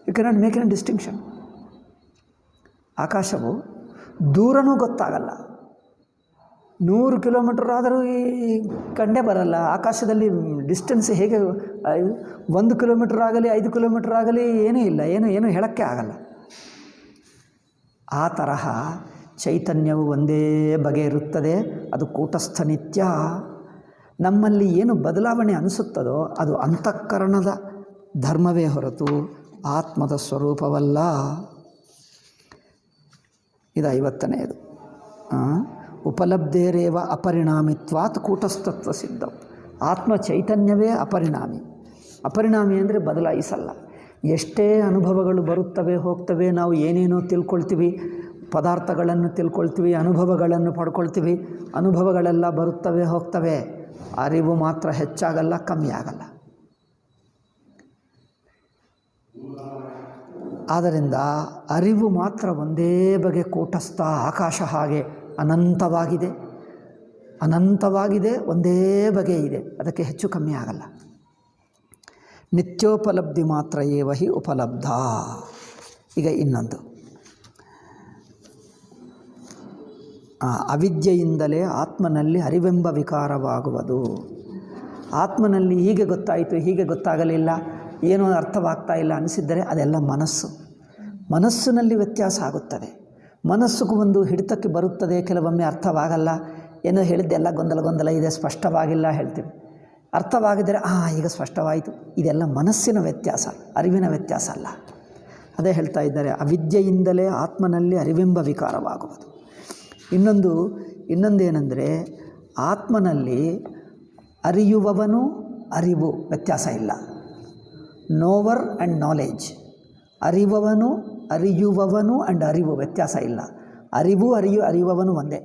You cannot make an distinction. ಆಕಾಶವು ದೂರನೂ ಗೊತ್ತಾಗಲ್ಲ. 100 ಕಿಲೋಮೀಟರ್ ಆದರೂ ಕಂಡೇ ಬರಲ್ಲ. ಆಕಾಶದಲ್ಲಿ ಡಿಸ್ಟೆನ್ಸ್ ಹೇಗೆ 1 ಕಿಲೋಮೀಟರ್ ಆಗಲಿ 5 ಕಿಲೋಮೀಟರ್ ಆಗಲಿ ಏನೂ ಇಲ್ಲ, ಏನು ಹೇಳೋಕ್ಕೆ ಆಗಲ್ಲ. ಆ ತರಹ ಚೈತನ್ಯವು ಒಂದೇ ಬಗೆ ಇರುತ್ತದೆ, ಅದು ಕೂಟಸ್ಥ ನಿತ್ಯ. ನಮ್ಮಲ್ಲಿ ಏನು ಬದಲಾವಣೆ ಅನಿಸುತ್ತದೋ ಅದು ಅಂತಃಕರಣದ ಧರ್ಮವೇ ಹೊರತು ಆತ್ಮದ ಸ್ವರೂಪವಲ್ಲ. ಇದು 50ನೆಯದು. ಉಪಲಬ್ಧೇರೇವ ಅಪರಿಣಾಮಿತ್ವಾತ್ ಕೂಟಸ್ಥತ್ವ ಸಿದ್ಧಂ. ಆತ್ಮ ಚೈತನ್ಯವೇ ಅಪರಿಣಾಮಿ ಅಂದರೆ ಬದಲಾಯಿಸಲ್ಲ. ಎಷ್ಟೇ ಅನುಭವಗಳು ಬರುತ್ತವೆ ಹೋಗ್ತವೆ, ನಾವು ಏನೇನೋ ತಿಳ್ಕೊಳ್ತೀವಿ, ಪದಾರ್ಥಗಳನ್ನು ತಿಳ್ಕೊಳ್ತೀವಿ, ಅನುಭವಗಳನ್ನು ಪಡ್ಕೊಳ್ತೀವಿ, ಅನುಭವಗಳೆಲ್ಲ ಬರುತ್ತವೆ ಹೋಗ್ತವೆ. ಅರಿವು ಮಾತ್ರ ಹೆಚ್ಚಾಗಲ್ಲ, ಕಮ್ಮಿ ಆಗಲ್ಲ. ಆದ್ದರಿಂದ ಅರಿವು ಮಾತ್ರ ಒಂದೇ ಬಗೆ ಕೂಟಸ್ಥ. ಆಕಾಶ ಹಾಗೆ ಅನಂತವಾಗಿದೆ, ಒಂದೇ ಬಗೆ ಇದೆ, ಅದಕ್ಕೆ ಹೆಚ್ಚು ಕಮ್ಮಿ ಆಗಲ್ಲ. ನಿತ್ಯೋಪಲಬ್ಧಿ ಮಾತ್ರ ಏವ ಹಿ ಉಪಲಬ್ಧ. ಈಗ ಇನ್ನೊಂದು, ಅವಿದ್ಯೆಯಿಂದಲೇ ಆತ್ಮನಲ್ಲಿ ಅರಿವೆಂಬ ವಿಕಾರವಾಗುವುದು. ಆತ್ಮನಲ್ಲಿ ಹೀಗೆ ಗೊತ್ತಾಯಿತು, ಹೀಗೆ ಗೊತ್ತಾಗಲಿಲ್ಲ, ಏನೋ ಅರ್ಥವಾಗ್ತಾ ಇಲ್ಲ ಅನಿಸಿದ್ದರೆ ಅದೆಲ್ಲ ಮನಸ್ಸಿನಲ್ಲಿ ವ್ಯತ್ಯಾಸ ಆಗುತ್ತದೆ. ಮನಸ್ಸಿಗೂ ಒಂದು ಹಿಡಿತಕ್ಕೆ ಬರುತ್ತದೆ, ಕೆಲವೊಮ್ಮೆ ಅರ್ಥವಾಗಲ್ಲ. ಏನೋ ಹೇಳಿದ್ದೆಲ್ಲ ಗೊಂದಲ ಇದೆ, ಸ್ಪಷ್ಟವಾಗಿಲ್ಲ ಹೇಳ್ತೀವಿ. ಅರ್ಥವಾಗಿದ್ದರೆ ಈಗ ಸ್ಪಷ್ಟವಾಯಿತು. ಇದೆಲ್ಲ ಮನಸ್ಸಿನ ವ್ಯತ್ಯಾಸ, ಅರಿವಿನ ವ್ಯತ್ಯಾಸ ಅಲ್ಲ. ಅದೇ ಹೇಳ್ತಾ ಇದ್ದಾರೆ, ಅವಿದ್ಯೆಯಿಂದಲೇ ಆತ್ಮನಲ್ಲಿ ಅರಿವೆಂಬ ವಿಕಾರವಾಗುವುದು. ಇನ್ನೊಂದೇನೆಂದರೆ, ಆತ್ಮನಲ್ಲಿ ಅರಿಯುವವನು ಅರಿವು ವ್ಯತ್ಯಾಸ ಇಲ್ಲ. ನೋವರ್ ಆ್ಯಂಡ್ ನಾಲೆಜ್, ಅರಿವವನು ಅರಿಯುವವನು ಆ್ಯಂಡ್ ಅರಿವು ವ್ಯತ್ಯಾಸ ಇಲ್ಲ. ಅರಿವು ಅರಿಯುವವನು ಒಂದೇ.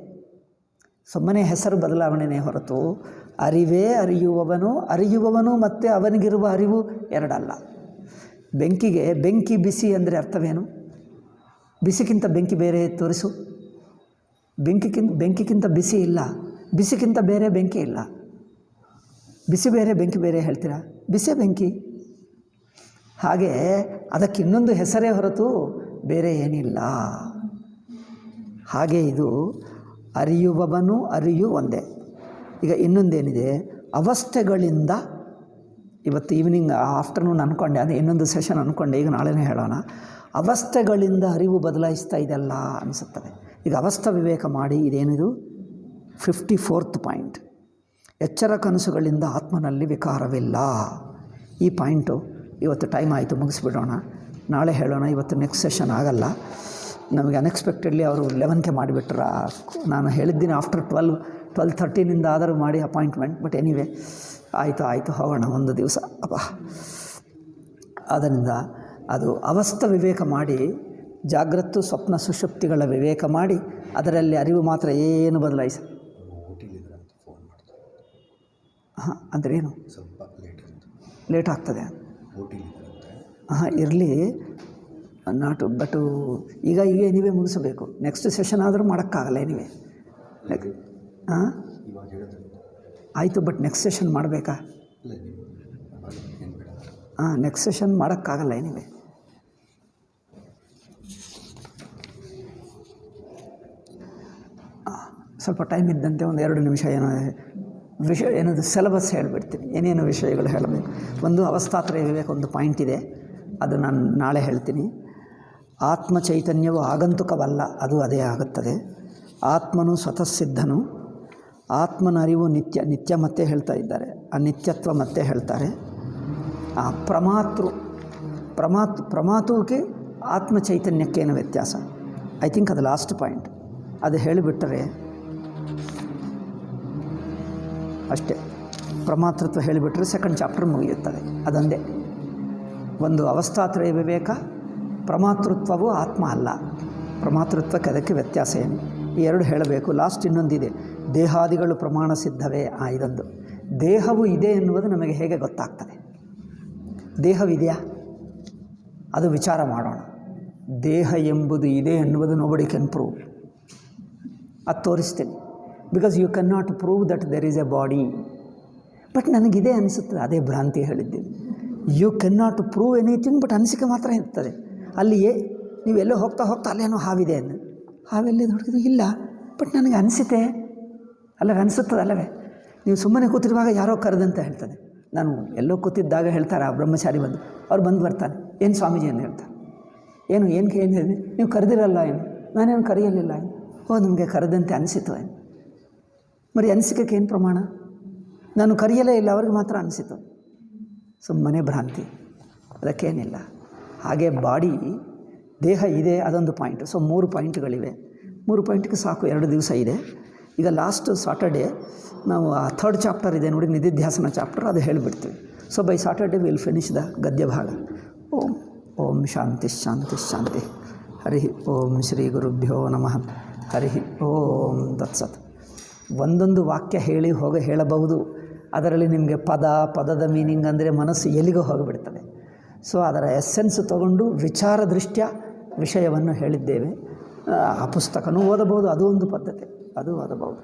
ಸುಮ್ಮನೆ ಹೆಸರು ಬದಲಾವಣೆಯೇ ಹೊರತು ಅರಿವೇ ಅರಿಯುವವನು ಮತ್ತು ಅವನಿಗಿರುವ ಅರಿವು ಎರಡಲ್ಲ. ಬೆಂಕಿಗೆ ಬೆಂಕಿ ಬಿಸಿ ಅಂದರೆ ಅರ್ಥವೇನು? ಬಿಸಿಗಿಂತ ಬೆಂಕಿ ಬೇರೆ ತೋರಿಸು. ಬೆಂಕಿಗಿಂತ ಬಿಸಿ ಇಲ್ಲ, ಬಿಸಿಗಿಂತ ಬೇರೆ ಬೆಂಕಿ ಇಲ್ಲ. ಬಿಸಿ ಬೇರೆ ಬೆಂಕಿ ಬೇರೆ ಹೇಳ್ತೀರಾ? ಬಿಸಿ ಬೆಂಕಿ. ಹಾಗೆ ಅದಕ್ಕೆ ಇನ್ನೊಂದು ಹೆಸರೇ ಹೊರತು ಬೇರೆ ಏನಿಲ್ಲ. ಹಾಗೆ ಇದು ಅರಿಯುವವನು ಅರಿಯು ಒಂದೇ. ಈಗ ಇನ್ನೊಂದೇನಿದೆ, ಅವಸ್ಥೆಗಳಿಂದ ಇವತ್ತು ಈವ್ನಿಂಗ್ ಆಫ್ಟರ್ನೂನ್ ಅಂದ್ಕೊಂಡೆ, ಅದೇ ಇನ್ನೊಂದು ಸೆಷನ್ ಅಂದ್ಕೊಂಡೆ, ಈಗ ನಾಳೆನೇ ಹೇಳೋಣ. ಅವಸ್ಥೆಗಳಿಂದ ಅರಿವು ಬದಲಾಯಿಸ್ತಾ ಇದೆಲ್ಲ ಅನಿಸುತ್ತದೆ. ಈಗ ಅವಸ್ಥೆ ವಿವೇಕ ಮಾಡಿ, ಇದೇನಿದು 54th ಪಾಯಿಂಟ್. ಎಚ್ಚರ ಕನಸುಗಳಿಂದ ಆತ್ಮನಲ್ಲಿ ವಿಕಾರವಿಲ್ಲ. ಈ ಪಾಯಿಂಟು ಇವತ್ತು ಟೈಮ್ ಆಯಿತು, ಮುಗಿಸ್ಬಿಡೋಣ, ನಾಳೆ ಹೇಳೋಣ. ಇವತ್ತು ನೆಕ್ಸ್ಟ್ ಸೆಷನ್ ಆಗಲ್ಲ. ನಮಗೆ ಅನ್ಎಕ್ಸ್ಪೆಕ್ಟೆಡ್ಲಿ ಅವರು 11ಕ್ಕೆ ಮಾಡಿಬಿಟ್ರ. ನಾನು ಹೇಳಿದ್ದೀನಿ ಆಫ್ಟರ್ 12:13 ಆದರೂ ಮಾಡಿ ಅಪಾಯಿಂಟ್ಮೆಂಟ್. ಬಟ್ ಎನಿವೆ ಆಯಿತು ಹೋಗೋಣ ಒಂದು ದಿವಸ. ಆದ್ದರಿಂದ ಅದು ಅವಸ್ಥೆ ವಿವೇಕ ಮಾಡಿ, ಜಾಗೃತ ಸ್ವಪ್ನ ಸುಷುಪ್ತಿಗಳ ವಿವೇಕ ಮಾಡಿ, ಅದರಲ್ಲಿ ಅರಿವು ಮಾತ್ರ ಏನು ಬದಲಾಯಿಸ. ಹಾಂ ಅಂದರೆ ಏನು? ಲೇಟ್ ಆಗ್ತದೆ. ಇರಲಿ, ಬಟ್ಟು ಈಗ ನೀವೇ ಮುಗಿಸಬೇಕು. ನೆಕ್ಸ್ಟ್ ಸೆಷನ್ ಆದರೂ ಮಾಡೋಕ್ಕಾಗಲ್ಲ ನೀವೇ. ಆಯಿತು, ಬಟ್ ನೆಕ್ಸ್ಟ್ ಸೆಷನ್ ಮಾಡಬೇಕಾ? ನೆಕ್ಸ್ಟ್ ಸೆಷನ್ ಮಾಡೋಕ್ಕಾಗಲ್ಲ ನೀವೇ. ಸ್ವಲ್ಪ ಟೈಮ್ ಇದ್ದಂತೆ ಒಂದು 2 ನಿಮಿಷ ಏನದು ಸಿಲೆಬಸ್ ಹೇಳಿಬಿಡ್ತೀನಿ, ಏನೇನು ವಿಷಯಗಳು ಹೇಳಬೇಕು. ಒಂದು ಅವಸ್ಥಾತ್ರಯ ವಿವೇಕ ಒಂದು ಪಾಯಿಂಟ್ ಇದೆ, ಅದು ನಾನು ನಾಳೆ ಹೇಳ್ತೀನಿ. ಆತ್ಮ ಚೈತನ್ಯವು ಆಗಂತುಕವಲ್ಲ, ಅದು ಅದೇ ಆಗುತ್ತದೆ. ಆತ್ಮನು ಸ್ವತಃ ಸಿದ್ಧನು. ಆತ್ಮನ ಅರಿವು ನಿತ್ಯ ಮತ್ತೆ ಹೇಳ್ತಾ ಇದ್ದಾರೆ, ಆ ನಿತ್ಯತ್ವ ಮತ್ತೆ ಹೇಳ್ತಾರೆ. ಪ್ರಮಾತುವಿಗೆ ಆತ್ಮ ಚೈತನ್ಯಕ್ಕೇನು ವ್ಯತ್ಯಾಸ? ಐ ಥಿಂಕ್ ಅದು ಲಾಸ್ಟ್ ಪಾಯಿಂಟ್. ಅದು ಹೇಳಿಬಿಟ್ಟರೆ ಅಷ್ಟೇ. ಪ್ರಮಾತೃತ್ವ ಹೇಳಿಬಿಟ್ರೆ ಸೆಕೆಂಡ್ ಚಾಪ್ಟರ್ ಮುಗಿಯುತ್ತದೆ. ಅದೊಂದೇ ಒಂದು ಅವಸ್ಥಾತ್ರಯ ವಿವೇಕ. ಪ್ರಮಾತೃತ್ವವು ಆತ್ಮ ಅಲ್ಲ, ಪ್ರಮಾತೃತ್ವಕ್ಕೆ ಅದಕ್ಕೆ ವ್ಯತ್ಯಾಸ ಏನು? ಈ 2 ಹೇಳಬೇಕು. ಲಾಸ್ಟ್ ಇನ್ನೊಂದಿದೆ, ದೇಹಾದಿಗಳು ಪ್ರಮಾಣ ಸಿದ್ಧವೇ. ಇದೊಂದು ದೇಹವು ಇದೆ ಎನ್ನುವುದು ನಮಗೆ ಹೇಗೆ ಗೊತ್ತಾಗ್ತದೆ? ದೇಹವಿದೆಯಾ? ಅದು ವಿಚಾರ ಮಾಡೋಣ. ದೇಹ ಎಂಬುದು ಇದೆ ಎನ್ನುವುದು ನೋಬಡಿ ಕ್ಯಾನ್ ಪ್ರೂವ್. ಅದು ತೋರಿಸ್ತೀನಿ. Because you can not prove that there is a body. But ನನಗಿದೆ ಅನಿಸುತ್ತದೆ, ಅದೇ ಭ್ರಾಂತಿ ಹೇಳಿದ್ದೀವಿ. You can not prove anything, but ಅನಿಸಿಕೆ ಮಾತ್ರ ಇರ್ತದೆ. ಅಲ್ಲಿಯೇ ನೀವೆಲ್ಲೋ ಹೋಗ್ತಾ ಅಲ್ಲೇನೋ ಹಾವಿದೆ ಅಂದು, ಹಾವೆಲ್ಲೇ ಹುಡುಕಿದ್ರು ಇಲ್ಲ, ಬಟ್ ನನಗೆ ಅನಿಸುತ್ತೆ ಅಲ್ಲವೇ, ಅನಿಸುತ್ತದೆ ಅಲ್ಲವೇ? ನೀವು ಸುಮ್ಮನೆ ಕೂತಿರುವಾಗ ಯಾರೋ ಕರೆದಂತ ಹೇಳ್ತದೆ. ನಾನು ಎಲ್ಲೋ ಕೂತಿದ್ದಾಗ ಹೇಳ್ತಾರೆ, ಆ ಬ್ರಹ್ಮಚಾರಿ ಅವ್ರು ಬರ್ತಾನೆ, ಏನು ಸ್ವಾಮೀಜಿ ಅಂತ ಹೇಳ್ತಾರೆ. ಏನು ಹೇಳಿದೆ? ನೀವು ಕರೆದಿರಲ್ಲ ಏನು? ನಾನೇನು ಕರೆಯಲಿಲ್ಲ ಏನು? ನಿಮಗೆ ಕರೆದಂತೆ ಅನಿಸಿತು ಏನು? మరి ಅನಿಸಿಕೆಗೆ ಏನು ಪ್ರಮಾಣ? ನಾನು ಕರೆಯಲೇ ಇಲ್ಲ, ಅವ್ರಿಗೆ ಮಾತ್ರ ಅನಿಸಿತು. ಸುಮ್ಮನೆ ಭ್ರಾಂತಿ, ಅದಕ್ಕೇನಿಲ್ಲ. ಹಾಗೆ ಬಾಡಿ ದೇಹ ಇದೆ, ಅದೊಂದು ಪಾಯಿಂಟು. ಸೊ 3 ಪಾಯಿಂಟ್ಗಳಿವೆ. 3 ಪಾಯಿಂಟ್ಗೆ ಸಾಕು, 2 ದಿವಸ ಇದೆ. ಈಗ ಲಾಸ್ಟ್ ಸಾಟರ್ಡೇ ನಾವು ಆ 3rd ಚಾಪ್ಟರ್ ಇದೆ ನೋಡಿ, ನಿಧಿಧ್ಯಾಸನ ಚಾಪ್ಟರ್, ಅದು ಹೇಳಿಬಿಡ್ತೀವಿ. So by Saturday will finish the ಗದ್ಯ ಭಾಗ. ಓಂ ಶಾಂತಿ ಶಾಂತಿ ಶಾಂತಿ. ಹರಿ ಓಂ ಶ್ರೀ ಗುರುಭ್ಯೋ ನಮಃ. ಹರಿ ಓಂ ತತ್ಸತ್. ಒಂದೊಂದು ವಾಕ್ಯ ಹೇಳಬಹುದು. ಅದರಲ್ಲಿ ನಿಮಗೆ ಪದದ ಮೀನಿಂಗ್ ಅಂದರೆ ಮನಸ್ಸು ಎಲ್ಲಿಗೋ ಹೋಗಿಬಿಡ್ತದೆ. ಸೊ ಅದರ ಎಸ್ಸೆನ್ಸ್ ತಗೊಂಡು ವಿಚಾರ ದೃಷ್ಟ್ಯ ವಿಷಯವನ್ನು ಹೇಳಿದ್ದೇವೆ. ಆ ಪುಸ್ತಕನೂ ಓದಬಹುದು, ಅದು ಒಂದು ಪದ್ಧತಿ, ಅದು ಓದಬಹುದು.